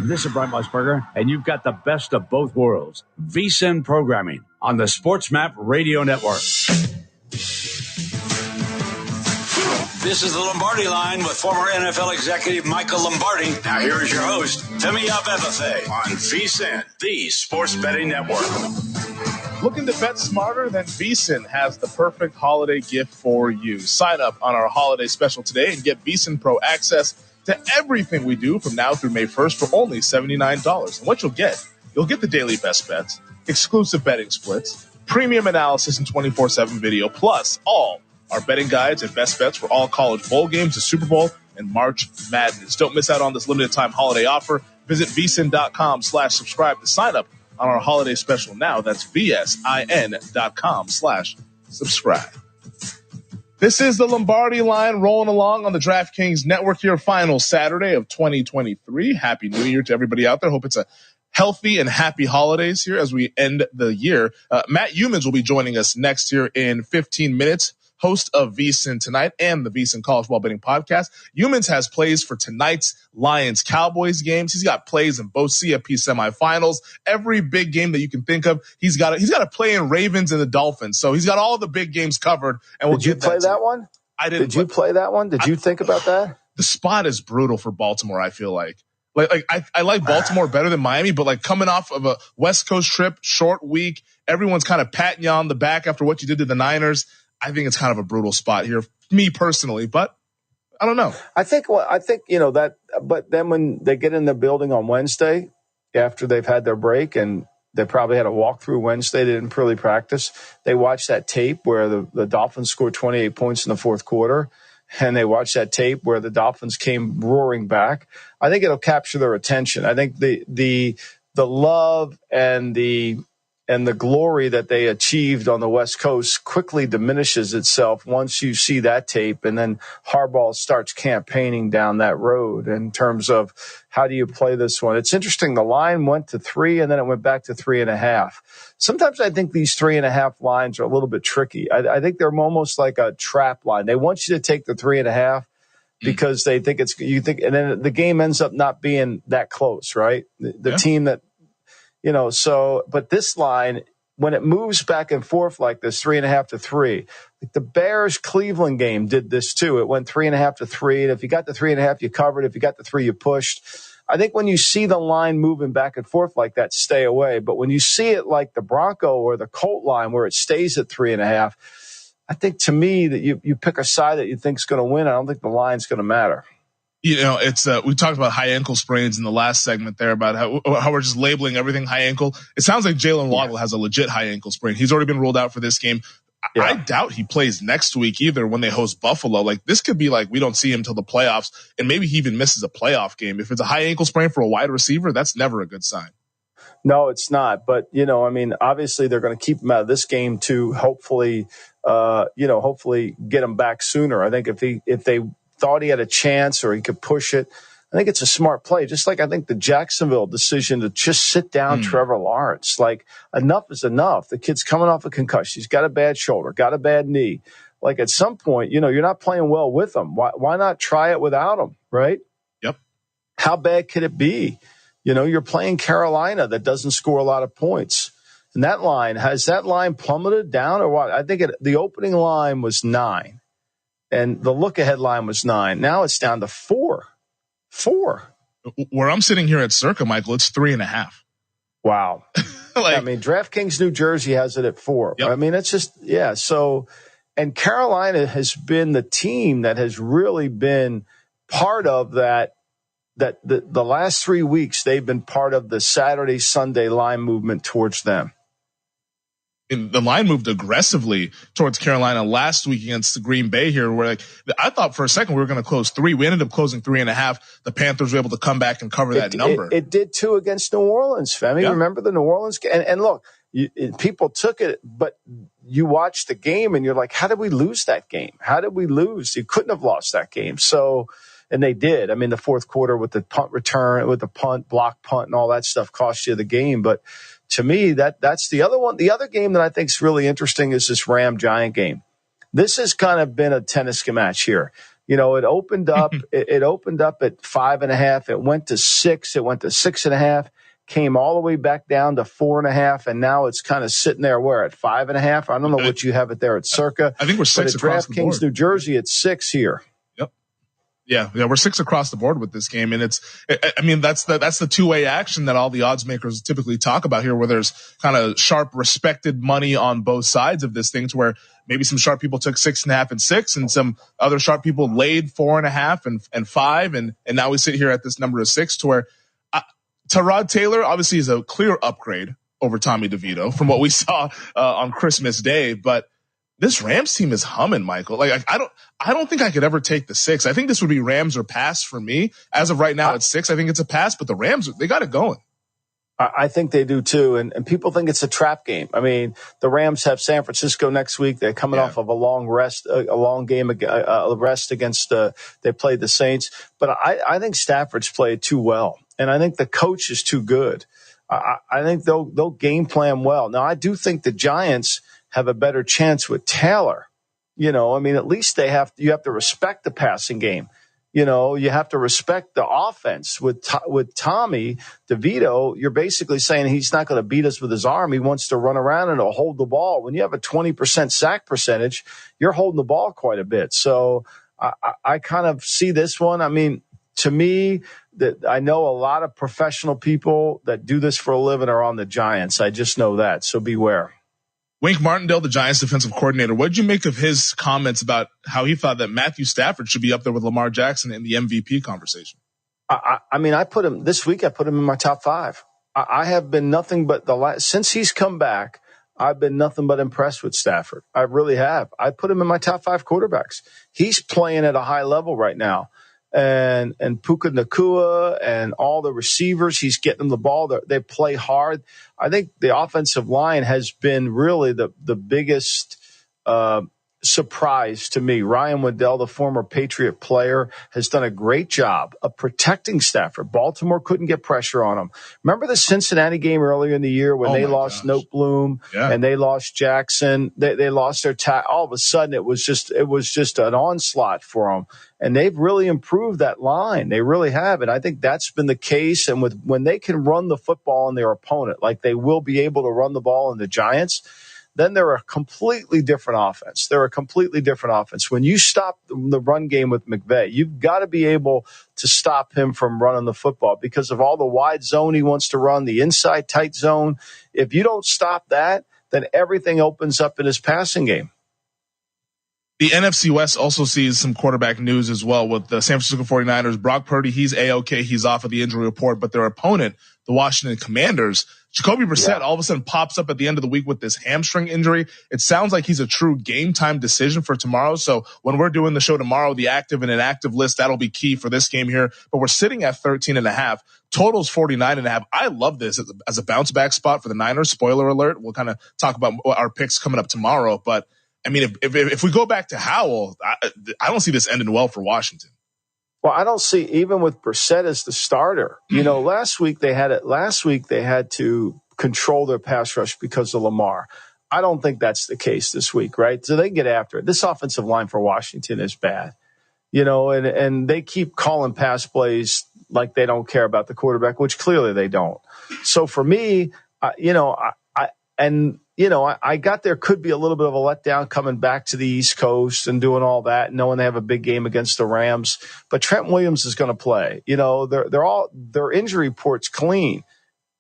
This is Brian Musburger, and you've got the best of both worlds. VSiN programming on the Sports Map Radio Network. This is the Lombardi Line with former NFL executive Michael Lombardi. Now here is your host, Timmy Abebefe on VSiN, the Sports Betting Network. Looking to bet smarter? Then VEASAN has the perfect holiday gift for you. Sign up on our holiday special today and get VEASAN Pro access to everything we do from now through May 1st for only $79. And what you'll get the daily best bets, exclusive betting splits, premium analysis and 24/7 video, plus all our betting guides and best bets for all college bowl games, the Super Bowl, and March Madness. Don't miss out on this limited time holiday offer. Visit VEASAN.com/subscribe to sign up on our holiday special now. That's VSIN.com/subscribe. This is the Lombardi Line rolling along on the DraftKings Network here, final Saturday of 2023. Happy New Year to everybody out there. Hope it's a healthy and happy holidays here as we end the year. Matt Humans will be joining us next here in 15 minutes. Host of VEASAN Tonight and the VEASAN College Ball Betting Podcast. Humans has plays for tonight's Lions-Cowboys games. He's got plays in both CFP semifinals. Every big game that you can think of, he's got a play in Ravens and the Dolphins. So he's got all the big games covered. And Did you play that one? I didn't. Did you play that one? Did you think about that? The spot is brutal for Baltimore, I feel like. I like Baltimore better than Miami, but like coming off of a West Coast trip, short week, everyone's kind of patting you on the back after what you did to the Niners. I think it's kind of a brutal spot here, me personally, but I don't know. I think that, but then when they get in the building on Wednesday, after they've had their break and they probably had a walkthrough Wednesday, they didn't really practice. They watched that tape where the Dolphins scored 28 points in the fourth quarter, and they watched that tape where the Dolphins came roaring back. I think it'll capture their attention. I think the love and the glory that they achieved on the West Coast quickly diminishes itself once you see that tape, and then Harbaugh starts campaigning down that road in terms of how do you play this one. It's interesting. The line went to 3, and then it went back to 3.5. Sometimes I think these 3.5 lines are a little bit tricky. I think they're almost like a trap line. They want you to take the 3.5 because they think and then the game ends up not being that close, right? The team that, but this line, when it moves back and forth like this, 3.5 to 3, like the Bears Cleveland game did this too. It went 3.5 to 3. And if you got the 3.5, you covered. If you got the 3, you pushed. I think when you see the line moving back and forth like that, stay away. But when you see it like the Bronco or the Colt line where it stays at 3.5, I think to me that you pick a side that you think is going to win. I don't think the line's going to matter. It's we talked about high ankle sprains in the last segment there about how we're just labeling everything high ankle. It sounds like Jalen Waddle has a legit high ankle sprain. He's already been ruled out for this game. Yeah. I doubt he plays next week either when they host Buffalo. Like this could be like we don't see him till the playoffs, and maybe he even misses a playoff game. If it's a high ankle sprain for a wide receiver, that's never a good sign. No, it's not. But, obviously they're going to keep him out of this game to hopefully get him back sooner. I think if they thought he had a chance or he could push it, I think it's a smart play. Just like I think the Jacksonville decision to just sit down Trevor Lawrence. Like enough is enough. The kid's coming off a concussion. He's got a bad shoulder, got a bad knee. Like at some point, you're not playing well with him. Why not try it without him, right? Yep. How bad could it be? You're playing Carolina that doesn't score a lot of points. And has that line plummeted down or what? I think the opening line was 9 and the look ahead line was 9. Now it's down to 4. Where I'm sitting here at Circa, Michael, it's 3.5. Wow. DraftKings New Jersey has it at 4. Yep. It's just, So, and Carolina has been the team that has really been part of that the last 3 weeks, they've been part of the Saturday, Sunday line movement towards them. And the line moved aggressively towards Carolina last week against the Green Bay here, where I thought for a second we were going to close 3. We ended up closing 3.5. The Panthers were able to come back and cover that number. It did too against New Orleans, Femi. Yeah. Remember the New Orleans game? And look, people took it, but you watch the game and you're like, how did we lose that game? How did we lose? You couldn't have lost that game. So, and they did. The fourth quarter with the punt return, with the punt, block punt and all that stuff cost you the game. But to me, that's the other one. The other game that I think is really interesting is this Ram-Giant game. This has kind of been a tennis match here. It opened up. It opened up at 5.5. It went to 6. It went to 6.5. Came all the way back down to 4.5, and now it's kind of sitting there. Where at 5.5? I don't know what you have it there at Circa. I think we're 6 across the board. DraftKings New Jersey at 6 here. Yep. Yeah, we're 6 across the board with this game, and that's the two-way action that all the odds makers typically talk about here, where there's kind of sharp, respected money on both sides of this thing, to where maybe some sharp people took 6.5 and 6, and some other sharp people laid 4.5 and 5, and now we sit here at this number of 6, to where Tyrod Taylor obviously is a clear upgrade over Tommy DeVito from what we saw on Christmas Day, but this Rams team is humming, Michael. Like I don't think I could ever take the 6. I think this would be Rams or pass for me. As of right now, it's 6. I think it's a pass, but the Rams, they got it going. I think they do too. And people think it's a trap game. I mean, the Rams have San Francisco next week. They're coming off of a long rest, a long game, rest against, they played the Saints. But I think Stafford's played too well. And I think the coach is too good. I think they'll game plan well. Now, I do think the Giants have a better chance with Taylor. I mean, at least you have to respect the passing game. You have to respect the offense. With Tommy DeVito, you're basically saying he's not going to beat us with his arm. He wants to run around and hold the ball. When you have a 20% sack percentage, you're holding the ball quite a bit. So I kind of see this one. I mean, to me, that I know a lot of professional people that do this for a living are on the Giants. I just know that. So beware. Wink Martindale, the Giants defensive coordinator, what did you make of his comments about how he thought that Matthew Stafford should be up there with Lamar Jackson in the MVP conversation? I mean, I put him in my top 5. I have been nothing but since he's come back, I've been nothing but impressed with Stafford. I really have. I put him in my top 5 quarterbacks. He's playing at a high level right now. And Puka Nacua and all the receivers, he's getting them the ball. They play hard. I think the offensive line has been really the biggest surprise to me. Ryan Waddell, the former Patriot player, has done a great job of protecting Stafford. Baltimore couldn't get pressure on him. Remember the Cincinnati game earlier in the year when they lost Noteboom and they lost Jackson? They lost their all of a sudden it was just an onslaught for them. And they've really improved that line. They really have. And I think that's been the case. And when they can run the football on their opponent, like they will be able to run the ball in the Giants, then they're a completely different offense. When you stop the run game with McVay, you've got to be able to stop him from running the football because of all the wide zone he wants to run, the inside tight zone. If you don't stop that, then everything opens up in his passing game. The NFC West also sees some quarterback news as well with the San Francisco 49ers. Brock Purdy, he's A-OK. He's off of the injury report, but their opponent, the Washington Commanders, Jacoby Brissett, all of a sudden pops up at the end of the week with this hamstring injury. It sounds like he's a true game time decision for tomorrow. So when we're doing the show tomorrow, the active and inactive list, that'll be key for this game here. But we're sitting at 13.5. Total's 49.5. I love this as a bounce back spot for the Niners. Spoiler alert. We'll kind of talk about our picks coming up tomorrow. But I mean, if we go back to Howell, I don't see this ending well for Washington. Well, I don't see, even with Brissett as the starter. Last week they had to control their pass rush because of Lamar. I don't think that's the case this week, right? So they get after it. This offensive line for Washington is bad, and they keep calling pass plays like they don't care about the quarterback, which clearly they don't. So for me, I got there could be a little bit of a letdown coming back to the East Coast and doing all that, knowing they have a big game against the Rams. But Trent Williams is going to play. Their injury report's clean.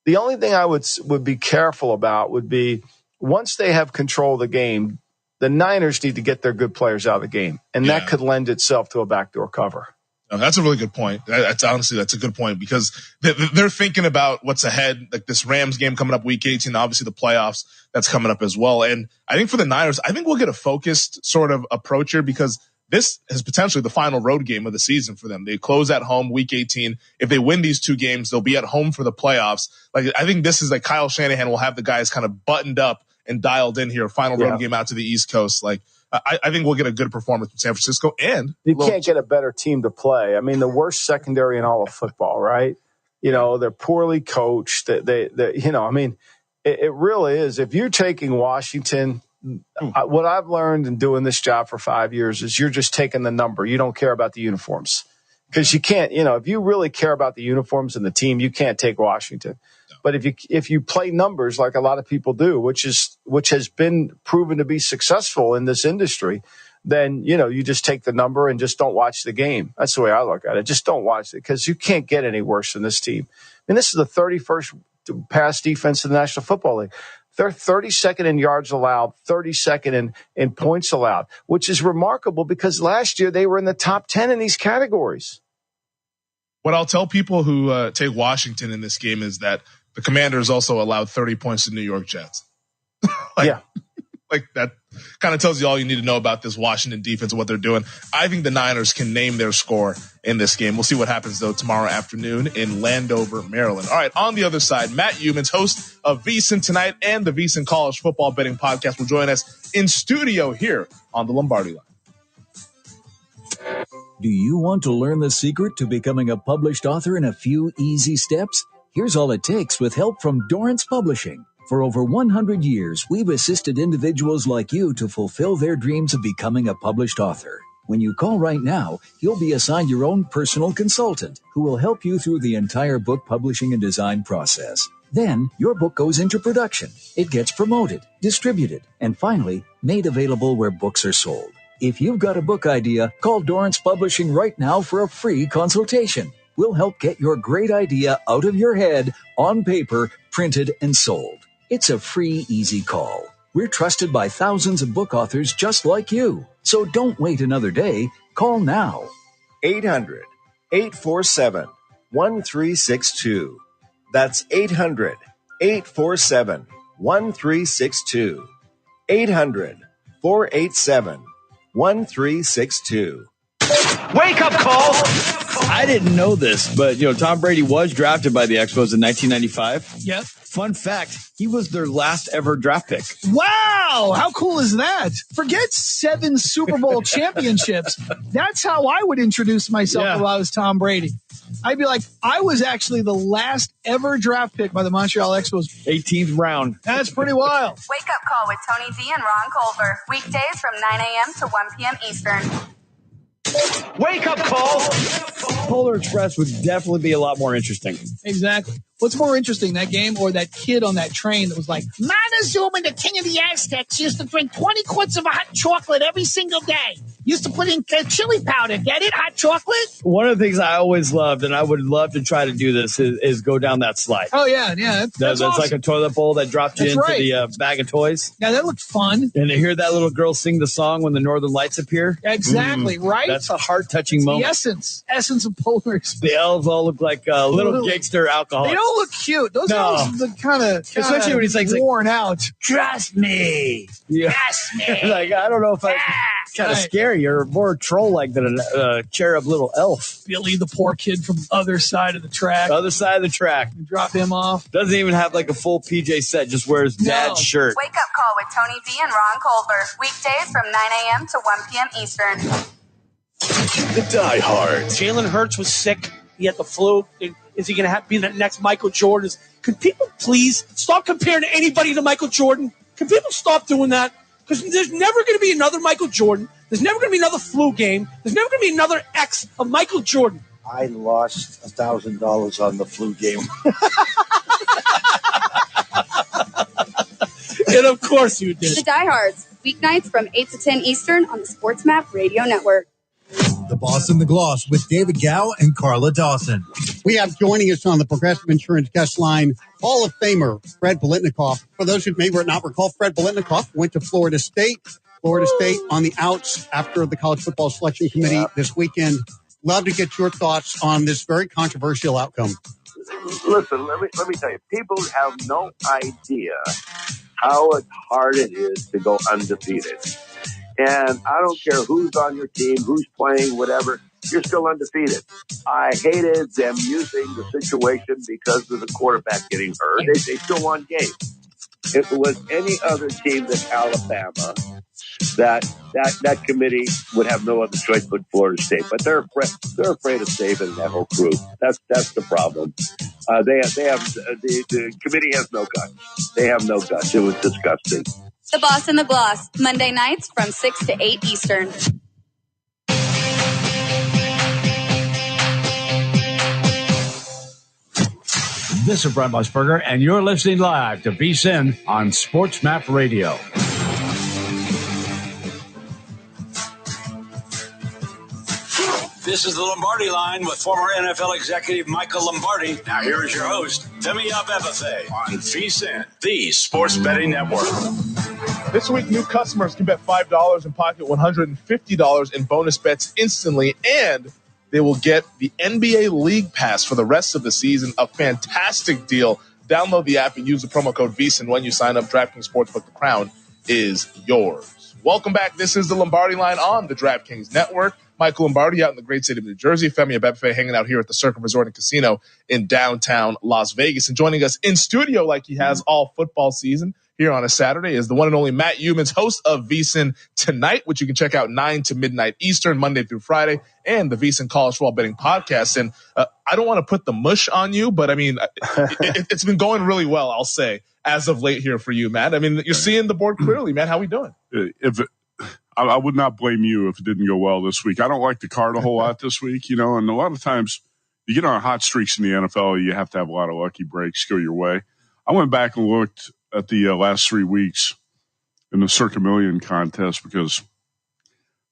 The only thing I would be careful about would be once they have control of the game, the Niners need to get their good players out of the game, and that could lend itself to a backdoor cover. Oh, that's a really good point. That's a good point because they're thinking about what's ahead, like this Rams game coming up week 18, obviously the playoffs that's coming up as well. And I think for the Niners, I think we'll get a focused sort of approach here because this is potentially the final road game of the season for them. They close at home week 18. If they win these 2 games, they'll be at home for the playoffs. Like, I think this is like Kyle Shanahan will have the guys kind of buttoned up and dialed in here. Final road game out to the East Coast. Like, I think we'll get a good performance from San Francisco, and you can't get a better team to play. I mean, the worst secondary in all of football, right? They're poorly coached. It really is. If you're taking Washington, what I've learned in doing this job for 5 years is you're just taking the number. You don't care about the uniforms because you can't. If you really care about the uniforms and the team, you can't take Washington. But if you play numbers like a lot of people do, which has been proven to be successful in this industry, then, you just take the number and just don't watch the game. That's the way I look at it. Just don't watch it because you can't get any worse than this team. And this is the 31st pass defense in the National Football League. They're 32nd in yards allowed, 32nd in points allowed, which is remarkable because last year they were in the top 10 in these categories. What I'll tell people who take Washington in this game is that the Commanders also allowed 30 points to New York Jets. Like that kind of tells you all you need to know about this Washington defense and what they're doing. I think the Niners can name their score in this game. We'll see what happens, though, tomorrow afternoon in Landover, Maryland. All right, on the other side, Matt Youmans, host of VSiN Tonight and the VSiN College Football Betting Podcast, will join us in studio here on the Lombardi Line. Do you want to learn the secret to becoming a published author in a few easy steps? Here's all it takes with help from Dorrance Publishing. For over 100 years, we've assisted individuals like you to fulfill their dreams of becoming a published author. When you call right now, you'll be assigned your own personal consultant who will help you through the entire book publishing and design process. Then, your book goes into production. It gets promoted, distributed, and finally, made available where books are sold. If you've got a book idea, call Dorrance Publishing right now for a free consultation. We'll help get your great idea out of your head, on paper, printed, and sold. It's a free, easy call. We're trusted by thousands of book authors just like you. So don't wait another day. Call now. 800-847-1362. That's 800-847-1362. 800-487-1362. Wake up call! I didn't know this, but Tom Brady was drafted by the Expos in 1995. Yep. Fun fact, he was their last ever draft pick. Wow! How cool is that? Forget 7 Super Bowl championships. That's how I would introduce myself if I was Tom Brady. I'd be like, I was actually the last ever draft pick by the Montreal Expos. 18th round. That's pretty wild. Wake up call with Tony Z and Ron Colbert. Weekdays from 9 a.m. to 1 p.m. Eastern. Wake up call! Polar Express would definitely be a lot more interesting. Exactly. What's more interesting, that game or that kid on that train that was like, Montezuma, the king of the Aztecs, used to drink 20 quarts of hot chocolate every single day. Used to put in chili powder. Get it? Hot chocolate? One of the things I always loved, and I would love to try to do this, is go down that slide. Oh, yeah. That's awesome. Like a toilet bowl that dropped you into the bag of toys. Yeah, that looked fun. And to hear that little girl sing the song when the northern lights appear. Exactly, right? That's a heart-touching moment. The essence of Polar Express. The elves all look like little gangster alcoholics. They don't look cute. Those elves are kind of especially when he's like worn out. Trust me. Yeah. Trust me. Like, I don't know if I... Kind of scary. You're more troll-like than a cherub little elf. Billy, the poor kid from the other side of the track. Other side of the track. You drop him off. Doesn't even have like a full PJ set. Just wears dad's shirt. Wake up call with Tony Z and Ron Colbert. Weekdays from 9 a.m. to 1 p.m. Eastern. The Die Hards. Jalen Hurts was sick. He had the flu. Is he going to be the next Michael Jordan? Could people please stop comparing anybody to Michael Jordan? Can people stop doing that? Because there's never going to be another Michael Jordan. There's never going to be another flu game. There's never going to be another X of Michael Jordan. I lost $1,000 on the flu game. And of course you did. The Die Hards, weeknights from 8 to 10 Eastern on the Sports Map Radio Network. The Boss and the Gloss with David Gow and Carla Dawson. We have joining us on the Progressive Insurance guest line, Hall of Famer Fred Biletnikoff. For those who may not recall, Fred Biletnikoff went to Florida State. Florida State on the outs after the College Football Selection Committee this weekend. Love to get your thoughts on this very controversial outcome. Listen, let me tell you, people have no idea how hard it is to go undefeated. And I don't care who's on your team, who's playing, whatever, you're still undefeated. I hated them using the situation because of the quarterback getting hurt. They still won games. If it was any other team than Alabama, that committee would have no other choice but Florida State. But they're afraid of Saban and that whole crew. That's the problem. The committee has no guts. They have no guts. It was disgusting. The Boss and the Gloss, Monday nights from 6 to 8 Eastern. This is Brent Musburger, and you're listening live to VSiN on Sports Map Radio. This is the Lombardi Line with former NFL executive Michael Lombardi. Now here is your host, Femi Abebefe on VSiN, the Sports Betting Network. This week, new customers can bet $5 and pocket $150 in bonus bets instantly, and they will get the NBA League Pass for the rest of the season. A fantastic deal. Download the app and use the promo code VSiN when you sign up. DraftKings Sportsbook, the crown is yours. Welcome back. This is the Lombardi Line on the DraftKings Network. Michael Lombardi out in the great state of New Jersey. Femi Abebefe hanging out here at the Circuit Resort and Casino in downtown Las Vegas. And joining us in studio like he has all football season here on a Saturday is the one and only Matt Youmans, host of VSiN Tonight, which you can check out 9 to midnight Eastern, Monday through Friday, and the VSiN College Football Betting Podcast. And I don't want to put the mush on you, but I mean, it's been going really well, I'll say, as of late here for you, Matt. I mean, you're seeing the board clearly, man. How we doing? I would not blame you if it didn't go well this week. I don't like the card a whole lot this week, and a lot of times you get on hot streaks in the NFL, you have to have a lot of lucky breaks go your way. I went back and looked at the last 3 weeks in the Circa Million contest because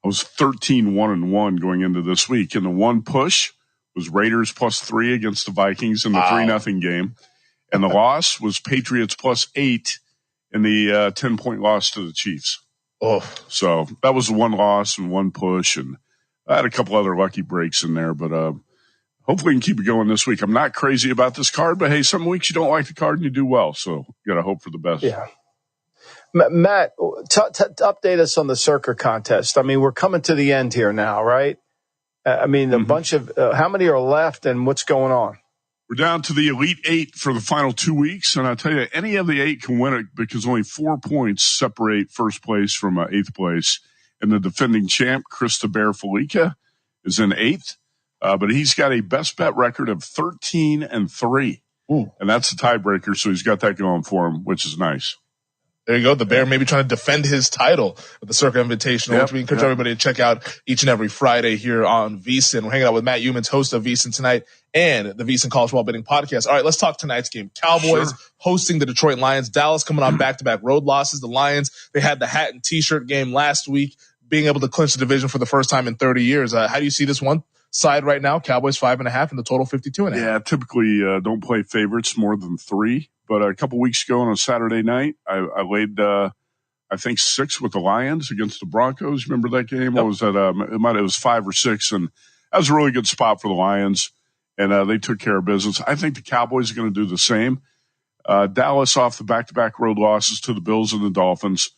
I was 13-1-1 going into this week, and the one push was Raiders +3 against the Vikings in the 3-0 game, and the loss was Patriots +8 in the 10-point loss to the Chiefs. Oh, so that was one loss and one push, and I had a couple other lucky breaks in there, but hopefully we can keep it going this week. I'm not crazy about this card, but hey, some weeks you don't like the card and you do well, so you got to hope for the best. Yeah. Matt, update us on the Circa contest. I mean, we're coming to the end here now, right? I mean, a bunch of how many are left and what's going on? We're down to the Elite 8 for the final 2 weeks, and I tell you, any of the 8 can win it because only 4 points separate first place from 8th place. And the defending champ, Chris the Bear Felica, is in 8th, but he's got a best bet record of 13-3, and that's a tiebreaker, so he's got that going for him, which is nice. There you go. The Bear maybe trying to defend his title at the Circa Invitational, which we encourage everybody to check out each and every Friday here on VSiN. We're hanging out with Matt Youmans, host of VSiN Tonight and the VSiN College Football Betting Podcast. All right, let's talk tonight's game. Cowboys hosting the Detroit Lions. Dallas coming on back-to-back road losses. The Lions, they had the hat and T-shirt game last week, being able to clinch the division for the first time in 30 years. How do you see this one side right now? Cowboys 5.5 and the total 52.5. Yeah, typically don't play favorites more than 3. But a couple weeks ago on a Saturday night, I laid, I think, 6 with the Lions against the Broncos. Remember that game? What was that? It was 5 or 6, and that was a really good spot for the Lions, and they took care of business. I think the Cowboys are going to do the same. Dallas off the back-to-back road losses to the Bills and the Dolphins.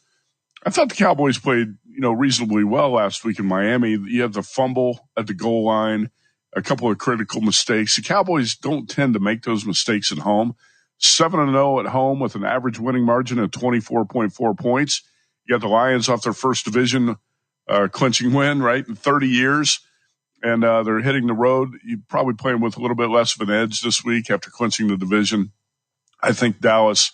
I thought the Cowboys played, reasonably well last week in Miami. You had the fumble at the goal line, a couple of critical mistakes. The Cowboys don't tend to make those mistakes at home. 7-0 at home with an average winning margin of 24.4 points. You got the Lions off their first division clinching win, right, in 30 years. And they're hitting the road. You're probably playing with a little bit less of an edge this week after clinching the division. I think Dallas